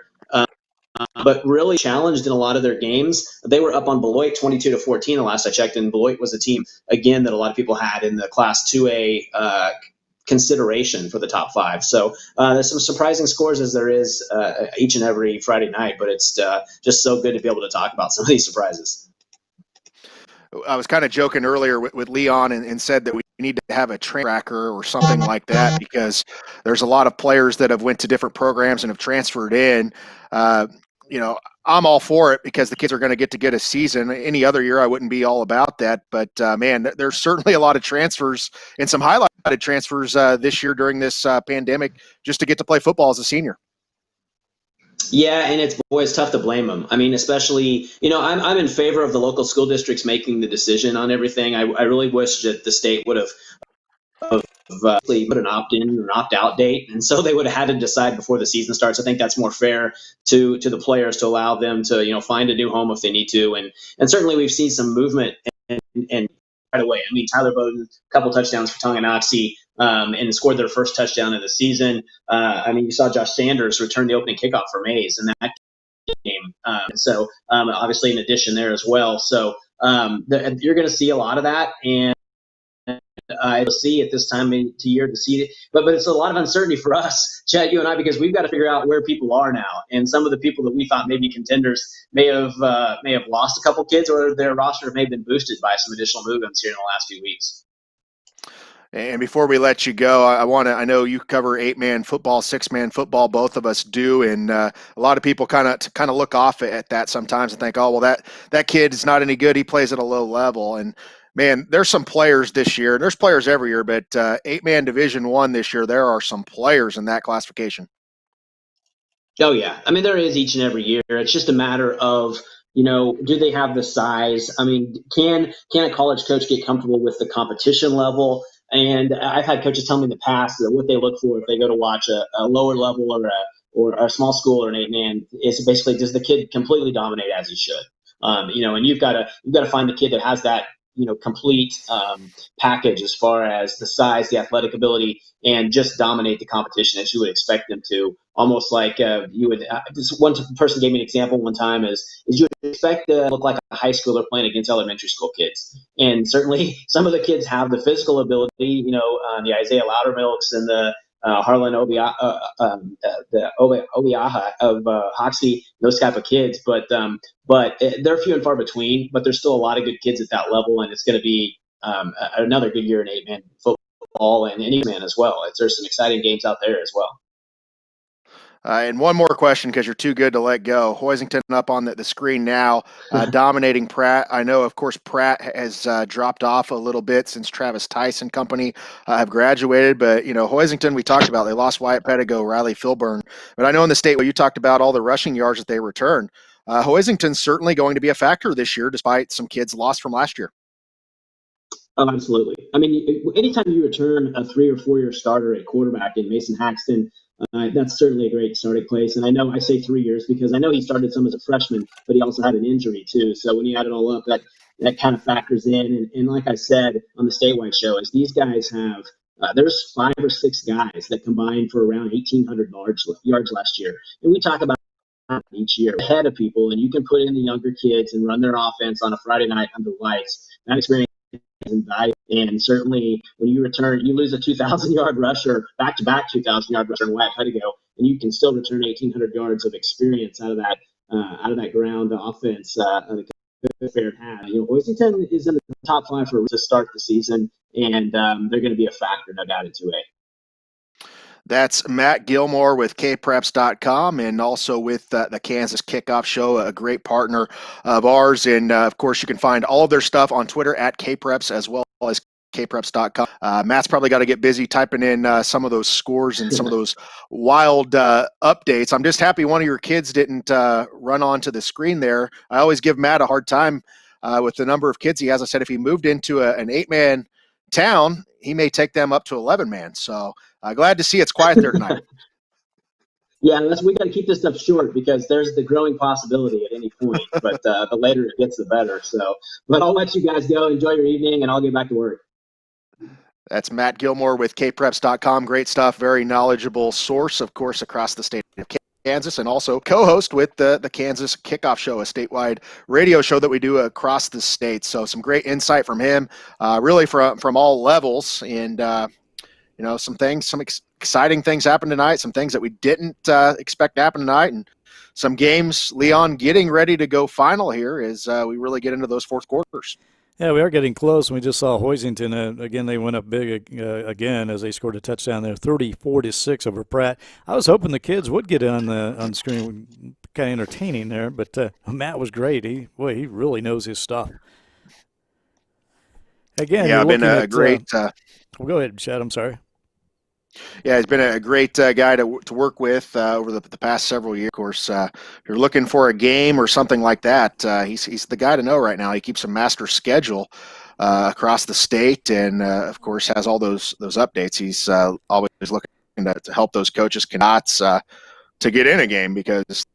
but really challenged in a lot of their games. They were up on Beloit 22-14 the last I checked, and Beloit was a team, again, that a lot of people had in the Class 2A consideration for the top 5. So there's some surprising scores as there is each and every Friday night, but it's just so good to be able to talk about some of these surprises. I was kind of joking earlier with Leon and said that we need to have a tracker or something like that, because there's a lot of players that have went to different programs and have transferred in. I'm all for it because the kids are going to get a season. Any other year, I wouldn't be all about that. But, man, there's certainly a lot of transfers and some highlighted transfers this year during this pandemic just to get to play football as a senior. Yeah, and it's always tough to blame them. I mean, especially, I'm in favor of the local school districts making the decision on everything. I really wish that the state would have put an opt-in or an opt-out date, and so they would have had to decide before the season starts. I think that's more fair to the players to allow them to find a new home if they need to, and certainly we've seen some movement and right away. I mean, Tyler Bowden, a couple touchdowns for Tonganoxie, and scored their first touchdown of the season. I mean, you saw Josh Sanders return the opening kickoff for Mays in that game, so obviously an addition there as well. So you're going to see a lot of that, and I'll see at this time of year to see it, but it's a lot of uncertainty for us, Chet, you and I, because we've got to figure out where people are now, and some of the people that we thought may be contenders may have lost a couple kids, or their roster may have been boosted by some additional movements here in the last few weeks. And before we let you go, I know you cover 8-man football, 6-man football, both of us do, and a lot of people kind of look off at that sometimes and think, oh, well, that kid is not any good. He plays at a low level. And man, there's some players this year, and there's players every year, but 8-man Division I this year, there are some players in that classification. Oh, yeah. I mean, there is each and every year. It's just a matter of, do they have the size? I mean, can a college coach get comfortable with the competition level? And I've had coaches tell me in the past that what they look for if they go to watch a lower level or a small school or an 8-man is basically, does the kid completely dominate as he should? And you've got to find the kid that has that complete package as far as the size, the athletic ability, and just dominate the competition as you would expect them to. Almost like you would. This one person gave me an example one time is you would expect to look like a high schooler playing against elementary school kids, and certainly some of the kids have the physical ability. The Isaiah Loudermilks and the Harlan Obiaha of Hoxie, those type of kids, but they're few and far between. But there's still a lot of good kids at that level, and it's going to be another good year in 8-man football and 8-man as well. There's some exciting games out there as well. And one more question, because you're too good to let go. Hoisington up on the screen now, dominating Pratt. I know, of course, Pratt has dropped off a little bit since Travis Tice and company have graduated. But, Hoisington, we talked about, they lost Wyatt Pedigo, Riley Filburn. But I know in the state where you talked about all the rushing yards that they returned, Hoisington's certainly going to be a factor this year, despite some kids lost from last year. Oh, absolutely. I mean, anytime you return a 3 or 4 year starter at quarterback in Mason Haxton, that's certainly a great starting place. And I know I say 3 years because I know he started some as a freshman, but he also had an injury too. So when you add it all up, that kind of factors in. And like I said on the statewide show, is these guys have there's 5 or 6 guys that combined for around 1,800 yards last year. And we talk about each year ahead of people, and you can put in the younger kids and run their offense on a Friday night under lights. That experience and value. And certainly when you lose a 2,000-yard rusher, back-to-back 2,000-yard rusher in Wyatt Huttigo, and you can still return 1,800 yards of experience out of that ground offense. Fair had. Hoisington is in the top 5 to start the season, and they're going to be a factor, no doubt, in 2A. That's Matt Gilmore with kpreps.com and also with the Kansas Kickoff Show, a great partner of ours. And, of course, you can find all of their stuff on Twitter at kpreps as well as kpreps.com. Matt's probably got to get busy typing in some of those scores and some of those wild updates. I'm just happy one of your kids didn't run onto the screen there. I always give Matt a hard time with the number of kids he has. I said if he moved into an 8-man town, he may take them up to 11-man. So glad to see it's quiet there tonight. Yeah, we got to keep this stuff short because there's the growing possibility at any point. But the later it gets, the better. So, but I'll let you guys go. Enjoy your evening, and I'll get back to work. That's Matt Gilmore with kpreps.com. Great stuff. Very knowledgeable source, of course, across the state of Kansas, and also co-host with the Kansas Kickoff Show, a statewide radio show that we do across the state. So some great insight from him, really from all levels. And, some exciting things happened tonight, some things that we didn't expect to happen tonight, and some games, Leon, getting ready to go final here as we really get into those fourth quarters. Yeah, we are getting close. We just saw Hoisington again. They went up big again as they scored a touchdown there, 34-6 over Pratt. I was hoping the kids would get on screen, kind of entertaining there, but Matt was great. He really knows his stuff. Again, yeah, been a great. Well, go ahead, Chad. I'm sorry. Yeah, he's been a great guy to work with over the past several years. Of course, if you're looking for a game or something like that, he's the guy to know right now. He keeps a master schedule across the state, and of course has all those updates. He's always looking to help those coaches cannot to get in a game because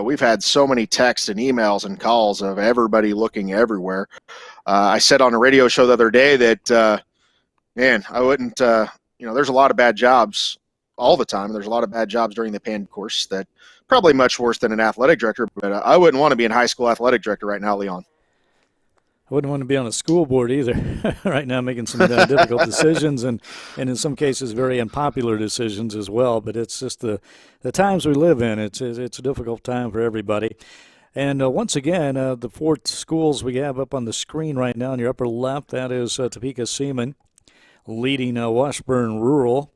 we've had so many texts and emails and calls of everybody looking everywhere. I said on a radio show the other day that I wouldn't. There's a lot of bad jobs all the time. There's a lot of bad jobs during the pandemic course that probably much worse than an athletic director, but I wouldn't want to be in high school athletic director right now, Leon. I wouldn't want to be on a school board either right now, making some difficult decisions and in some cases very unpopular decisions as well. But it's just the times we live in. It's a difficult time for everybody. And once again, the 4 schools we have up on the screen right now in your upper left, that is Topeka Seaman leading Washburn Rural.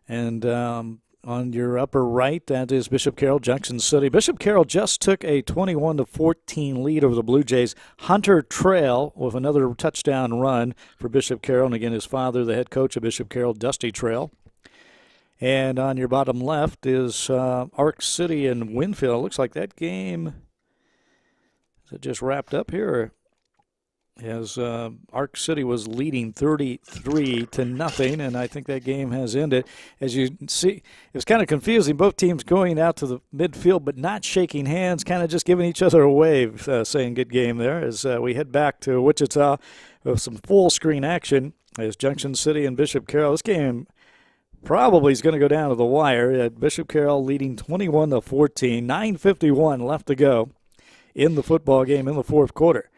And on your upper right, that is Bishop Carroll, Junction City. Bishop Carroll just took a 21-14 lead over the Blue Jays. Hunter Trail with another touchdown run for Bishop Carroll. And again, his father, the head coach of Bishop Carroll, Dusty Trail. And on your bottom left is Ark City and Winfield. It looks like that game, is it just wrapped up here? As Ark City was leading 33-0, and I think that game has ended. As you see, it was kind of confusing. Both teams going out to the midfield but not shaking hands, kind of just giving each other a wave, saying good game there. As we head back to Wichita with some full-screen action as Junction City and Bishop Carroll. This game probably is going to go down to the wire. Bishop Carroll leading 21-14, 9:51 left to go in the football game in the fourth quarter.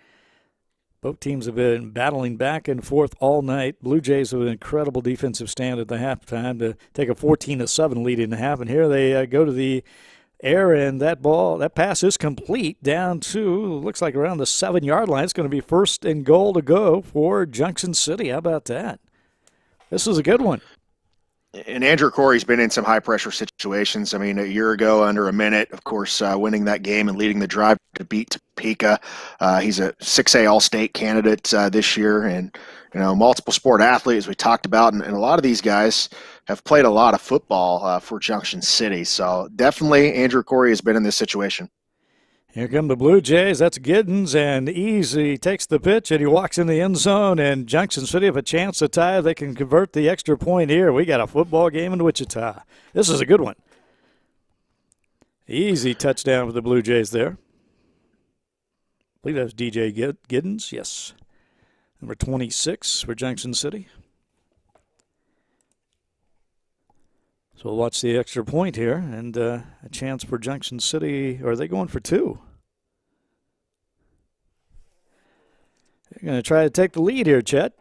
Both teams have been battling back and forth all night. Blue Jays with an incredible defensive stand at the halftime to take a 14-7 lead in the half. And here they go to the air, and that pass is complete down to, looks like around the 7-yard line. It's going to be first and goal to go for Junction City. How about that? This is a good one. And Andrew Corey's been in some high-pressure situations. I mean, a year ago, under a minute, of course, winning that game and leading the drive to beat Topeka. He's a 6A All-State candidate this year, and multiple sport athlete, as we talked about. And a lot of these guys have played a lot of football for Junction City. So definitely Andrew Corey has been in this situation. Here come the Blue Jays. That's Giddens, and Easy takes the pitch, and he walks in the end zone, and Junction City have a chance to tie. They can convert the extra point here. We got a football game in Wichita. This is a good one. Easy touchdown for the Blue Jays there. I believe that was DJ Giddens, yes. Number 26 for Junction City. So we'll watch the extra point here, and a chance for Junction City. Or are they going for 2? They're going to try to take the lead here, Chet.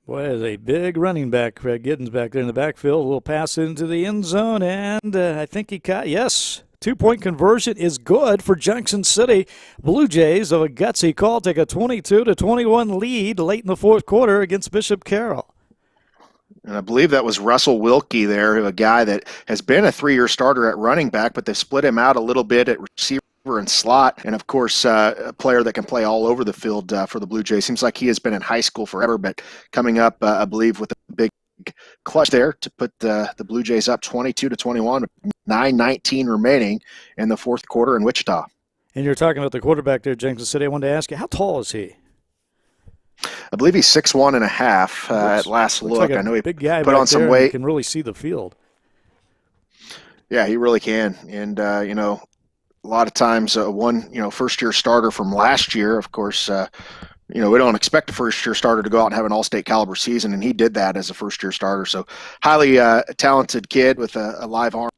Boy, there's a big running back, Craig Giddens, back there in the backfield. A little pass into the end zone, and I think he caught, yes. 2-point conversion is good for Junction City. Blue Jays, of a gutsy call, take a 22-21 lead late in the fourth quarter against Bishop Carroll. And I believe that was Russell Wilkie there, a guy that has been a 3-year starter at running back, but they've split him out a little bit at receiver and slot. And, of course, a player that can play all over the field for the Blue Jays. Seems like he has been in high school forever, but coming up, I believe, with a big clutch there to put the Blue Jays up 22-21, 9:19 remaining in the fourth quarter in Wichita. And you're talking about the quarterback there, Junction City. I wanted to ask you, how tall is he? I believe he's 6'1.5" at last look. Like I know he big guy put on some weight. He can really see the field. Yeah, he really can. And a lot of times first-year starter from last year, of course, we don't expect a first-year starter to go out and have an all-state caliber season, and he did that as a first-year starter. So highly talented kid with a live arm.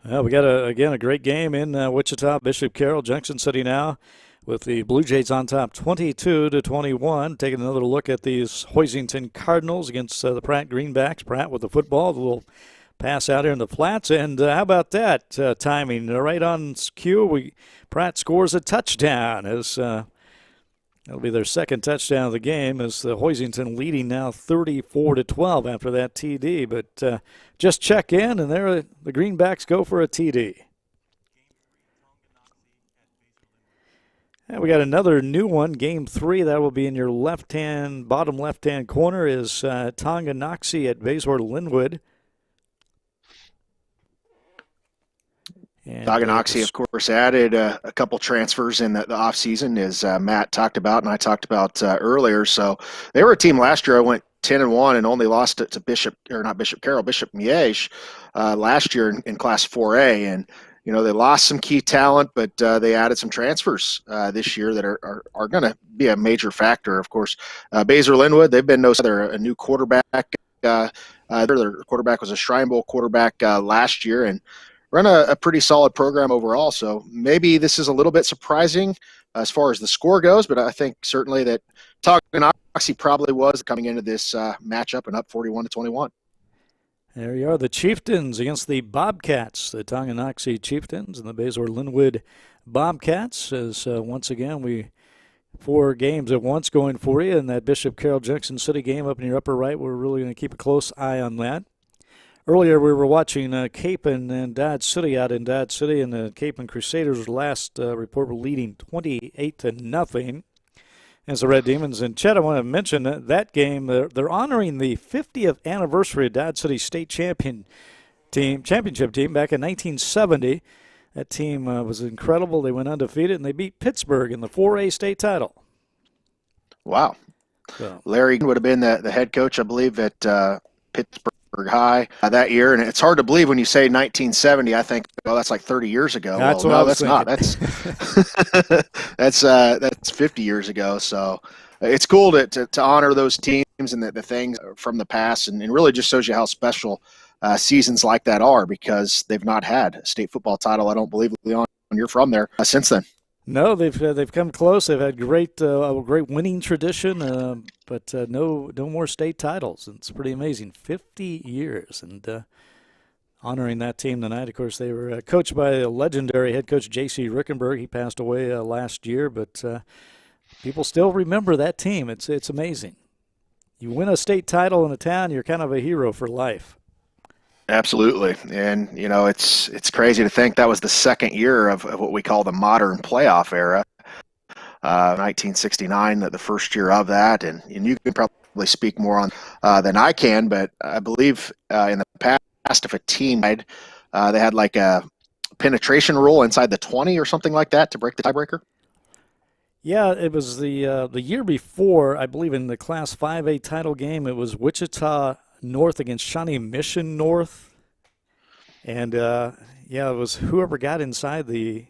Well, we got, a great game in Wichita. Bishop Carroll, Junction City now with the Blue Jays on top 22-21. Taking another look at these Hoisington Cardinals against the Pratt Greenbacks. Pratt with the football, the little pass out here in the flats. And how about that timing? Right on cue, Pratt scores a touchdown as that'll be their second touchdown of the game, as the Hoisington leading now 34-12 after that TD. But just check in, and there the Greenbacks go for a TD. And we got another new one, Game 3. That will be in your bottom left-hand corner is Tonganoxie at Bazor Linwood. Tonganoxie, of course, added a couple transfers in the offseason, as Matt talked about and I talked about earlier. So they were a team last year. I went 10-1 and only lost it to Bishop Miege last year in Class 4A. And, they lost some key talent, but they added some transfers this year that are going to be a major factor. Of course, Bazor Linwood, they've been a new quarterback. Their quarterback was a Shrine Bowl quarterback last year, and run a pretty solid program overall. So maybe this is a little bit surprising as far as the score goes, but I think certainly that Tonganoxie probably was coming into this matchup and up 41-21. There you are, the Chieftains against the Bobcats, the Tonganoxie Chieftains and the Bazor Linwood Bobcats. As once again, 4 games at once going for you, and that Bishop Carroll Junction City game up in your upper right, we're really going to keep a close eye on that. Earlier, we were watching Capon and Dodge City out in Dodge City, and the Capon Crusaders last report were leading 28-0 as the Red Demons. And Chet, I want to mention that game. They're honoring the 50th anniversary of Dodge City State Championship team back in 1970. That team was incredible. They went undefeated, and they beat Pittsburgh in the 4A state title. Wow. So. Larry would have been the head coach, I believe, at Pittsburgh High that year, and it's hard to believe when you say 1970. I think, that's like 30 years ago. That's well, what no, I was thinking. That's not. That's 50 years ago. So it's cool to honor those teams and the things from the past, and really just shows you how special seasons like that are, because they've not had a state football title, I don't believe, Leon, when you're from there since then. No, they've come close. They've had great winning tradition, but no more state titles. It's pretty amazing. 50 years, and honoring that team tonight. Of course, they were coached by a legendary head coach, J.C. Rickenberg. He passed away last year, but people still remember that team. It's amazing. You win a state title in a town, you're kind of a hero for life. Absolutely. And, it's crazy to think that was the second year of what we call the modern playoff era, 1969, the first year of that. And you can probably speak more on than I can, but I believe in the past, if a team they had like a penetration rule inside the 20 or something like that to break the tiebreaker. Yeah, it was the year before, I believe, in the Class 5A title game. It was Wichita North against Shawnee Mission North, and it was whoever got inside the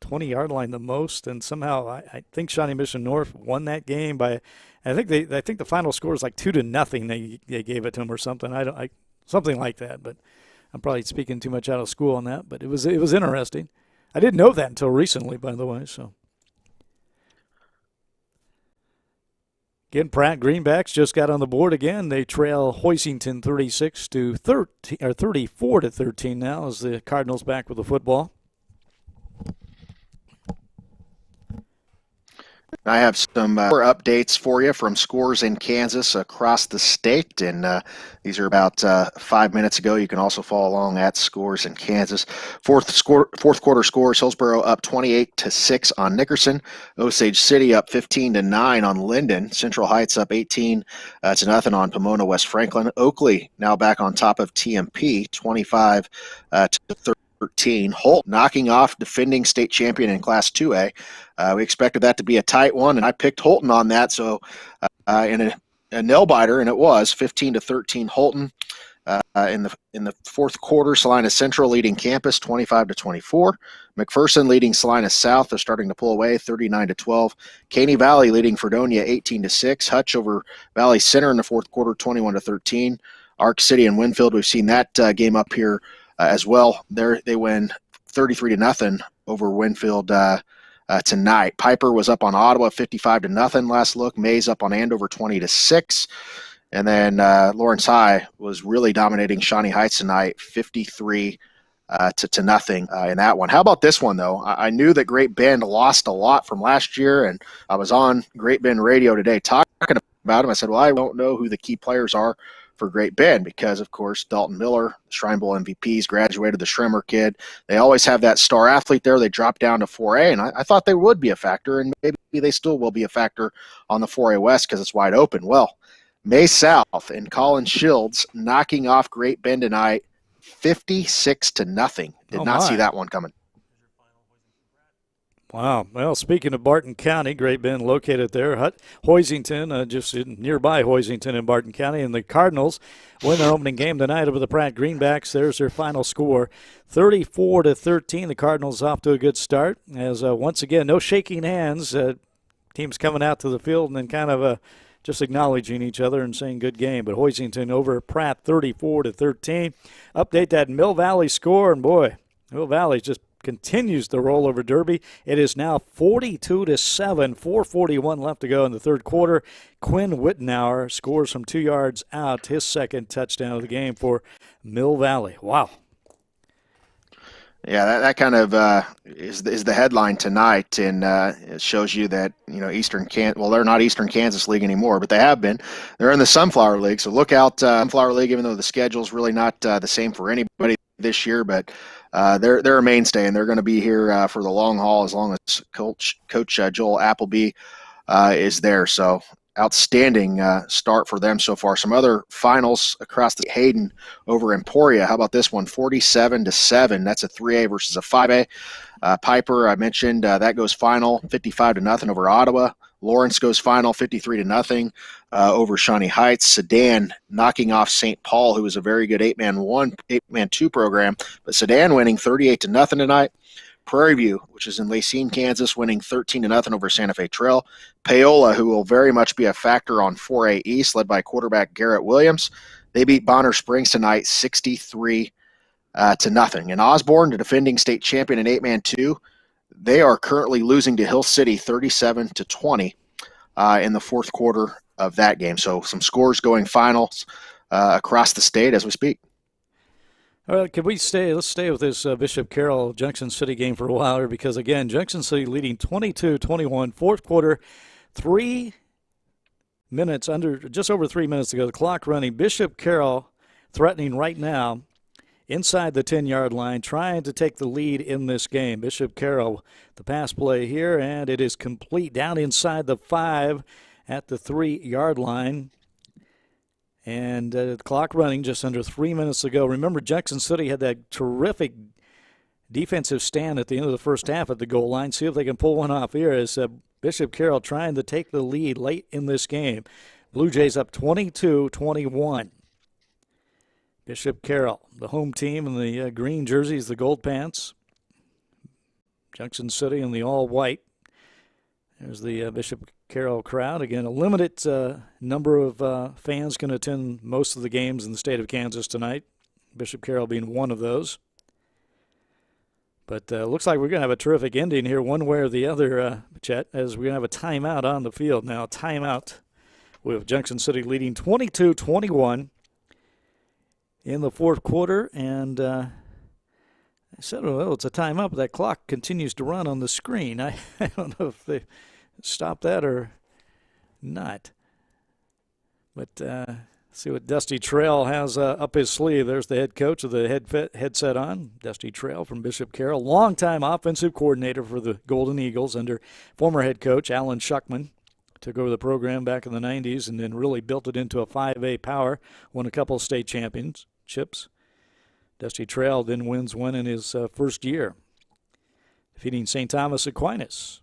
20-yard line the most, and somehow I think Shawnee Mission North won that game by, I think the final score was like 2-0. They gave it to them or something. Something like that. But I'm probably speaking too much out of school on that. But it was interesting. I didn't know that until recently, by the way. So, again, Pratt Greenbacks just got on the board again. They trail Hoisington 34 to 13 now as the Cardinals back with the football. I have some more updates for you from scores in Kansas across the state, and these are about 5 minutes ago. You can also follow along at Scores in Kansas. Fourth quarter scores: Hillsboro up 28-6 on Nickerson. Osage City up 15-9 on Linden. Central Heights up 18-0 on Pomona West Franklin. Oakley now back on top of TMP, 25 to 13. Holt knocking off defending state champion in Class 2A. We expected that to be a tight one, and I picked Holton on that. So in a nail biter, and it was 15 to 13 Holton. In the fourth quarter, Salina Central leading campus 25 to 24. McPherson leading Salina South. They're starting to pull away 39 to 12. Caney Valley leading Fredonia 18 to 6. Hutch over Valley Center in the fourth quarter 21 to 13. Ark City and Winfield, we've seen that game up here as well. They win 33 to nothing over Winfield tonight. Piper was up on Ottawa 55 to nothing last look. Mays up on Andover 20 to 6. And then Lawrence High was really dominating Shawnee Heights tonight, 53 to nothing in that one. How about this one, though? I knew that Great Bend lost a lot from last year, and I was on Great Bend radio today talking about them. I said, well, I don't know who the key players are for Great Bend because, of course, Dalton Miller, Shrine Bowl MVPs, graduated, the Schremer kid. They always have that star athlete there. They dropped down to 4A, and I thought they would be a factor, and maybe they still will be a factor on the 4A West because it's wide open. Well, May South and Colin Shields knocking off Great Bend tonight 56 to nothing. Did not see that one coming. Wow. Well, speaking of Barton County, Great Bend located there. Hoisington, just nearby Hoisington in Barton County, and the Cardinals win their opening game tonight over the Pratt Greenbacks. There's their final score, 34 to 13. The Cardinals off to a good start. As once again, no shaking hands. Teams coming out to the field and then kind of just acknowledging each other and saying good game. But Hoisington over Pratt 34 to 13. Update that Mill Valley score, and boy, Mill Valley just continues the roll over Derby. It is now 42 to 7, 4:41 left to go in the third quarter. Quinn Wittenauer scores from 2 yards out, his second touchdown of the game for Mill Valley. Wow. Yeah, that kind of is the headline tonight, and it shows you that Eastern Kansas. Well, they're not Eastern Kansas League anymore, but they have been. They're in the Sunflower League, so look out Sunflower League. Even though the schedule's really not the same for anybody this year, but they're a mainstay, and they're going to be here for the long haul as long as Coach Joel Appleby is there. So outstanding start for them so far. Some other finals across the Hayden over Emporia. How about this one? 47 to 7. That's a 3A versus a 5A. Piper, I mentioned, that goes final 55 to nothing over Ottawa. Lawrence goes final 53 to nothing over Shawnee Heights. Sedan knocking off St. Paul, who was a very good 8-man 2 program, but Sedan winning 38 to nothing tonight. Prairie View, which is in Lacine, Kansas, winning 13 to nothing over Santa Fe Trail. Paola, who will very much be a factor on 4A East, led by quarterback Garrett Williams. They beat Bonner Springs tonight 63 to nothing. And Osborne, the defending state champion in 8-man 2, they are currently losing to Hill City 37 to 20 in the fourth quarter of that game. So some scores going finals across the state as we speak. All right, let's stay with this Bishop Carroll Junction City game for a while here because, again, Junction City leading 22-21, fourth quarter, just over 3 minutes to go. The clock running. Bishop Carroll threatening right now inside the 10-yard line, trying to take the lead in this game. Bishop Carroll, the pass play here, and it is complete down inside the 5 at the 3-yard line. And the clock running just under 3 minutes to go. Remember, Jackson City had that terrific defensive stand at the end of the first half at the goal line. See if they can pull one off here as Bishop Carroll trying to take the lead late in this game. Blue Jays up 22-21. Bishop Carroll, the home team in the green jerseys, the gold pants. Junction City in the all-white. There's the Bishop Carroll crowd. Again, a limited number of fans can attend most of the games in the state of Kansas tonight, Bishop Carroll being one of those. But looks like we're going to have a terrific ending here one way or the other, Chet, as we're going to have a timeout on the field now. Timeout with Junction City leading 22-21 in the fourth quarter. And I said, well, it's a timeout, but that clock continues to run on the screen. I don't know if they stopped that or not. But see what Dusty Trail has up his sleeve. There's the head coach with the headset on, Dusty Trail from Bishop Carroll, longtime offensive coordinator for the Golden Eagles under former head coach Alan Shuckman. Took over the program back in the 90s and then really built it into a 5A power, won a couple of state championships. Dusty Trail then wins one in his first year, defeating St. Thomas Aquinas.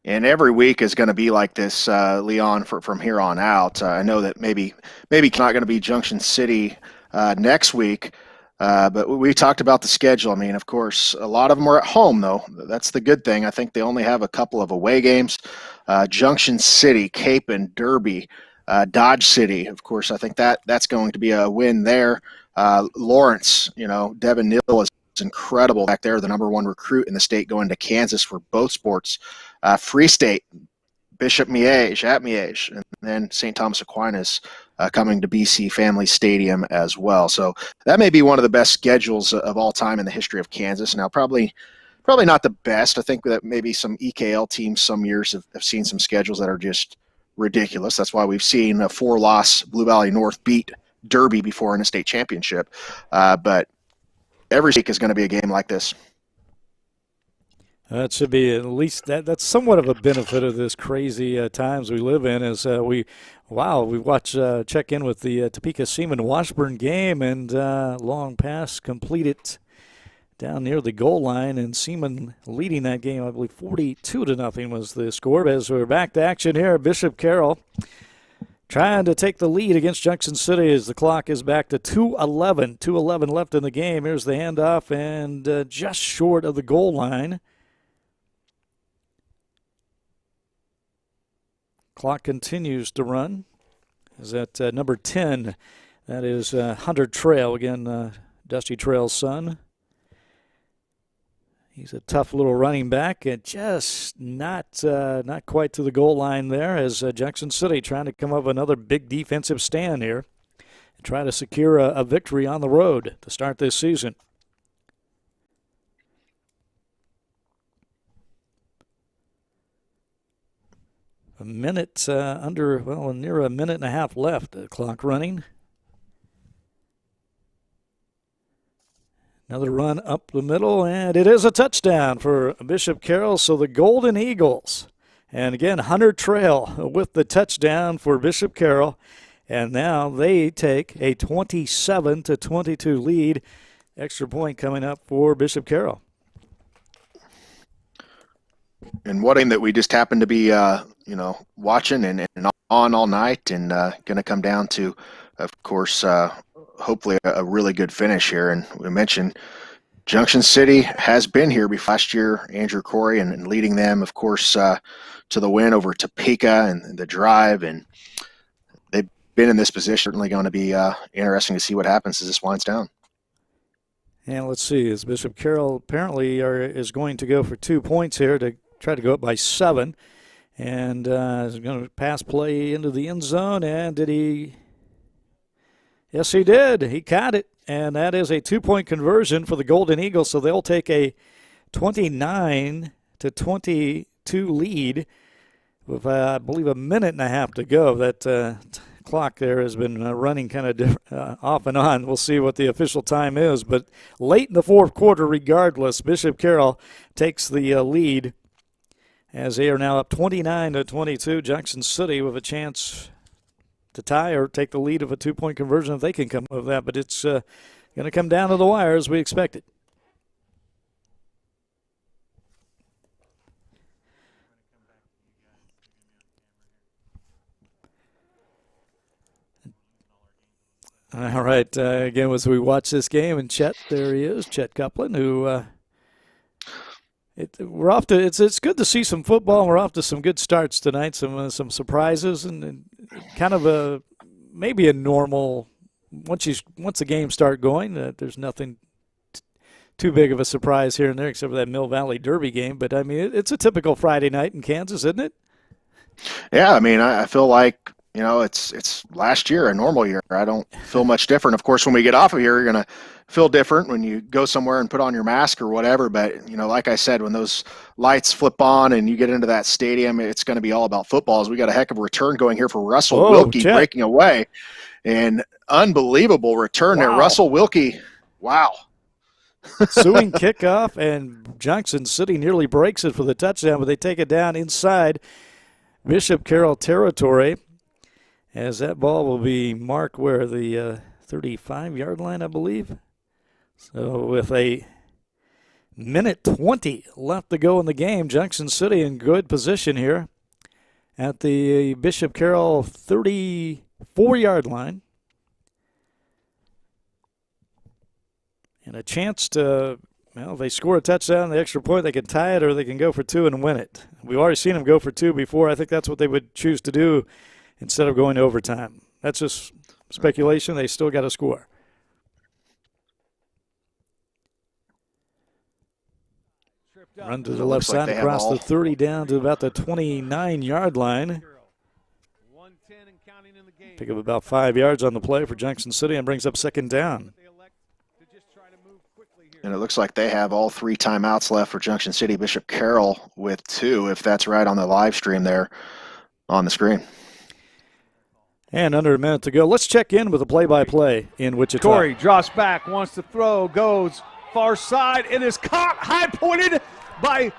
And every week is going to be like this, Leon, from here on out. I know that maybe it's not going to be Junction City next week, but we talked about the schedule. I mean, of course, a lot of them are at home, though. That's the good thing. I think they only have a couple of away games. Junction City, Cape and Derby, Dodge City. Of course, I think that's going to be a win there. Lawrence, Devin Neal is incredible back there, the number one recruit in the state going to Kansas for both sports. Free State, Bishop Miege at Miege, and then St. Thomas Aquinas coming to BC Family Stadium as well. So that may be one of the best schedules of all time in the history of Kansas. Now, probably not the best. I think that maybe some EKL teams some years have seen some schedules that are just ridiculous. That's why we've seen a 4-loss Blue Valley North beat Derby before in a state championship. But every week is going to be a game like this. That should be at least that's somewhat of a benefit of this crazy times we live in. Is we watch check in with the Topeka Seaman Washburn game and long pass completed down near the goal line, and Seaman leading that game. I believe 42-0 was the score. As we're back to action here, Bishop Carroll trying to take the lead against Junction City as the clock is back to 2:11. 2:11 left in the game. Here's the handoff and just short of the goal line. Clock continues to run. Is at number 10. That is Hunter Trail, again, Dusty Trail's son. He's a tough little running back, and just not quite to the goal line there as Junction City trying to come up with another big defensive stand here and try to secure a victory on the road to start this season. Near a minute and a half left. The clock running. Another run up the middle, and it is a touchdown for Bishop Carroll. So the Golden Eagles, and again, Hunter Trail with the touchdown for Bishop Carroll. And now they take a 27-22 lead. Extra point coming up for Bishop Carroll. And what a game that we just happened to be, watching and on all night, and going to come down to, of course, hopefully a really good finish here. And we mentioned Junction City has been here before last year, Andrew Corey, and leading them, of course, to the win over Topeka and the drive. And they've been in this position. Certainly going to be interesting to see what happens as this winds down. And let's see, as Bishop Carroll apparently is going to go for 2 points here to try to go up by 7. And is going to pass play into the end zone. And did he? Yes, he did. He caught it. And that is a 2-point conversion for the Golden Eagles. So they'll take a 29-22 lead with, I believe, a minute and a half to go. That clock there has been running kind of off and on. We'll see what the official time is. But late in the fourth quarter, regardless, Bishop Carroll takes the lead as they are now up 29-22. Junction City with a chance to tie or take the lead of a 2-point conversion if they can come up with that. But it's going to come down to the wire as we expected. All right, again, as we watch this game, and Chet, there he is, Chet Coupland, who we're off to. It's good to see some football. We're off to some good starts tonight, some surprises, and kind of maybe a normal. Once the games start going, there's nothing too big of a surprise here and there, except for that Mill Valley Derby game. But, I mean, it's a typical Friday night in Kansas, isn't it? Yeah, I mean, I feel like, you know, it's last year, a normal year. I don't feel much different. Of course, when we get off of here, you're going to feel different when you go somewhere and put on your mask or whatever. But, you know, like I said, when those lights flip on and you get into that stadium, it's going to be all about football. As we got a heck of a return going here for Russell Wilkie breaking away. An unbelievable return there. Russell Wilkie, wow. Suing kickoff, and Junction City nearly breaks it for the touchdown, but they take it down inside Bishop Carroll territory, as that ball will be marked where the 35-yard line, I believe. So with a minute 20 left to go in the game, Junction City in good position here at the Bishop Carroll 34-yard line. And a chance to, well, if they score a touchdown, the extra point, they can tie it or they can go for two and win it. We've already seen them go for two before. I think that's what they would choose to do instead of going to overtime. That's just speculation. They still got to score. Run to the left side across the 30 down to about the 29-yard line. Pick up about 5 yards on the play for Junction City and brings up second down. And it looks like they have all 3 timeouts left for Junction City. Bishop Carroll with 2, if that's right on the live stream there on the screen. And under a minute to go. Let's check in with the play-by-play in Wichita. Corey drops back, wants to throw, goes far side. It is caught, high-pointed by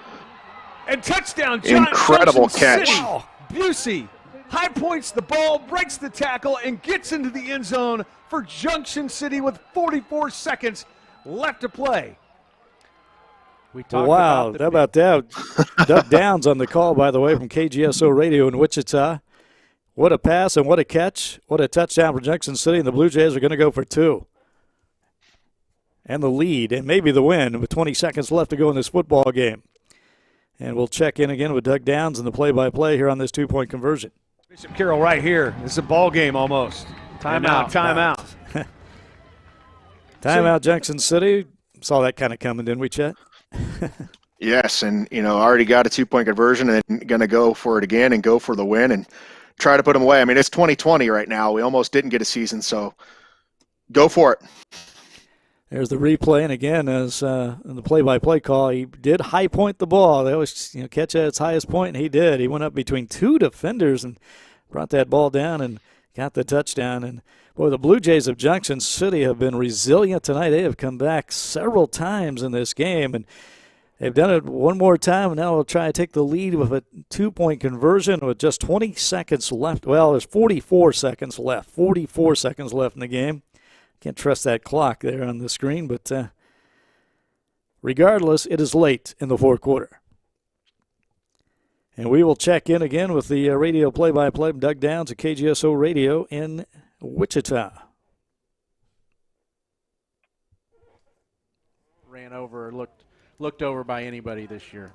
and touchdown. Incredible catch. Wow. Busey high points the ball, breaks the tackle, and gets into the end zone for Junction City with 44 seconds left to play. Wow, how about that? Doug Downs on the call, by the way, from KGSO Radio in Wichita. What a pass and what a catch. What a touchdown for Junction City, and the Blue Jays are going to go for 2. And the lead, and maybe the win, with 20 seconds left to go in this football game. And we'll check in again with Doug Downs in the play-by-play here on this 2-point conversion. Bishop Carroll right here. This is a ball game almost. Timeout. Timeout, Junction City. Saw that kind of coming, didn't we, Chet? Yes, and, you know, already got a 2-point conversion and going to go for it again and go for the win and try to put them away. I mean, it's 2020 right now. We almost didn't get a season, so go for it. There's the replay, and again, as in the play-by-play call, he did high point the ball. They always, you know, catch at its highest point, and he did. He went up between 2 defenders and brought that ball down and got the touchdown. And boy, the Blue Jays of Junction City have been resilient tonight. They have come back several times in this game, and they've done it one more time, and now they'll try to take the lead with a 2-point conversion with just 20 seconds left. Well, there's 44 seconds left. 44 seconds left in the game. Can't trust that clock there on the screen, but regardless, it is late in the fourth quarter. And we will check in again with the radio play-by-play from Doug Downs at KGSO Radio in Wichita. Ran over or looked over by anybody this year.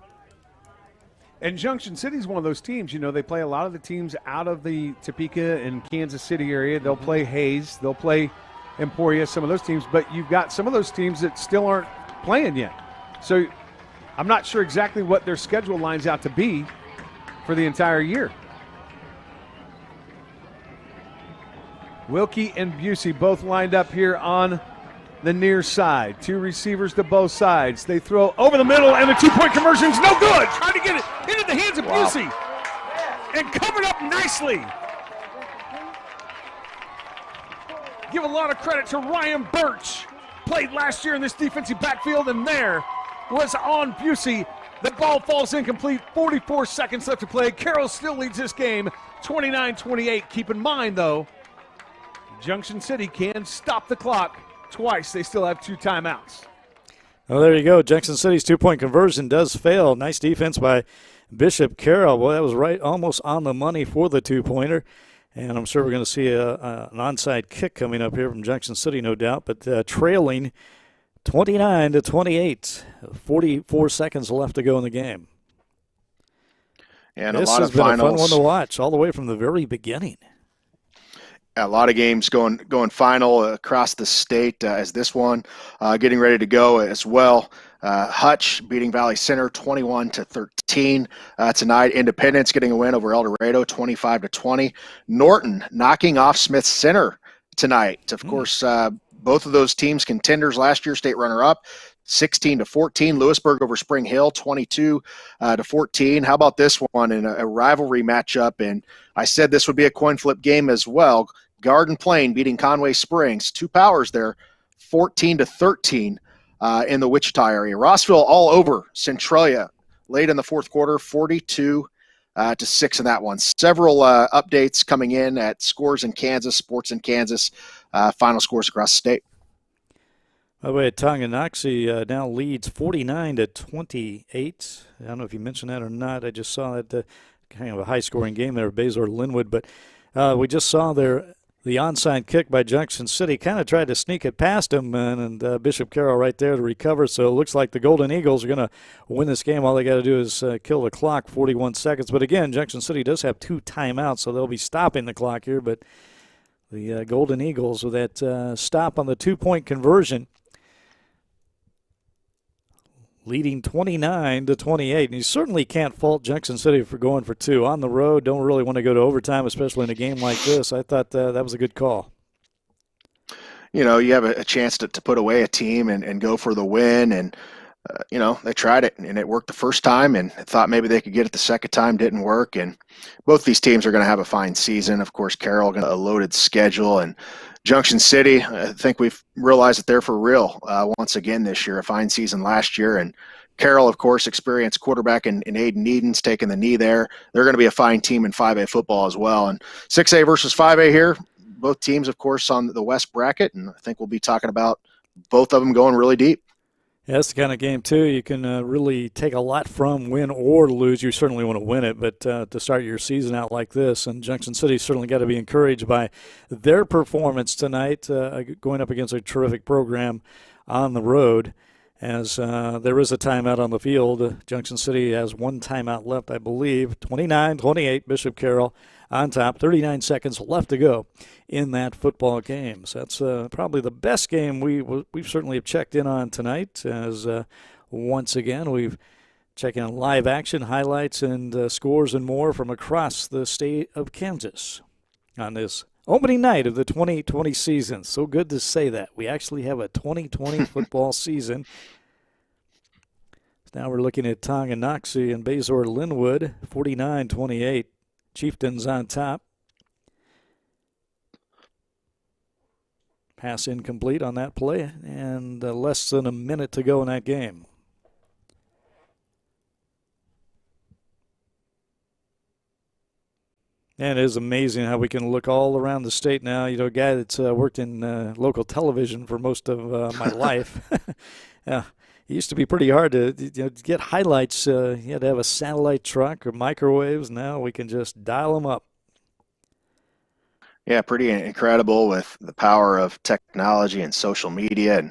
And Junction City is one of those teams, you know, they play a lot of the teams out of the Topeka and Kansas City area. They'll play Hayes. They'll play Emporia, some of those teams, but you've got some of those teams that still aren't playing yet. So I'm not sure exactly what their schedule lines out to be for the entire year. Wilkie and Busey both lined up here on the near side. 2 receivers to both sides. They throw over the middle, and the 2-point conversion's no good. Trying to get it into the hands of Busey. And covered up nicely. Give a lot of credit to Ryan Birch. Played last year in this defensive backfield, and there was on Busey. The ball falls incomplete. 44 seconds left to play. Carroll still leads this game 29-28. Keep in mind, though, Junction City can stop the clock twice. They still have 2 timeouts. Well, there you go. Junction City's 2-point conversion does fail. Nice defense by Bishop Carroll. Well, that was right almost on the money for the 2-pointer. And I'm sure we're going to see an onside kick coming up here from Junction City, no doubt. But trailing 29-28, 44 seconds left to go in the game. And this a lot has of been finals. a fun one to watch all the way from the very beginning. A lot of games going final across the state as this one getting ready to go as well. Hutch beating Valley Center 21-13 tonight. Independence getting a win over El Dorado 25-20. Norton knocking off Smith Center tonight. Of course, both of those teams contenders last year, state runner-up. 16-14. Lewisburg over Spring Hill 22-14. How about this one in a rivalry matchup? And I said this would be a coin flip game as well. Garden Plain beating Conway Springs. Two powers there, 14-13 in the Wichita area. Rossville all over Centralia late in the fourth quarter, 42-6 in that one. Several updates coming in at Scores in Kansas, Sports in Kansas, final scores across the state. By the way, Tonganoxie now leads 49-28. I don't know if you mentioned that or not. I just saw that kind of a high-scoring game there, Bazor Linwood. But we just saw the onside kick by Junction City. Kind of tried to sneak it past him, and Bishop Carroll right there to recover. So it looks like the Golden Eagles are going to win this game. All they got to do is kill the clock, 41 seconds. But again, Junction City does have 2 timeouts, so they'll be stopping the clock here. But the Golden Eagles with that stop on the 2-point conversion, leading 29-28. And you certainly can't fault Junction City for going for 2. On the road, don't really want to go to overtime, especially in a game like this. I thought that was a good call. You know, you have a chance to put away a team and go for the win. And, you know, they tried it, and it worked the first time, and thought maybe they could get it the second time. Didn't work. And both these teams are going to have a fine season. Of course, Carroll got a loaded schedule, and Junction City, I think we've realized that they're for real once again this year. A fine season last year. And Carroll, of course, experienced quarterback in Aiden Edens taking the knee there. They're going to be a fine team in 5A football as well. And 6A versus 5A here, both teams, of course, on the West bracket. And I think we'll be talking about both of them going really deep. Yeah, that's the kind of game, too, you can really take a lot from, win or lose. You certainly want to win it, but to start your season out like this, and Junction City certainly got to be encouraged by their performance tonight, going up against a terrific program on the road. As there is a timeout on the field. Junction City has 1 timeout left, I believe. 29-28, Bishop Carroll on top. 39 seconds left to go in that football game. So that's probably the best game we've certainly have checked in on tonight. As once again we've checking on live action, highlights, and scores and more from across the state of Kansas on this opening night of the 2020 season. So good to say that. We actually have a 2020 football season. Now we're looking at Tonganoxie and Bazor Linwood, 49-28. Chieftains on top. Pass incomplete on that play, and less than a minute to go in that game. And it is amazing how we can look all around the state now. You know, a guy that's worked in local television for most of my life. Yeah, it used to be pretty hard to get highlights. You had to have a satellite truck or microwaves. Now we can just dial them up. Yeah, pretty incredible with the power of technology and social media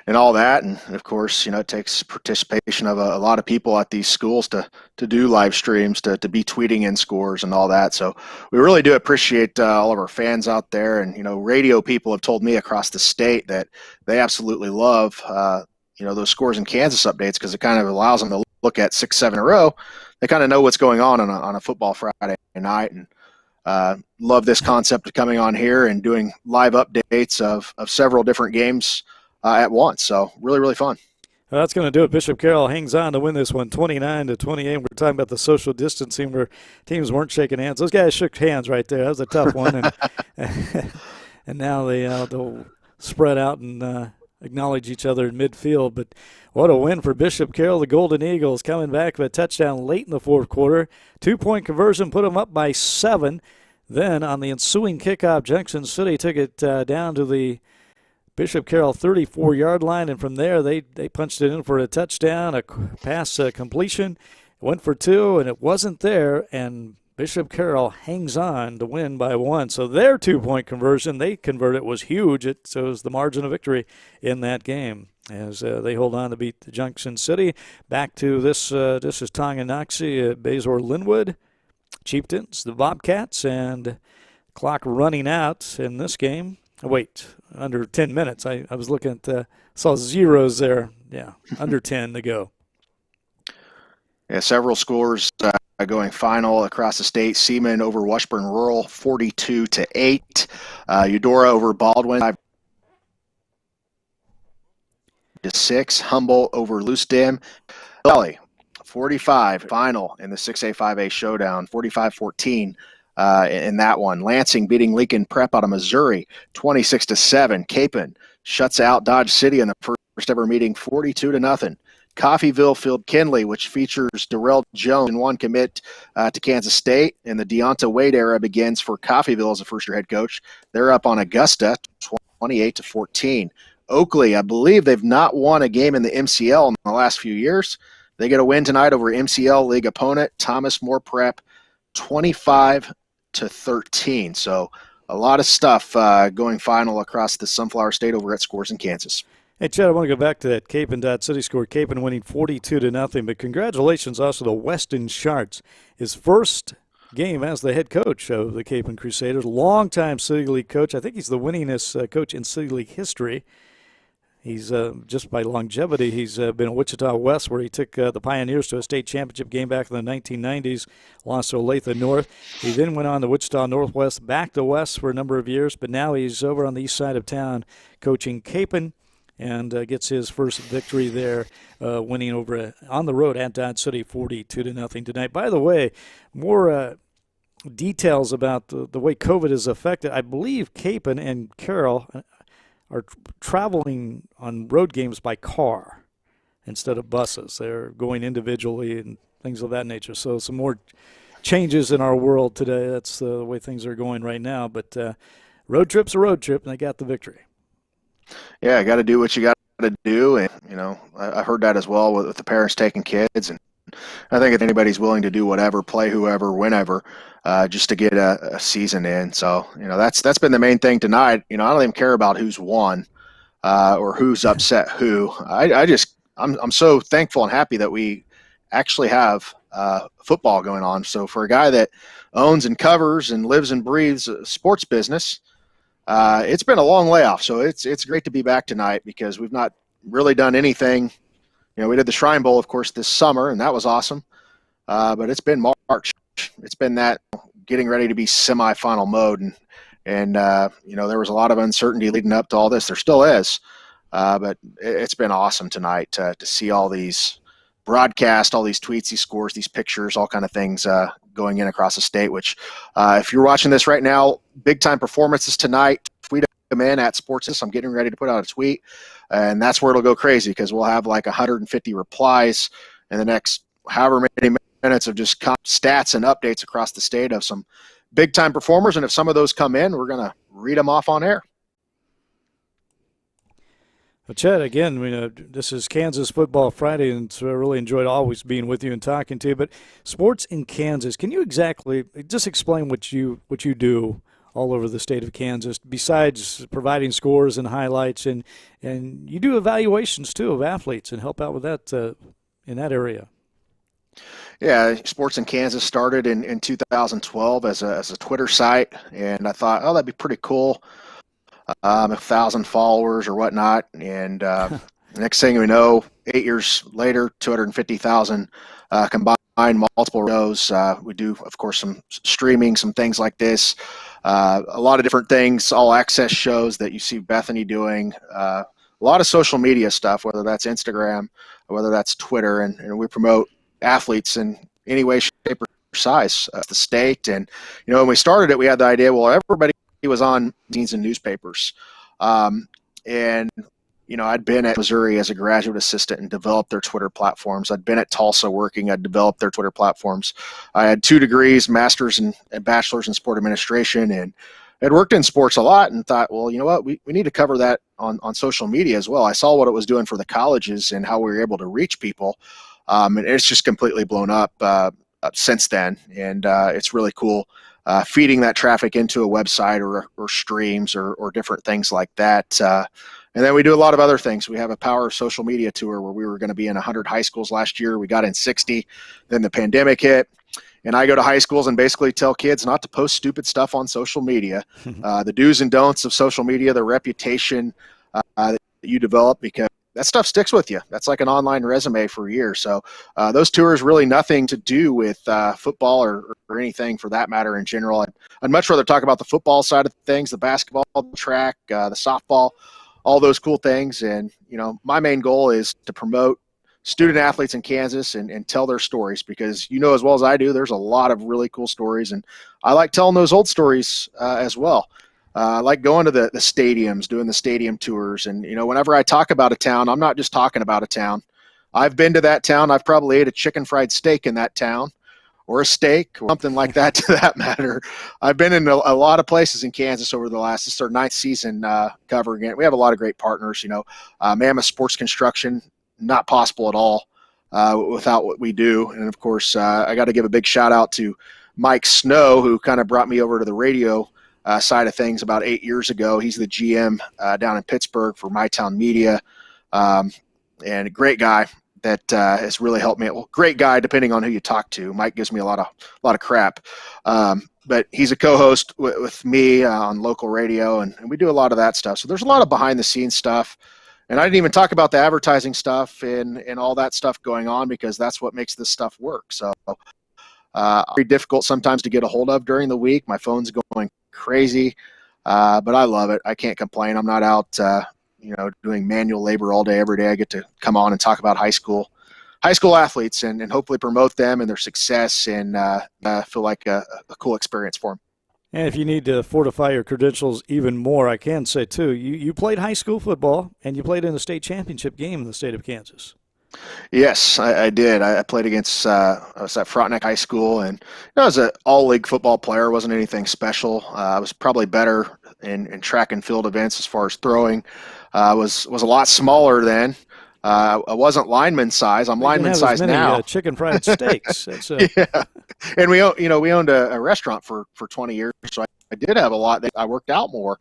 and all that. And of course, you know, it takes participation of a lot of people at these schools to do live streams, to be tweeting in scores and all that. So we really do appreciate all of our fans out there. And, you know, radio people have told me across the state that they absolutely love, those Scores in Kansas updates, because it kind of allows them to look at 6-7 in a row. They kind of know what's going on a football Friday night. And love this concept of coming on here and doing live updates of several different games at once. So really, really fun. Well, that's going to do it. Bishop Carroll hangs on to win this one, 29-28. We're talking about the social distancing where teams weren't shaking hands. Those guys shook hands right there. That was a tough one. And now they'll spread out and acknowledge each other in midfield. But what a win for Bishop Carroll. The Golden Eagles coming back with a touchdown late in the fourth quarter. 2-point conversion put them up by 7. Then on the ensuing kickoff, Junction City took it down to the Bishop Carroll 34-yard line, and from there they punched it in for a touchdown, a pass completion, went for 2, and it wasn't there, and Bishop Carroll hangs on to win by 1. So their 2-point conversion, they converted, was huge. So it was the margin of victory in that game as they hold on to beat the Junction City. Back to this is Tonganoxie, Bazor Linwood, Chieftains, the Bobcats, and Clock running out in this game. Oh, wait, under 10 minutes. I was looking at, saw zeros there. Yeah, under 10 to go. Yeah, several scores going final across the state. Seaman over Washburn Rural, 42-8. Eudora over Baldwin, 5-6. Humboldt over Loosedam. Valley, 45 final in the 6A 5A showdown, 45-14 in that one. Lansing beating Lincoln Prep out of Missouri, 26-7. Capon shuts out Dodge City in the first ever meeting, 42-0. Coffeyville Field Kinley, which features Darrell Jones and one commit to Kansas State, and the Deonta Wade era begins for Coffeyville as a first-year head coach. They're up on Augusta, 28-14. Oakley, I believe they've not won a game in the MCL in the last few years. They get a win tonight over MCL league opponent Thomas More Prep, 25-13. So a lot of stuff going final across the Sunflower State over at Scores in Kansas. Hey, Chad, I want to go back to that Capon Dodge City score. Capon winning 42-0, but congratulations also to Weston Schartz. His first game as the head coach of the Capon Crusaders, longtime City League coach. I think he's the winningest coach in City League history. He's, just by longevity, he's been at Wichita West, where he took the Pioneers to a state championship game back in the 1990s, lost to Olathe North. He then went on to Wichita Northwest, back to West for a number of years, but now he's over on the east side of town coaching Capon, and gets his first victory there, winning over on the road at Dodge City 42-0 tonight. By the way, more details about the way COVID has affected. I believe Capon and Carroll are traveling on road games by car instead of buses. They're going individually and things of that nature. So some more changes in our world today. That's the way things are going right now. But road trip's a road trip, and they got the victory. Yeah, got to do what you got to do, and I heard that as well with the parents taking kids, and I think if anybody's willing to do whatever, play whoever, whenever, just to get a season in. So that's been the main thing tonight. I don't even care about who's won or who's upset who. I'm so thankful and happy that we actually have football going on. So for a guy that owns and covers and lives and breathes a sports business. It's been a long layoff, so it's great to be back tonight because we've not really done anything. We did the Shrine Bowl, of course, this summer, and that was awesome. But it's been March. It's been that getting ready to be semifinal mode, and there was a lot of uncertainty leading up to all this. There still is, but it's been awesome tonight to see all these broadcasts, all these tweets, these scores, these pictures, all kind of things going in across the state, which if you're watching this right now, big time performances tonight. Tweet them in at Sportsis. I'm getting ready to put out a tweet, and that's where it'll go crazy because we'll have like 150 replies in the next however many minutes of just stats and updates across the state of some big time performers. And if some of those come in, we're going to read them off on air. Well, Chad, again, this is Kansas Football Friday, and so I really enjoyed always being with you and talking to you. But sports in Kansas, can you exactly just explain what you do all over the state of Kansas, besides providing scores and highlights, and you do evaluations, too, of athletes and help out with that in that area? Yeah, Sports in Kansas started in 2012 as a Twitter site, and I thought, that'd be pretty cool. 1,000 followers or whatnot, and next thing we know, 8 years later, 250,000 combined, multiple shows. We do, of course, some streaming, some things like this, a lot of different things, all access shows that you see Bethany doing, a lot of social media stuff, whether that's Instagram or whether that's Twitter, and we promote athletes in any way, shape, or size of the state. And when we started it, we had the idea, well, everybody was on zines and newspapers. And I'd been at Missouri as a graduate assistant and developed their Twitter platforms. I'd been at Tulsa working. I'd developed their Twitter platforms. I had 2 degrees, master's and bachelor's in sport administration, and I'd worked in sports a lot and thought, well, you know what, we need to cover that on social media as well. I saw what it was doing for the colleges and how we were able to reach people. And it's just completely blown up since then. And it's really cool. Feeding that traffic into a website or streams or different things like that. And then we do a lot of other things. We have a Power of Social Media tour where we were going to be in 100 high schools last year. We got in 60. Then the pandemic hit. and I go to high schools and basically tell kids not to post stupid stuff on social media, the do's and don'ts of social media, the reputation that you develop, because that stuff sticks with you. That's like an online resume for a year. So those tours really nothing to do with football or anything for that matter in general. I'd much rather talk about the football side of things, the basketball, the track, the softball, all those cool things. And, my main goal is to promote student athletes in Kansas and tell their stories, because as well as I do, there's a lot of really cool stories. And I like telling those old stories as well. I like going to the stadiums, doing the stadium tours. And, whenever I talk about a town, I'm not just talking about a town. I've been to that town. I've probably ate a chicken fried steak in that town, or a steak or something like that to that matter. I've been in a lot of places in Kansas over this is our 9th season covering it. We have a lot of great partners, Mammoth Sports Construction, not possible at all without what we do. And of course, I got to give a big shout out to Mike Snow, who kind of brought me over to the radio side of things about 8 years ago. He's the GM down in Pittsburgh for MyTown Media, and a great guy that has really helped me. Well, great guy, depending on who you talk to. Mike gives me a lot of crap, but he's a co-host with me on local radio, and we do a lot of that stuff. So there's a lot of behind the scenes stuff. And I didn't even talk about the advertising stuff and all that stuff going on, because that's what makes this stuff work. So very difficult sometimes to get a hold of during the week. My phone's going crazy, but I love it. I can't complain. I'm not out, doing manual labor all day, every day. I get to come on and talk about high school athletes and hopefully promote them and their success, and feel like a cool experience for them. And if you need to fortify your credentials even more, I can say, too, you played high school football, and you played in the state championship game in the state of Kansas. Yes, I did. I played against, I was at Frontenac High School, and I was an all-league football player. Wasn't anything special. I was probably better in track and field events as far as throwing. I was a lot smaller then. I wasn't lineman size. I'm lineman size now. Chicken fried steaks. Yeah, and we owned a restaurant for 20 years, so I did have a lot. I worked out more,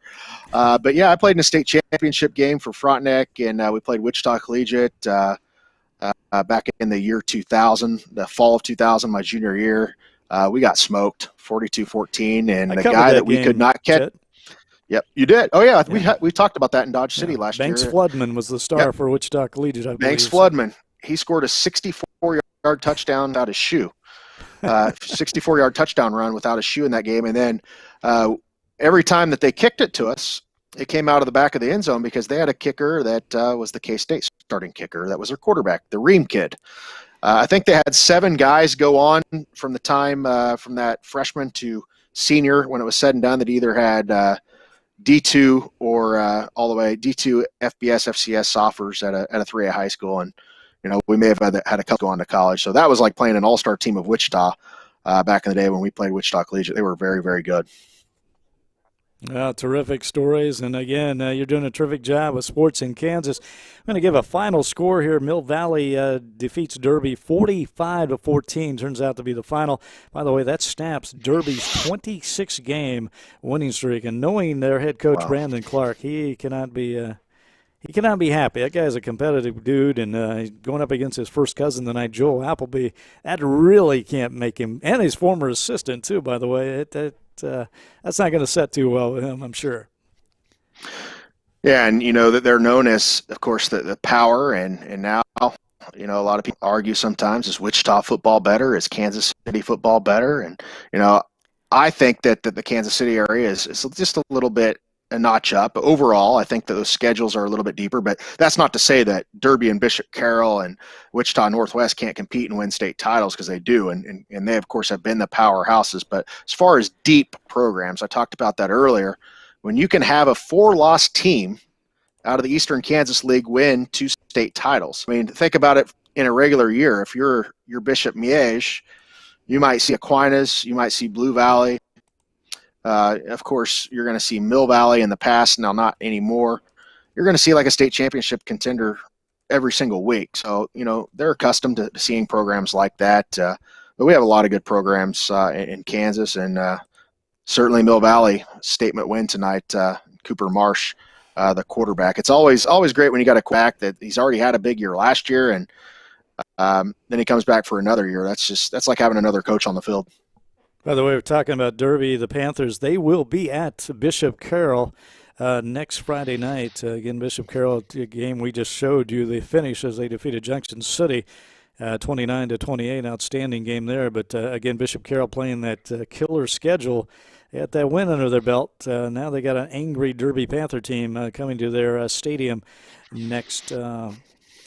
but yeah, I played in a state championship game for Frontenac, and we played Wichita Collegiate back in the year 2000, the fall of 2000, my junior year. We got smoked 42-14, and the guy that we could not catch. Yep, you did. Oh yeah, we talked about that in Dodge City last year. Banks Floodman was the star for Wichita Collegiate, I believe. Banks Floodman. He scored a 64-yard touchdown without his shoe. 64-yard touchdown run without a shoe in that game. And then every time that they kicked it to us, it came out of the back of the end zone, because they had a kicker that was the K-State starting kicker. That was their quarterback, the Ream kid. I think they had 7 guys go on from the time from that freshman to senior, when it was said and done, that either had D2 or all the way D2 FBS FCS offers at a 3A high school, and we may have had a couple go on to college. So that was like playing an all-star team of Wichita back in the day when we played Wichita Collegiate. They were very, very good. Terrific stories, and again, you're doing a terrific job with sports in Kansas. I'm going to give a final score here. Mill Valley defeats Derby 45-14. Turns out to be the final. By the way, that snaps Derby's 26-game winning streak, and knowing their head coach Brandon Clark, he cannot be happy. That guy's a competitive dude, and going up against his first cousin tonight, Joel Appleby, that really can't make him, and his former assistant too, by the way. That's not going to set too well with him, I'm sure. Yeah, and that they're known as, of course, the power, and now a lot of people argue sometimes, is Wichita football better? Is Kansas City football better? And I think that the Kansas City area is just a little bit a notch up. But overall, I think that those schedules are a little bit deeper, but that's not to say that Derby and Bishop Carroll and Wichita Northwest can't compete and win state titles, because they do, and they, of course, have been the powerhouses. But as far as deep programs, I talked about that earlier, when you can have a 4-loss team out of the Eastern Kansas League win 2 state titles. I mean, think about it in a regular year. If you're Bishop Miege, you might see Aquinas, you might see Blue Valley. Of course, you're going to see Mill Valley in the past, now not anymore. You're going to see like a state championship contender every single week. So, they're accustomed to seeing programs like that. But we have a lot of good programs in Kansas, and certainly Mill Valley statement win tonight. Cooper Marsh, the quarterback. It's always great when you got a quarterback that he's already had a big year last year, and then he comes back for another year. That's like having another coach on the field. By the way, we're talking about Derby. The Panthers, they will be at Bishop Carroll next Friday night. Again, Bishop Carroll, a game we just showed you, they finish as they defeated Junction City 29-28. Outstanding game there. But again, Bishop Carroll playing that killer schedule. They had that win under their belt. Now they got an angry Derby Panther team coming to their stadium next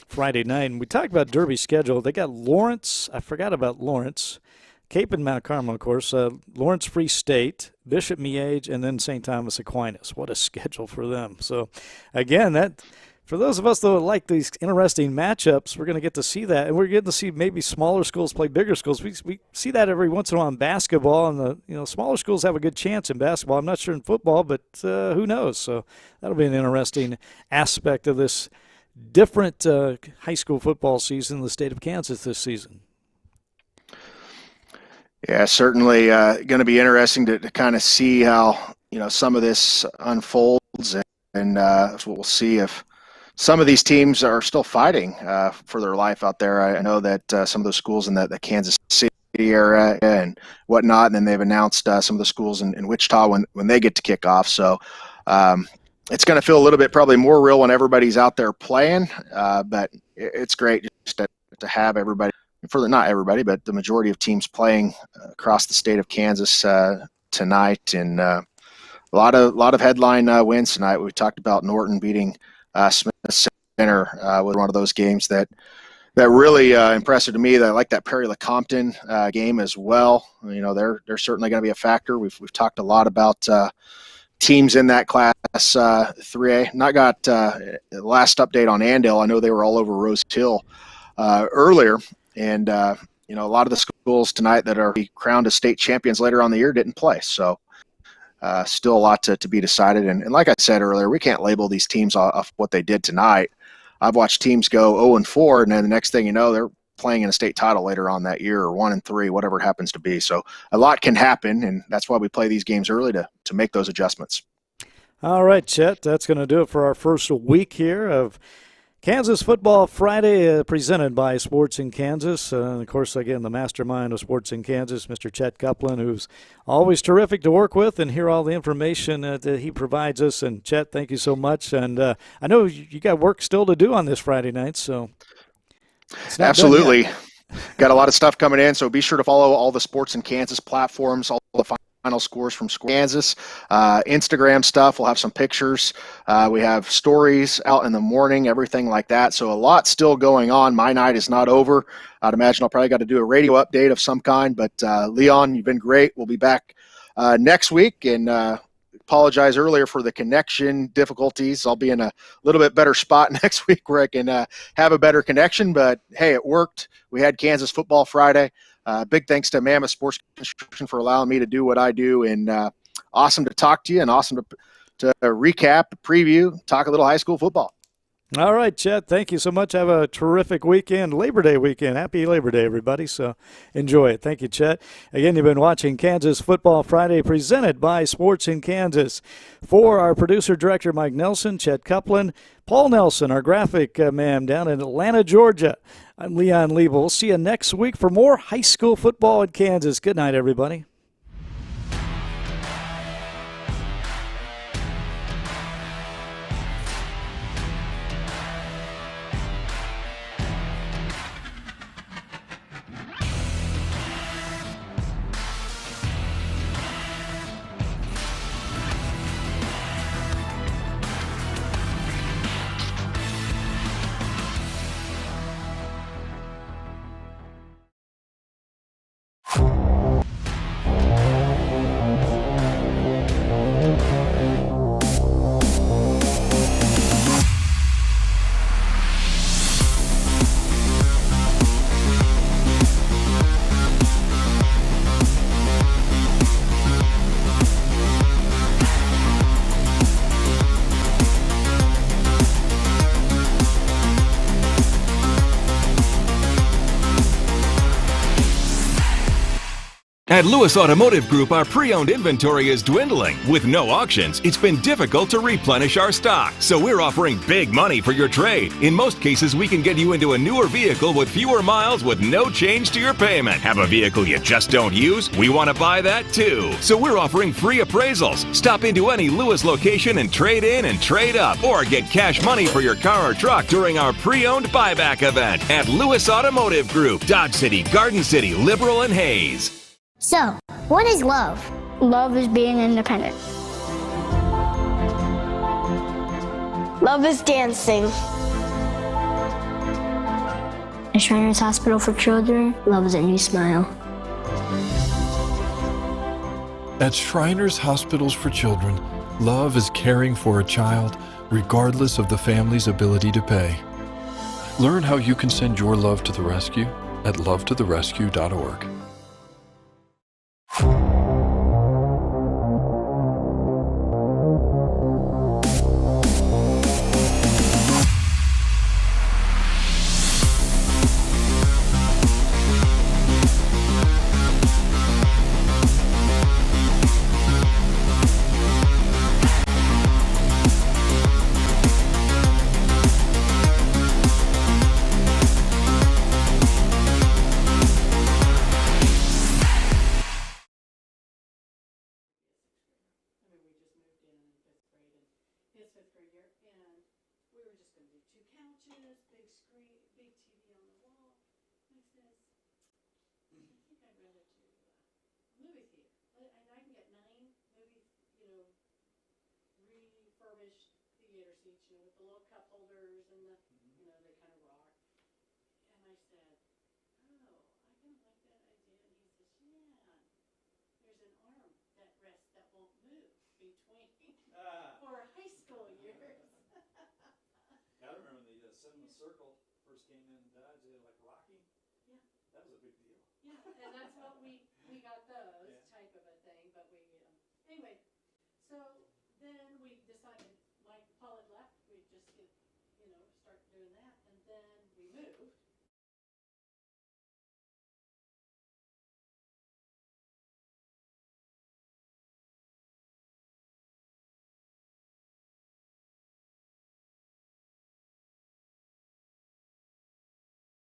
Friday night. And we talked about Derby's schedule. They got Lawrence. I forgot about Lawrence. Cape and Mount Carmel, of course, Lawrence Free State, Bishop Miege, and then St. Thomas Aquinas. What a schedule for them. So, again, that for those of us that like these interesting matchups, we're going to get to see that. And we're getting to see maybe smaller schools play bigger schools. We see that every once in a while in basketball, and smaller schools have a good chance in basketball. I'm not sure in football, but who knows? So that'll be an interesting aspect of this different high school football season in the state of Kansas this season. Yeah, certainly going to be interesting to kind of see how some of this unfolds, and we'll see if some of these teams are still fighting for their life out there. I know that some of those schools in the Kansas City area and whatnot, and then they've announced some of the schools in Wichita when they get to kick off. So it's going to feel a little bit probably more real when everybody's out there playing, but it's great just to have everybody. Not everybody, but the majority of teams playing across the state of Kansas tonight, and a lot of headline wins tonight. We talked about Norton beating Smith Center with one of those games that really impressive to me. I like that Perry Lecompton game as well. They're certainly going to be a factor. We've talked a lot about teams in that Class 3A. Not got the last update on Andale. I know they were all over Rose Hill earlier. And, a lot of the schools tonight that are crowned as state champions later on in the year didn't play. So still a lot to be decided. And like I said earlier, we can't label these teams off what they did tonight. I've watched teams go 0-4, and then the next thing you know, they're playing in a state title later on that year, or 1-3, whatever it happens to be. So a lot can happen, and that's why we play these games early to make those adjustments. All right, Chet, that's going to do it for our first week here of Kansas Football Friday, presented by Sports in Kansas. Of course, again, the mastermind of Sports in Kansas, Mr. Chet Copeland, who's always terrific to work with and hear all the information that he provides us. And, Chet, thank you so much. And I know you got work still to do on this Friday night, so it's not absolutely. Got a lot of stuff coming in, so be sure to follow all the Sports in Kansas platforms, all the final scores from Kansas, Instagram stuff. We'll have some pictures. We have stories out in the morning, everything like that. So a lot still going on. My night is not over. I'd imagine I'll probably got to do a radio update of some kind. But Leon, you've been great. We'll be back next week. And apologize earlier for the connection difficulties. I'll be in a little bit better spot next week where I can have a better connection. But hey, it worked. We had Kansas Football Friday. Big thanks to Mammoth Sports Construction for allowing me to do what I do, and awesome to talk to you, and awesome to recap, preview, talk a little high school football. All right, Chet, thank you so much. Have a terrific weekend, Labor Day weekend. Happy Labor Day, everybody, so enjoy it. Thank you, Chet. Again, you've been watching Kansas Football Friday, presented by Sports in Kansas. For our producer-director, Mike Nelson, Chet Copeland, Paul Nelson, our graphic man down in Atlanta, Georgia. I'm Leon Liebel. We'll see you next week for more high school football in Kansas. Good night, everybody. At Lewis Automotive Group, our pre-owned inventory is dwindling. With no auctions, it's been difficult to replenish our stock. So we're offering big money for your trade. In most cases, we can get you into a newer vehicle with fewer miles with no change to your payment. Have a vehicle you just don't use? We want to buy that too. So we're offering free appraisals. Stop into any Lewis location and trade in and trade up. Or get cash money for your car or truck during our pre-owned buyback event at Lewis Automotive Group, Dodge City, Garden City, Liberal, and Hayes. So, what is love? Love is being independent. Love is dancing. At Shriners Hospital for Children, love is a new smile. At Shriners Hospitals for Children, love is caring for a child regardless of the family's ability to pay. Learn how you can send your love to the rescue at lovetotherescue.org. I remember when the Cinema Circle first came in Dodge, they had like Rocky. Yeah. That was a big deal. Yeah, and that's what we got those type of a thing, but we, anyway, so then we decided